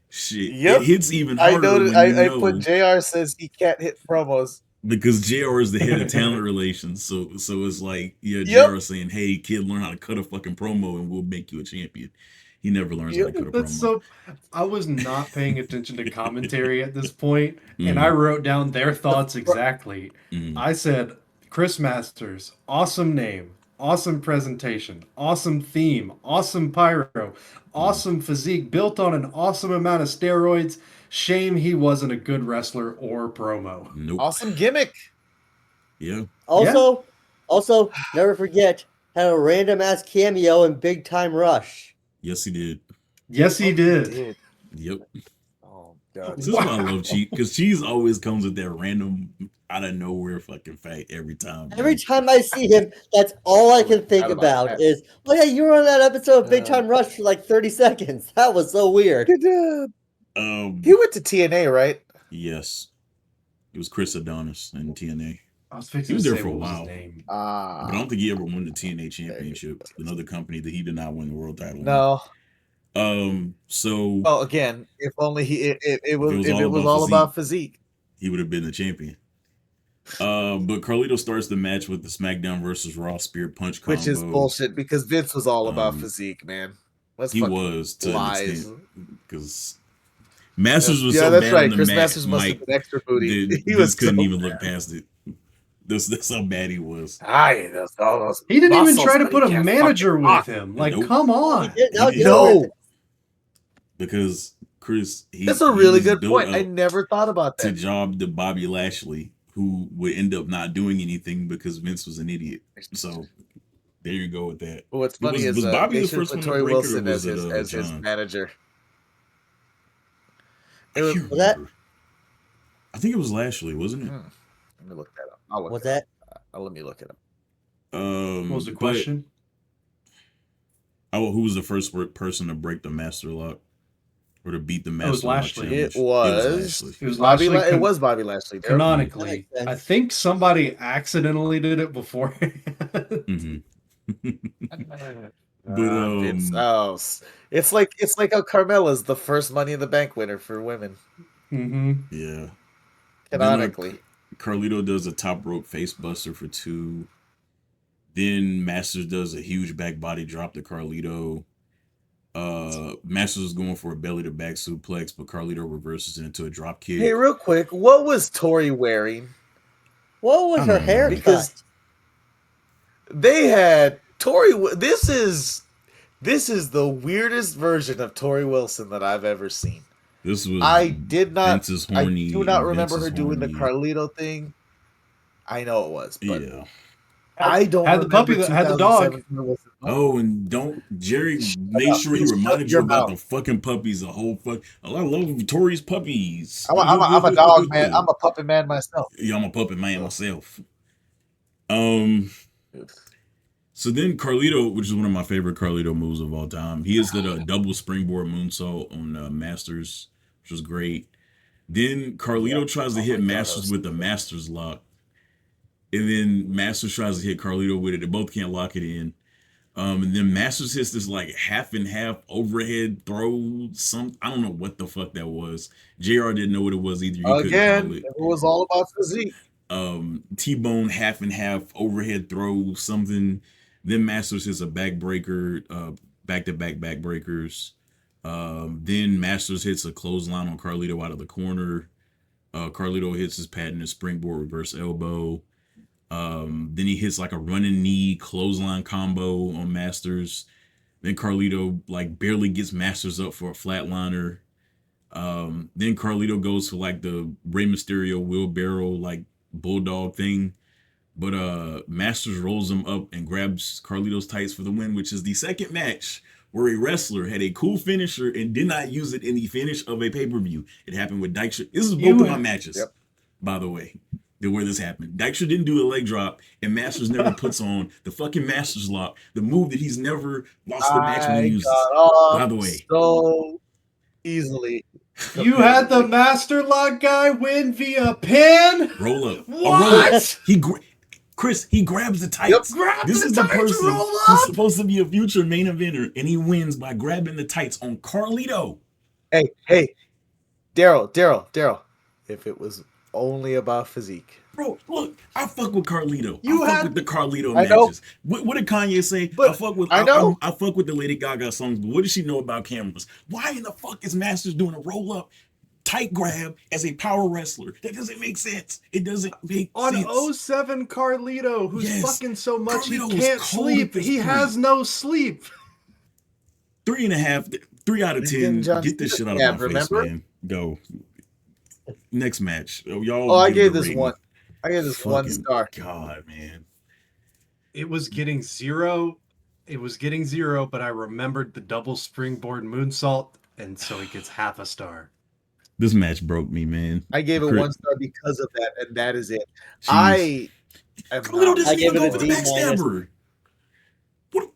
shit. It hits even harder. I put JR says he can't hit promos. Because JR is the head of talent relations. So it's like, JR saying, hey, kid, learn how to cut a fucking promo and we'll make you a champion. He never learns how to cut a promo. So I was not paying attention to commentary at this point, and I wrote down their thoughts exactly. I said, Chris Masters, awesome name, awesome presentation, awesome theme, awesome pyro, awesome physique, built on an awesome amount of steroids. Shame he wasn't a good wrestler or promo. Nope. Awesome gimmick. Yeah. Also, never forget, had a random ass cameo in Big Time Rush. Yes, he did. Yes, he did. Yep. Oh god. This is why I love Cheese, because Cheese always comes with that random out of nowhere fucking fact every time. Every time I see him, that's all I can think about is, oh yeah, you were on that episode of Big Time Rush for like 30 seconds. That was so weird. He went to TNA, right? Yes. It was Chris Adonis in TNA. He was there for a while. But I don't think he ever won the TNA Championship. Another company that he did not win the world title. No. So. Well, again, if only it was all about physique, he would have been the champion. But Carlito starts the match with the SmackDown versus Raw Spear Punch combo, which is bullshit because Vince was all about physique, man. He was to an extent because Masters was so that's bad right. on the Chris match, Masters must have been extra booty. He was couldn't even look past it. That's how bad he was. He didn't even try to put a manager with him. Like, come on. No. Because Chris, that's a really good point. I never thought about that. To job to Bobby Lashley, who would end up not doing anything because Vince was an idiot. So there you go with that. Well, what's funny is Bobby the first one to break Wilson it, or as his manager. I think it was Lashley, wasn't it? Let me look that up. What's that? Let me look it up. What was the question? Who was the first person to break the master lock or to beat the master lock? It was Bobby Lashley. It was Bobby Lashley. Canonically, I think somebody accidentally did it before. But it's like how Carmella's the first Money in the Bank winner for women. Yeah. Canonically. Carlito does a top rope face buster for 2. Then Masters does a huge back body drop to Carlito. Masters is going for a belly to back suplex, but Carlito reverses it into a drop kick. Hey, real quick, what was Tori wearing? What was her hair? Because they had Tori. This is the weirdest version of Tori Wilson that I've ever seen. This was. I did not. I do not remember her doing the Carlito thing. I know it was, but yeah. I don't. Had the puppy that had the dog. Oh, and Jerry made sure he reminded you about the fucking puppies. I love Tori's puppies. I'm a dog man. I'm a puppy man myself. Yeah, I'm a puppet man myself. So then Carlito, which is one of my favorite Carlito moves of all time, he has the double springboard moonsault on Masters, which was great. Then Carlito tries to hit Masters with the Masters lock. And then Masters tries to hit Carlito with it. They both can't lock it in. And then Masters hits this like half and half overhead throw. I don't know what the fuck that was. JR didn't know what it was either. He couldn't call it. It was all about physique. T-bone half and half overhead throw something. Then Masters hits a backbreaker, back-to-back backbreakers. Then Masters hits a clothesline on Carlito out of the corner. Carlito hits his patented springboard reverse elbow. Then he hits like a running knee clothesline combo on Masters. Then Carlito like barely gets Masters up for a flatliner. Then Carlito goes for like the Rey Mysterio wheelbarrow like bulldog thing. But Masters rolls him up and grabs Carlito's tights for the win, which is the second match where a wrestler had a cool finisher and did not use it in the finish of a pay-per-view. It happened with Dykstra. This is both of my matches, by the way, where this happened. Dykstra didn't do a leg drop, and Masters never puts on the fucking Masters lock, the move that he's never lost the match when he uses. By the way. So easily. You had the Master Lock guy win via pin? Roll up. What? Chris, he grabs the tights. This is the person who's supposed to be a future main eventer, and he wins by grabbing the tights on Carlito. Hey, Darrell. If it was only about physique. Bro, look, I fuck with Carlito. I fuck with the Carlito matches. What did Kanye say? I fuck with the Lady Gaga songs, but what does she know about cameras? Why in the fuck is Masters doing a roll-up tight grab as a power wrestler? That doesn't make sense. It doesn't make sense. On 07 Carlito, who's fucking so much Carlito he can't sleep. He has no sleep. 3.5, 3 out of 10. Get this shit out of my face, man. Go. Next match. Y'all. I gave this one. I gave this 1 star. God, man. It was getting 0. But I remembered the double springboard moonsault, and so he gets half a star. This match broke me, man. I gave it 1 star because of that, and that is it. Jeez. Carlito doesn't even go for the backstabber. What?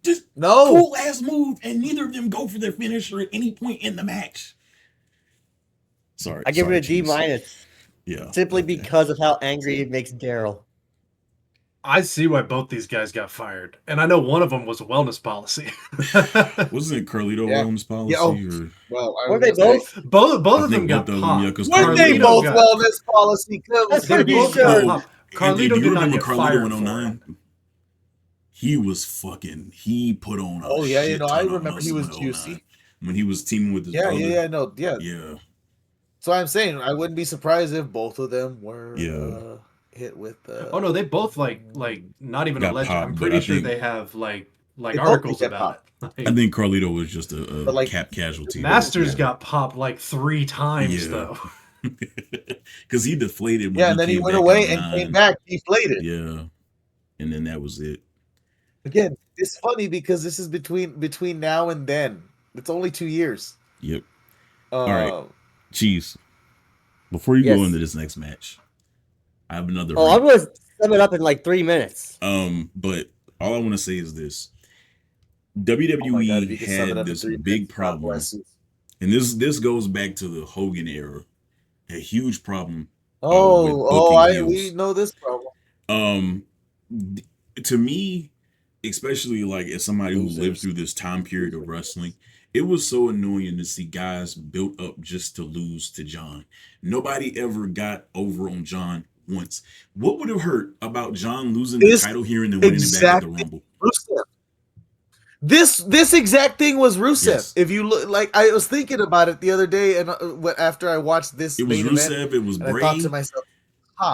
Just cool ass move, and neither of them go for their finisher at any point in the match. Sorry. I give it a D minus. Yeah. Simply because of how angry it makes Darrell. I see why both these guys got fired. And I know one of them was a wellness policy. Wasn't it Carlito wellness policy? Yeah, were they both? Both of them got popped. Were they both wellness policy? They both got popped. Carlito did not get fired. Carlito 109? He was fucking, he put on a I remember he was juicy. When he was teaming with his brother. Yeah. So I'm saying I wouldn't be surprised if both of them were hit with. Oh no, they both like not even alleged. I'm pretty sure they have like they articles about it. I think Carlito was just a cap casualty. Masters got popped like 3 times though. Because he deflated. And then he went away and came back deflated. Yeah, and then that was it. Again, it's funny because this is between now and then. It's only 2 years. Yep. All right. Chiefs, before you go into this next match, I have another. I'm going to sum it up in like 3 minutes. But all I want to say is this: WWE had this big problem, and this goes back to the Hogan era. A huge problem. We know this problem. To me, especially like as somebody who lived through this time period of wrestling. It was so annoying to see guys built up just to lose to John. Nobody ever got over on John once. What would have hurt about John losing the title here and then winning it back at the Rumble? Rusev. This exact thing was Rusev. Yes. If you look, like I was thinking about it the other day, and after I watched this, it was Rusev. It was Bray. I thought to myself,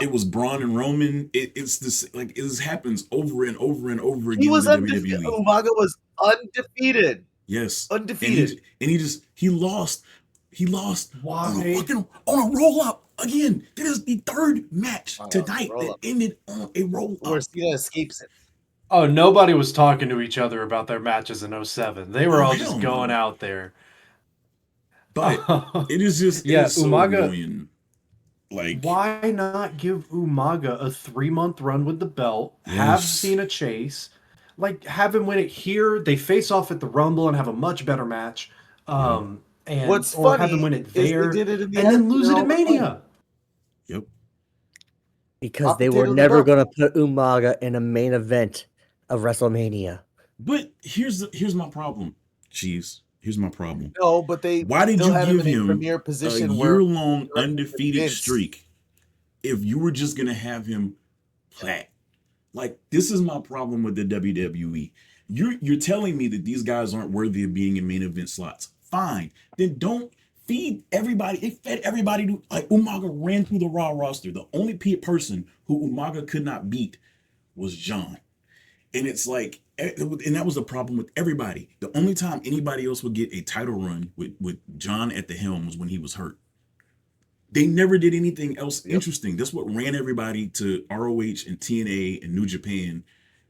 it was Braun and Roman. It's this like this happens over and over and over again. He was undefeated. Umaga was undefeated. Yes, undefeated, and he lost. He lost. Why? On a roll up again. That is the 3rd match tonight that ended on a roll up. Where Cena escapes it. Oh, nobody was talking to each other about their matches in 07. They were all just going out there. But it is just it's Umaga. So annoying. Like, why not give Umaga a 3-month run with the belt? Yes. Have Cena chase. Like, have him win it here. They face off at the Rumble and have a much better match. And what's or funny have him win it there and then lose it at Mania. Yep. Because they were never going to put Umaga in a main event of WrestleMania. But here's my problem, Chiefs. Here's my problem. No, but why did you give him premier position a year-long undefeated streak if you were just gonna have him plat? Like, this is my problem with the WWE. You're telling me that these guys aren't worthy of being in main event slots. Fine, then don't feed everybody. It fed everybody to, like, Umaga ran through the Raw roster. The only person who Umaga could not beat was John. And it's like, and that was the problem with everybody. The only time anybody else would get a title run with John at the helm was when he was hurt. They never did anything else interesting. That's what ran everybody to ROH and TNA and New Japan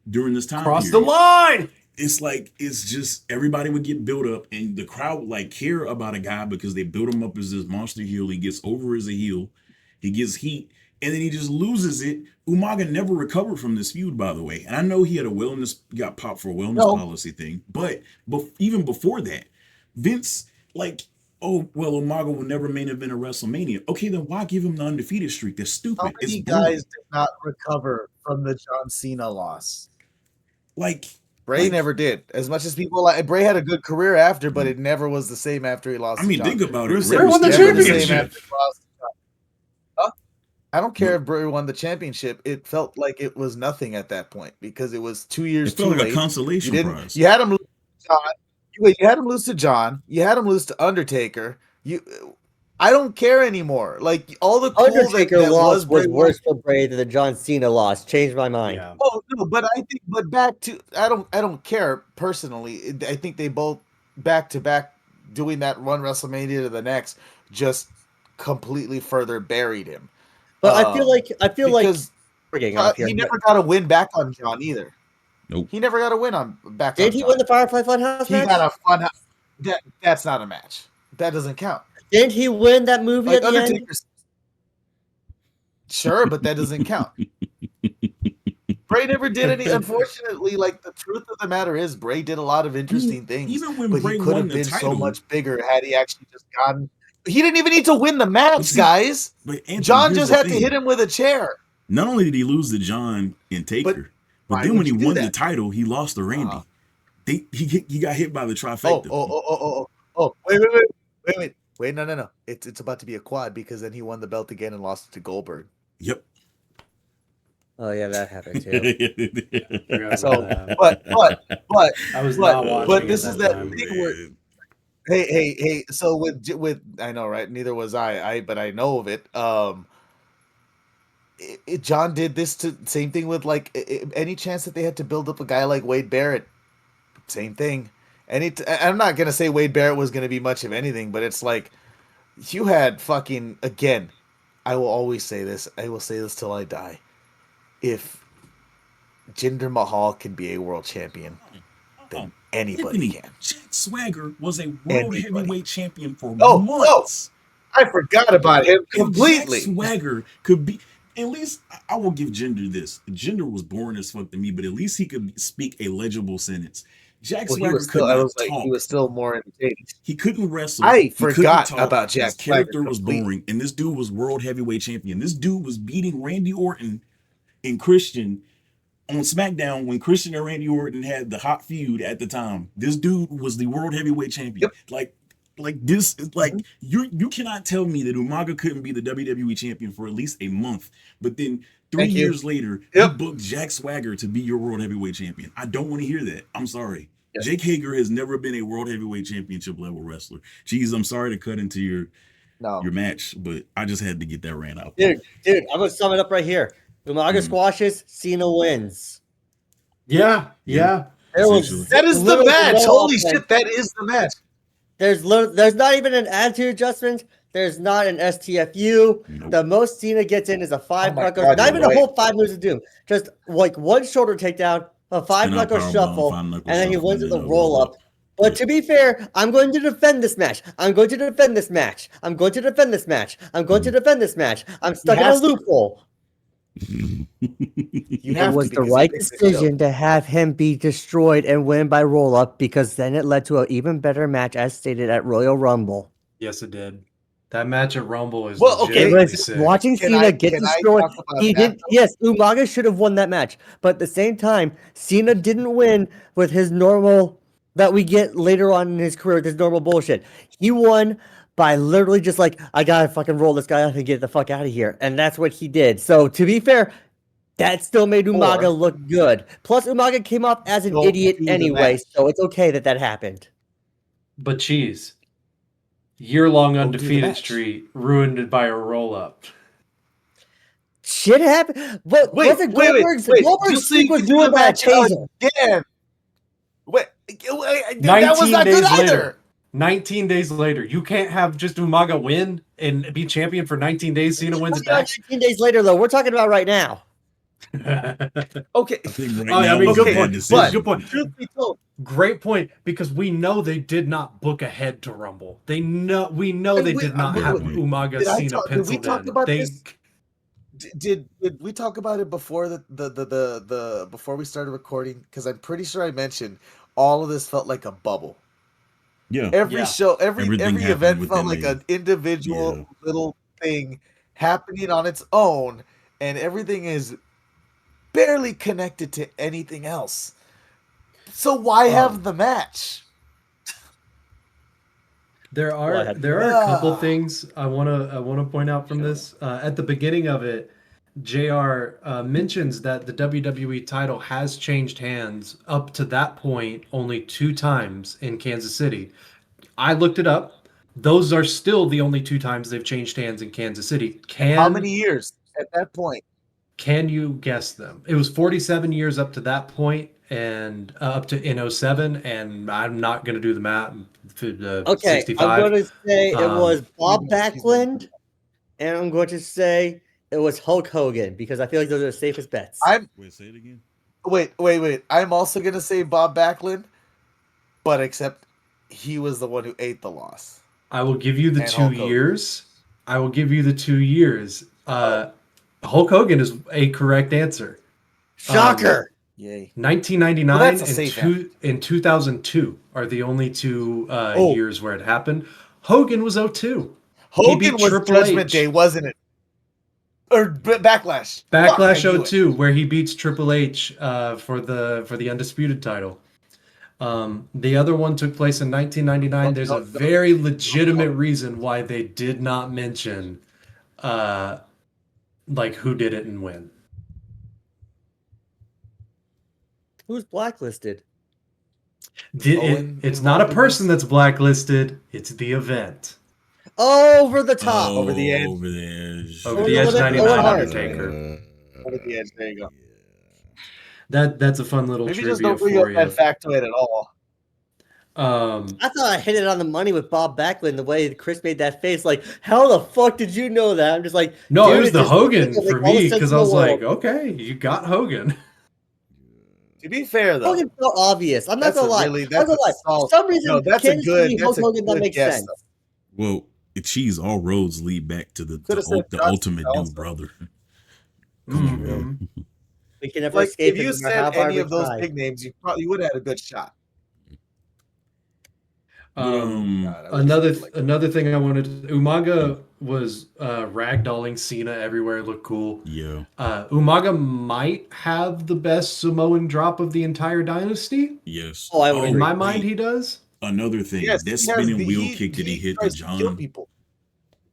during this time Cross period. the line! It's like, it's just, everybody would get built up, and the crowd would, like, care about a guy because they build him up as this monster heel. He gets over as a heel. He gets heat. And then he just loses it. Umaga never recovered from this feud, by the way. And I know he had got popped for a wellness policy thing. But even before that, Vince, like, oh, well, Umaga will never main event a WrestleMania. Okay, then why give him the undefeated streak? That's stupid. How many guys did not recover from the John Cena loss? Like, Bray never did. As much as people like, Bray had a good career after, but it never was the same after he lost. I mean, to John. think about it. Bray won the championship. I don't care if Bray won the championship. It felt like it was nothing at that point because it was 2 years too late. It felt like a consolation prize. You had him lose to John. You had him lose to John. You had him lose to Undertaker. I don't care anymore. Like, all the cool Undertaker loss was worse for Bray than the John Cena loss. Changed my mind. Yeah. Oh no, but back to I don't care personally. I think they both back to back doing that one WrestleMania to the next just completely further buried him. But I feel like he never got a win back on John either. Nope. He never got a win on back. Did he win the Firefly Funhouse match? He got a fun. That's not a match. That doesn't count. Didn't he win that movie at the end? Sure, but that doesn't count. Bray never did any. Unfortunately, like, the truth of the matter is, Bray did a lot of interesting things. Even when but Bray he could have won the been title, so much bigger had he actually just gotten. He didn't even need to win the match, guys. But Anthony, John just had to hit him with a chair. Not only did he lose to John and Taker, but then when he won the title, he lost to Randy. He got hit by the trifecta. Wait, no. It's about to be a quad because then he won the belt again and lost it to Goldberg. Yep. Oh yeah, that happened too. So, but I was not watching. But this is that time. thing where. Hey. So with I know, right? Neither was I. But I know of it. John did this to same thing with, like, any chance that they had to build up a guy like Wade Barrett. Same thing. I'm not gonna say Wade Barrett was gonna be much of anything, but it's like you had fucking, again. I will always say this. I will say this till I die. If Jinder Mahal can be a world champion, then anybody can. Jack Swagger was a world heavyweight champion for months. Oh, I forgot about him completely. Jack Swagger could be. At least I will give Jinder this. Jinder was boring as fuck to me, but at least he could speak a legible sentence. Jack Swagger could not talk. He was still more entertaining. He couldn't wrestle. I forgot about Jack His character was boring, and this dude was world heavyweight champion. This dude was beating Randy Orton and Christian on SmackDown when Christian and Randy Orton had the hot feud at the time. This dude was the world heavyweight champion. Yep. Like this is like you cannot tell me that Umaga couldn't be the WWE champion for at least a month, but then 3 years later, you booked Jack Swagger to be your world heavyweight champion. I don't want to hear that. I'm sorry. Yes. Jake Hager has never been a world heavyweight championship level wrestler. Jeez, I'm sorry to cut into your match, but I just had to get that rant out. Dude, I'm gonna sum it up right here. Umaga squashes, Cena wins. Yeah. That is the match. Holy shit, that is the match. There's not even an attitude adjustment. There's not an STFU. Nope. The most Cena gets in is a 5 knuckle. Not even a whole 5 moves of doom. Just like one shoulder takedown, a 5 knuckle shuffle, and then he wins with a roll up. But to be fair, I'm going to defend this match. I'm going to defend this match. I'm going to defend this match. I'm going to defend this match. I'm stuck in a loophole. It was the right decision to have him be destroyed and win by roll-up because then it led to an even better match as stated at Royal Rumble. Yes, it did. That match at Rumble is Well, okay. legitimately sick. Watching Cena get destroyed. He did. Yes, Umaga should have won that match, but at the same time, Cena didn't win with his normal that we get later on in his career with his normal bullshit. He won by literally just like, I gotta fucking roll this guy up and get the fuck out of here, and that's what he did. So to be fair, that still made Umaga look good. Plus, Umaga came off as an idiot anyway, so it's okay that happened. But Cheese, year-long undefeated streak ruined by a roll-up. Shit happened. But wasn't Goldberg's streak was doing that taser again? Wait, that was not good either. 19 days later, you can't have just Umaga win and be champion for 19 days. Cena wins it back. 19 days later, though, we're talking about right now. Okay. Good point. Great point, because we know they did not book ahead to Rumble. We know they did not have Umaga Cena penciled in. Did we talk about it before the before we started recording? Because I'm pretty sure I mentioned all of this felt like a bubble. Yeah. Every show, every event felt like an individual little thing happening on its own, and everything is barely connected to anything else. So why have the match? There are a couple things I wanna point out from this. At the beginning of it, JR mentions that the WWE title has changed hands up to that point only 2 times in Kansas City. I looked it up. Those are still the only 2 times they've changed hands in Kansas City. How many years at that point? Can you guess them? It was 47 years up to that point, and up to in 07, and I'm not going to do the math. Okay, 65. I'm going to say it was Bob Backlund, and I'm going to say it was Hulk Hogan, because I feel like those are the safest bets. Wait, say it again. Wait. I'm also going to say Bob Backlund, but except he was the one who ate the loss. I will give you the 2 years. I will give you the 2 years. Hulk Hogan is a correct answer. Shocker. Yay. 1999 and 2002 are the only 2 years where it happened. Hogan was 02. Hogan was Judgment Day, wasn't it? Or Backlash. Backlash 02, where he beats Triple H for the undisputed title. The other one took place in 1999. There's a very legitimate reason why they did not mention like who did it and when. Who's blacklisted? It's not a person that's blacklisted. It's the event. Over the top. Over the edge. Over the edge. Over the edge, 99 Undertaker. Over the edge. There you go. That's a fun little trivia just don't for bring you. Up that factoid at all. I thought I hit it on the money with Bob Backlund, the way Chris made that face. Like, how the fuck did you know that? I'm just like, no, it was the Hogan for me, because I was like, okay, you got Hogan. To be fair, though, Hogan's so obvious. I'm not gonna lie. For some reason, that's a good that makes sense. Well, Cheese, all roads lead back to the ultimate new brother. Mm-hmm. We can never escape. If you said any of those big names, you would have had a good shot. Another thing I wanted to, Umaga was ragdolling Cena everywhere. It looked cool. Yeah. Umaga might have the best Samoan drop of the entire dynasty. Yes. Oh, I would in my mind, he does. Another thing, that spinning wheel kick that he hit to John.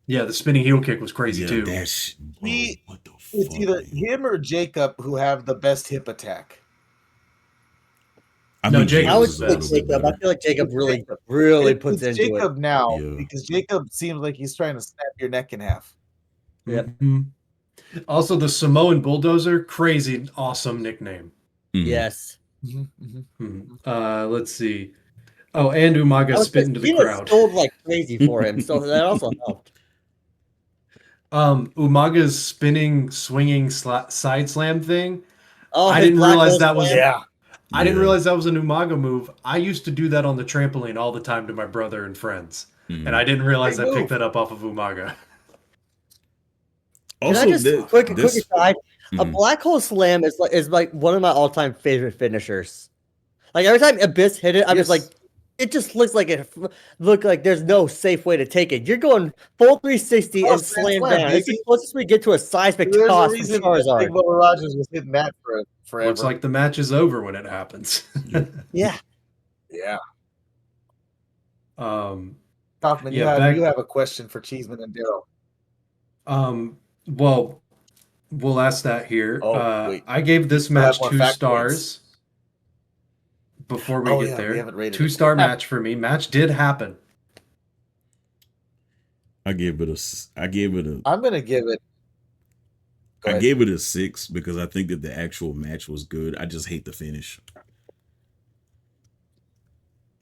Yeah, the spinning heel kick was crazy too. What the fuck? It's either him or Jacob who have the best hip attack. I think I would say Jacob. I feel like Jacob really puts into Jacob it now, because Jacob seems like he's trying to snap your neck in half. Yep. Mm-hmm. Also, the Samoan Bulldozer, crazy, awesome nickname. Mm-hmm. Yes. Let's see. Oh, and Umaga spit into the crowd. Sold like crazy for him, so that also helped. Umaga's spinning, swinging side slam thing. Oh, I didn't realize that was. Yeah. I didn't realize that was an Umaga move. I used to do that on the trampoline all the time to my brother and friends, and I didn't realize I picked that up off of Umaga. Also, Can I just quick aside? A black hole slam is like one of my all-time favorite finishers. Like every time Abyss hit it, I'm just like, it just looks like there's no safe way to take it. You're going full 360 and slam down. It's the closest we get to a seismic toss from Charizard. Big Bubba Rogers was hitting that for forever. Looks like the match is over when it happens. Yeah. Kaufman, you have a question for Cheeseman and Darrell. Well, we'll ask that here. I gave this match 2 stars. Before we get there, 2-star match for me. Match did happen. I gave it a. I'm gonna give it. I gave it a 6 because I think that the actual match was good. I just hate the finish.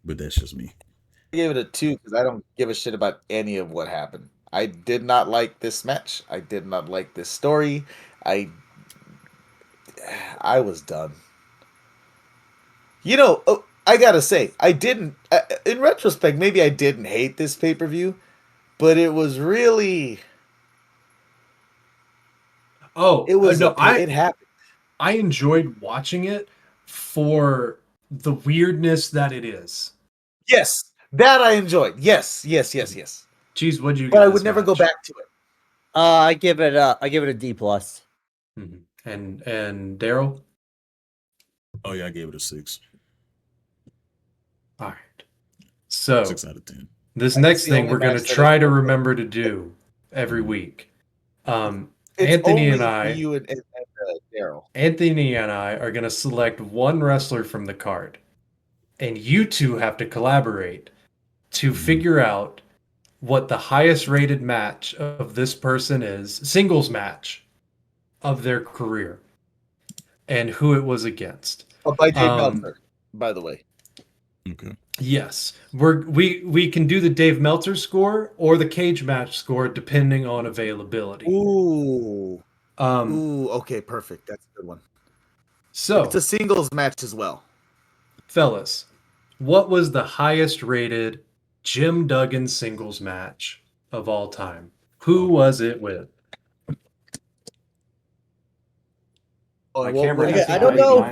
But that's just me. I gave it a 2 because I don't give a shit about any of what happened. I did not like this match. I did not like this story. I was done. I gotta say, I didn't. In retrospect, maybe I didn't hate this pay-per-view, but it was really. It happened. I enjoyed watching it for the weirdness that it is. Yes, that I enjoyed. Yes. Jeez, what'd you? But I would never go back to it. I give it a D+. Mm-hmm. And Darrell? Oh yeah, I gave it a 6. All right. So 6 out of 10. This next thing we're going to try to remember to do every week. Anthony and I are going to select one wrestler from the card, and you two have to collaborate to figure out what the highest rated match of this person is, singles match of their career, and who it was against. By Dave Meltzer, by the way. Okay. Yes, we can do the Dave Meltzer score or the cage match score depending on availability. Ooh. Okay, perfect. That's a good one. So it's a singles match as well. Fellas, what was the highest rated Jim Duggan singles match of all time? Who was it with? I don't know.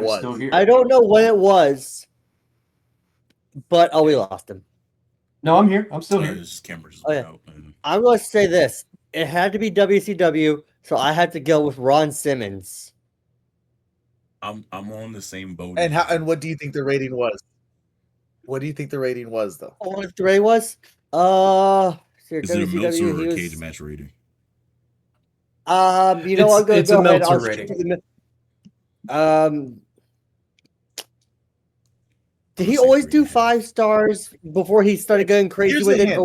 I don't know when it was. But we lost him. No, I'm here. I'm still here. I'm going to say this. It had to be WCW, so I had to go with Ron Simmons. I'm on the same boat. And what do you think the rating was? What do you think the rating was, though? What the rating was? Is it a Meltzer or a cage match rating? I'm going to go ahead. Meltzer rating. Did he always do 5 stars before he started going crazy with it?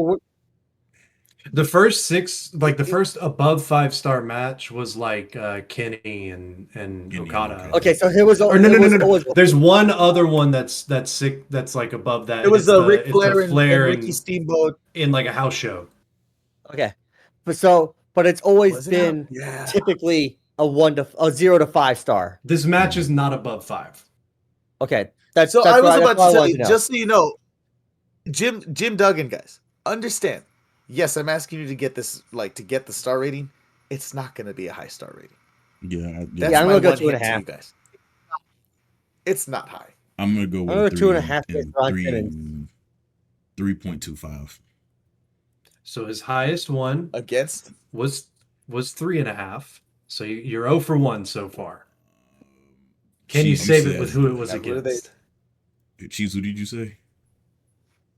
The first 6, like the first above 5-star match was like Kenny and Okada. Okay, so it was. No. There's one other one that's sick. That's like above that. It was Ric Flair and Ricky Steamboat in like a house show. Okay, but it's always been typically a 0 to 5 star. This match is not above 5. Okay. I was about to tell you, just so you know, Jim Duggan, guys, understand. Yes, I'm asking you to get this, to get the star rating. It's not going to be a high star rating. Yeah, I'm going to go 2.5. Guys. It's not high. I'm going to go with 2.5. 3.25. So his highest one against was 3.5. So you're 0 for 1 so far. Can you save it with who it was against? Cheese, what did you say?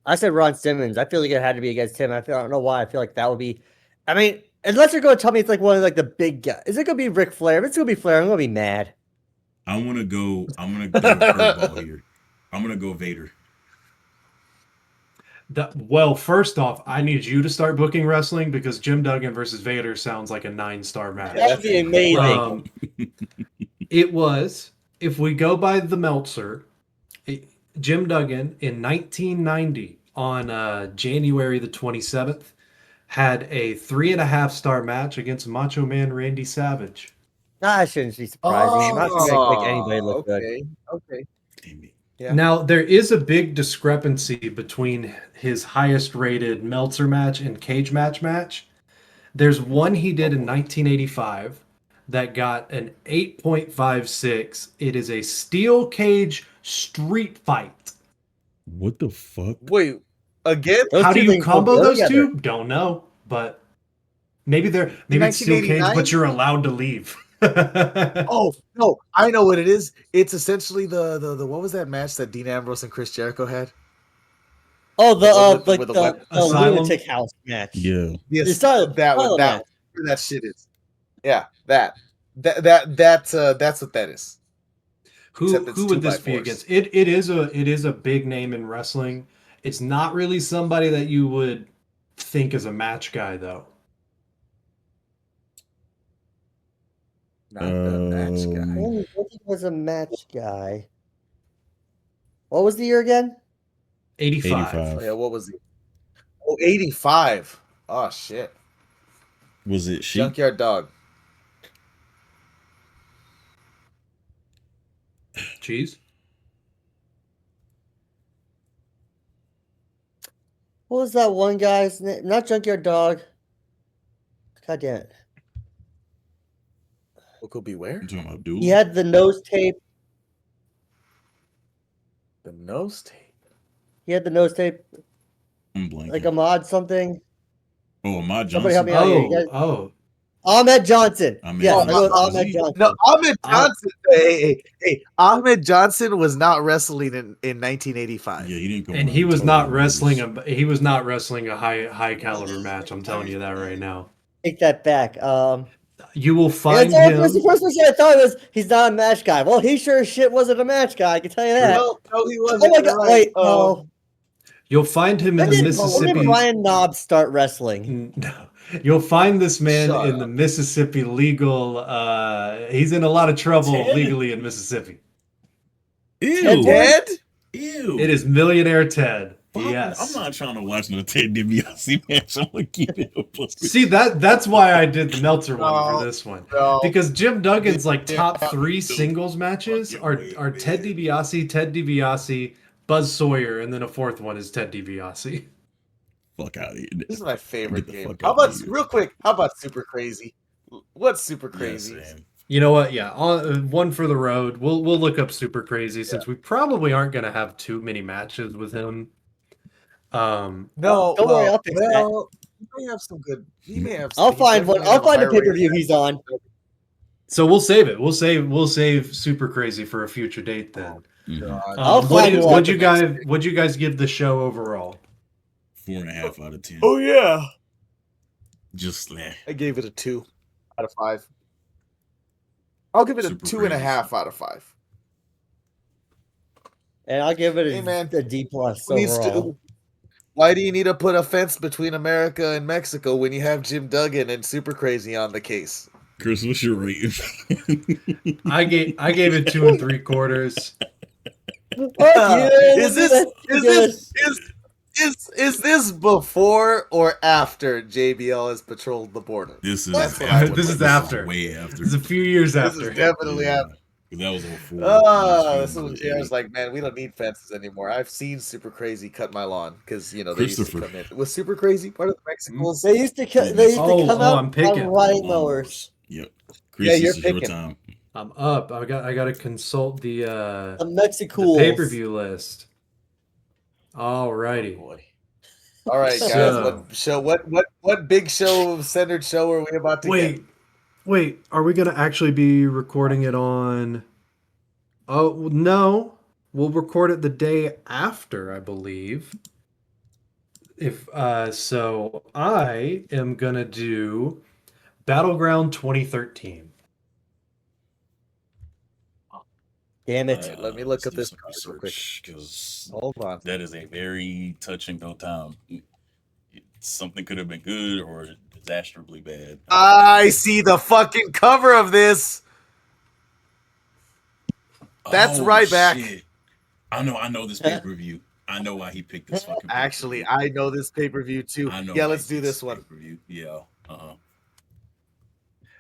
I said Ron Simmons. I feel like it had to be against him. I don't know why. I feel like that would be. I mean, unless you're going to tell me it's like one of the big guys. Is it going to be Ric Flair? If it's going to be Flair, I'm going to be mad. I'm going to go curveball here. I'm going to go Vader. Well, first off, I need you to start booking wrestling because Jim Duggan versus Vader sounds like a 9-star match. That'd be amazing. It was, if we go by the Meltzer, Jim Duggan in 1990 on January the 27th had a 3.5-star match against Macho Man Randy Savage. I shouldn't be surprising. I'm not going to make anybody look good. Okay. Yeah. Now, there is a big discrepancy between his highest rated Meltzer match and cage match. There's one he did in 1985 that got an 8.56. It is a steel cage street fight What the fuck? Wait, again? How do you things don't combo go those together. two? Don't know, but maybe it's steel cage, 1989? but you're allowed to leave. Oh no, I know what it is. It's essentially the what was that match that Dean Ambrose and Chris Jericho had? Oh, With the weapon. the Asylum? lunatic house match. Yeah. Yes, Asylum- that one. Asylum That match. where that shit is. Yeah, that's what that is. Except it's Who would 2x4s. this be against? It is a big name in wrestling. It's not really somebody that you would think is a match guy though. Not the match guy. What was a match guy? What was the year again? 85. 85. Oh, yeah, what was it? Oh, 85. Oh shit. Was it she? Junkyard Dog. Cheese? What was that one guy's name? Not Junkyard Dog. God damn it. Coco Beware? I'm talking about Abdul. He had the nose tape. The nose tape. He had the nose tape, I'm blanking. like Ahmad something. Oh, Ahmad Somebody help Johnson. me out here. You Oh, guys- oh. Ahmed Johnson. Ahmed Yes, Johnson. I go with Was Ahmed he? Johnson. No, Ahmed Johnson. Hey, Ahmed Johnson was not wrestling in 1985. Yeah, he didn't go. And on he was not Total wrestling Wars. he was not wrestling a high caliber match. I'm telling you that right now. Take that back. You will Yeah, find that's the him. first person I thought was he's not a match guy. Well, he sure as shit wasn't a match guy. I can tell you that. No, he wasn't. Oh my You're god! right. Wait, no. You'll find him in When the did Mississippi. Ryan Knobs start wrestling? No. You'll find this man Shut in the Mississippi legal. He's in a lot of trouble Ted? legally in Mississippi. Ew. Ted? Ew. It is Millionaire Ted. Fuck, Yes. I'm not trying to watch no Ted DiBiase match. I'm gonna keep it up. See that's why I did the Meltzer one for this one. No. Because Jim Duggan's like top Yeah. 3 singles matches are Ted DiBiase, Buzz Sawyer, and then a fourth one is Ted DiBiase. Fuck out of here. This is my favorite Get the game. fuck How out of about here. real quick? How about Super Crazy? What's Super Yes, Crazy? man. You know what? Yeah, one for the road. We'll look up Super Crazy since we probably aren't going to have too many matches with him. No, Don't worry, I'll fix that. He may have some good. He may have. I'll he find one. definitely I'll have a find a high pay per rating. view he's on. So we'll save it. We'll save Super Crazy for a future date then. Mhm. God. I'll find one. What'd you guys give the show overall? 4.5 out of 10. Oh yeah, Just like I gave it a 2 out of 5. I'll give it a Super 2.5 out of 5. And I'll give it Hey, man. a D plus Who needs overall. to- Why do you need to put a fence between America and Mexico when you have Jim Duggan and Super Crazy on the case? Chris, what's your rating? I gave it 2 3/4. Fuck you, Is this that's is this before or after JBL has patrolled the border? This is That's what I would This is like. after. Way after. It's a few years This after. is definitely Yeah. after. That was 04. This is when JR's like, man, we don't need fences anymore. I've seen Super Crazy cut my lawn because they used to come in. Was Super Crazy part of the Mexicals? They used to come out I'm picking. on riding mowers. Yep. Chris, Yeah, this you're is your picking. time. I'm up. I got to consult the The Mexicools. pay-per-view list. Alrighty. Boy. All right, guys. So- What big show centered show are we about to get? Wait. Are we gonna actually be recording it on? Oh no, we'll record it the day after, I believe. If so, I am gonna do Battleground 2013. Damn it. Alright, let me look at this card card real quick. because Hold on. that is a very touch and go time. Something could have been good or disastrously bad. I see the fucking cover of this. That's Ryback. Shit. I know this pay per view. I know why he picked this fucking. Actually, pay-per-view. I know this pay-per-view too. I know. Yeah, why let's he do picks this one. pay-per-view. Yeah.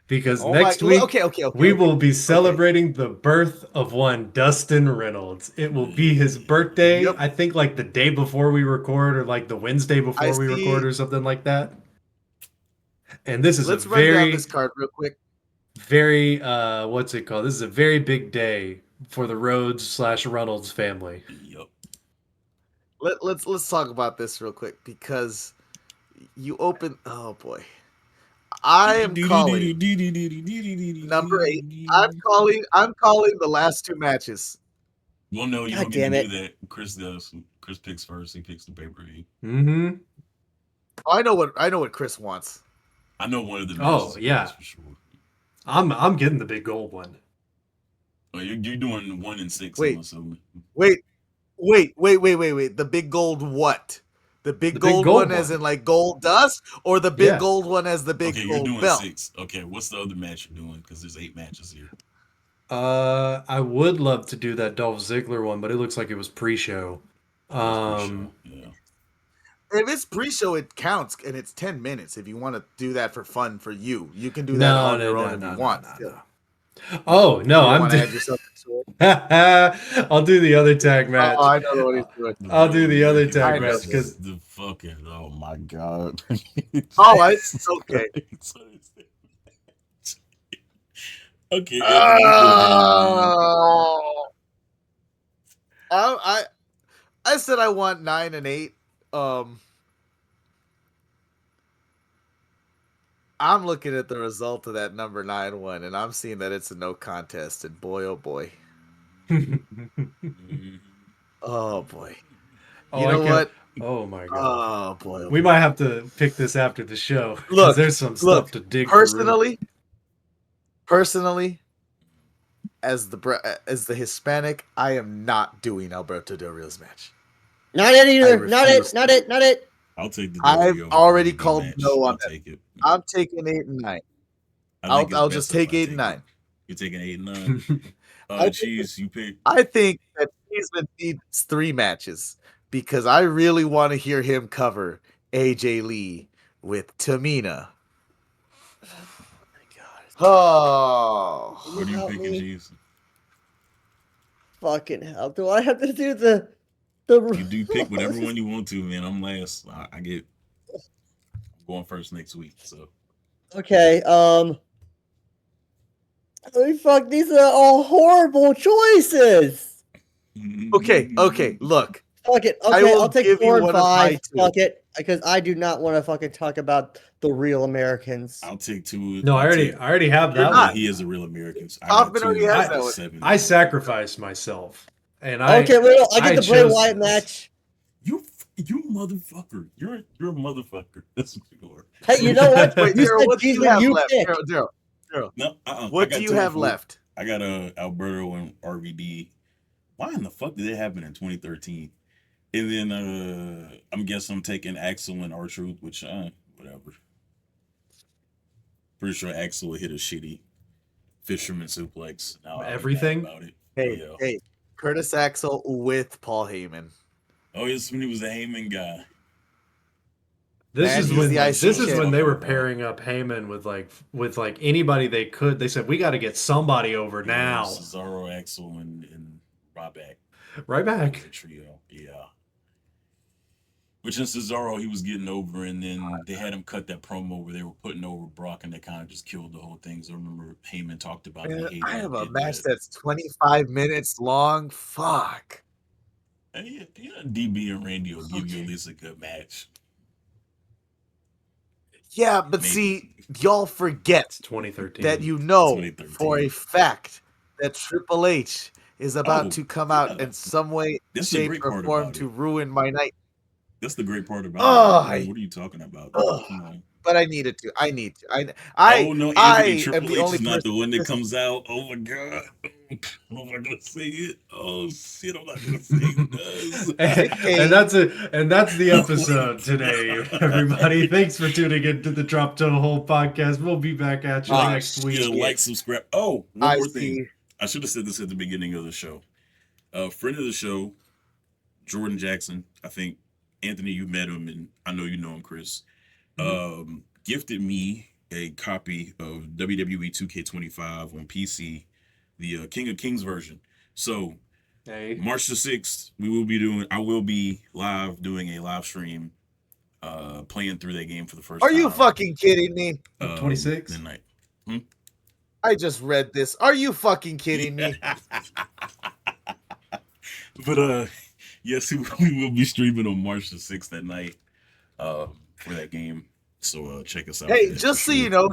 Because Oh next my- week okay. we will be celebrating the birth of one Dustin Reynolds. It will be his birthday. Yep. I think like the day before we record, or like the Wednesday before I we see. record, or something like that. And this is Let's a run down very, this card real quick. very what's it called? This is a very big day for the Rhodes / Reynolds family. Yep. let's talk about this real quick because you open. Oh boy, I am calling number 8. I'm calling the last 2 matches. Well, no, you don't get to do that. Chris does. Chris picks first. He picks the pay-per-view. Mm-hmm. I know what Chris wants. I know one of the matches. Oh yeah, for sure. I'm getting the big gold one. Oh, you're doing 1 and 6. Wait. The big gold what? The big gold one as in like gold dust, or the big gold one as the big gold belt? Okay, you're doing 6. Okay, what's the other match you're doing? Because there's 8 matches here. I would love to do that Dolph Ziggler one, but it looks like it was pre-show. Yeah. If it's pre-show, it counts, and it's 10 minutes. If you want to do that for fun for you, you can do that on your own if you want. Oh no, I'm doing. I'll do the other tag match. Oh, I know what he's doing. I'll do the other tag match because the fucking oh my god. Oh, it's okay. Okay. I said I want 9 and 8. I'm looking at the result of that number 9 one, and I'm seeing that it's a no contest. And boy, oh boy, oh boy, you know what? Oh my god! Oh boy, we might have to pick this after the show. Look, there's some stuff to dig. Personally, as the Hispanic, I am not doing Alberto Del Rio's match. Not it either. Not it. I'll take the. I've already called no on that. I'm taking 8 and 9. I'll just take 8 and 9. You're taking 8 and 9. Cheese, you pick. I think that Cheeseman needs 3 matches because I really want to hear him cover AJ Lee with Tamina. Oh my god! Oh, what are you picking, Cheese? Fucking hell! Do I have to do the? You do pick whatever one you want to, man. I'm last. I'm going first next week. So okay. Fuck, these are all horrible choices. Okay. Look. Fuck it. Okay, I'll take 4 and 5. Fuck it, because I do not want to fucking talk about the real Americans. I'll take 2. No, I already have that one. He is a real American. Hoffman already has that one. I sacrificed myself. And I get the Bray Wyatt match. You motherfucker. You're a motherfucker. That's what you are. Hey, you know what? Wait, Darrell, what do you have left? Darrell. No, what do you have left? I got Alberto and RVD. Why in the fuck did that happen in 2013? And then I'm taking Axel and R-Truth, which whatever. Pretty sure Axel would hit a shitty fisherman suplex. Everything about it. Hey. Curtis Axel with Paul Heyman. Oh, yes, when he was a Heyman guy. This is when they were pairing up Heyman with anybody they could. They said we got to get somebody over now. Cesaro, Axel, and Ryback. Ryback. The trio, yeah. Which in Cesaro he was getting over, and then they had him cut that promo where they were putting over Brock, and they kind of just killed the whole thing. So I remember Heyman talked about it. I have a match that's 25 minutes long. Fuck. Yeah, DB and Randy will give you at least a good match. Yeah, but see, y'all forget 2013 that for a fact that Triple H is about to come out in some way, shape, or form to ruin my night. That's the great part about it. What are you talking about? But I needed to. I need to. Oh no, Anthony Triple H is not the one that comes out. Oh my god. I'm not gonna say it. Oh shit, I'm not gonna say it. and that's the episode today, everybody. Thanks for tuning into the Drop Toe Hole podcast. We'll be back at you next week. Like, subscribe. Oh, one more thing. I should have said this at the beginning of the show. Friend of the show, Jordan Jackson. I think Anthony, you met him, and I know you know him, Chris. Gifted me a copy of WWE 2K25 on PC, the King of Kings version. So March the 6th, I will be doing a live stream playing through that game for the first time. Are you fucking kidding me? 26? Midnight. I just read this. Are you fucking kidding me? But Yes, we will be streaming on March the 6th that night for that game. So check us out. Hey, just so you know,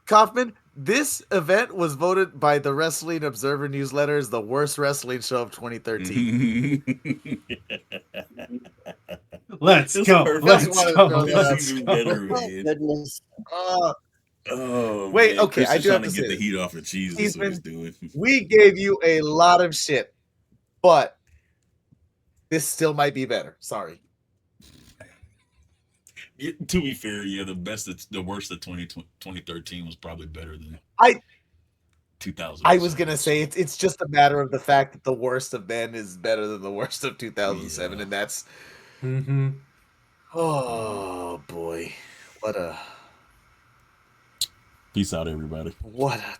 Kaufman, this event was voted by the Wrestling Observer newsletter as the worst wrestling show of 2013. Let's go. Let's go. Let's go. Goodness. Oh, wait, man. okay, Chris I is do have trying to get say the heat off of cheese. That's what he's doing. We gave you a lot of shit, but this still might be better. Sorry. To be fair, yeah, the worst of 2013 was probably better than 2000. I was gonna say it's just a matter of the fact that the worst of then is better than the worst of 2007, and that's. Mm-hmm. Oh boy, what a. Peace out, everybody. What a.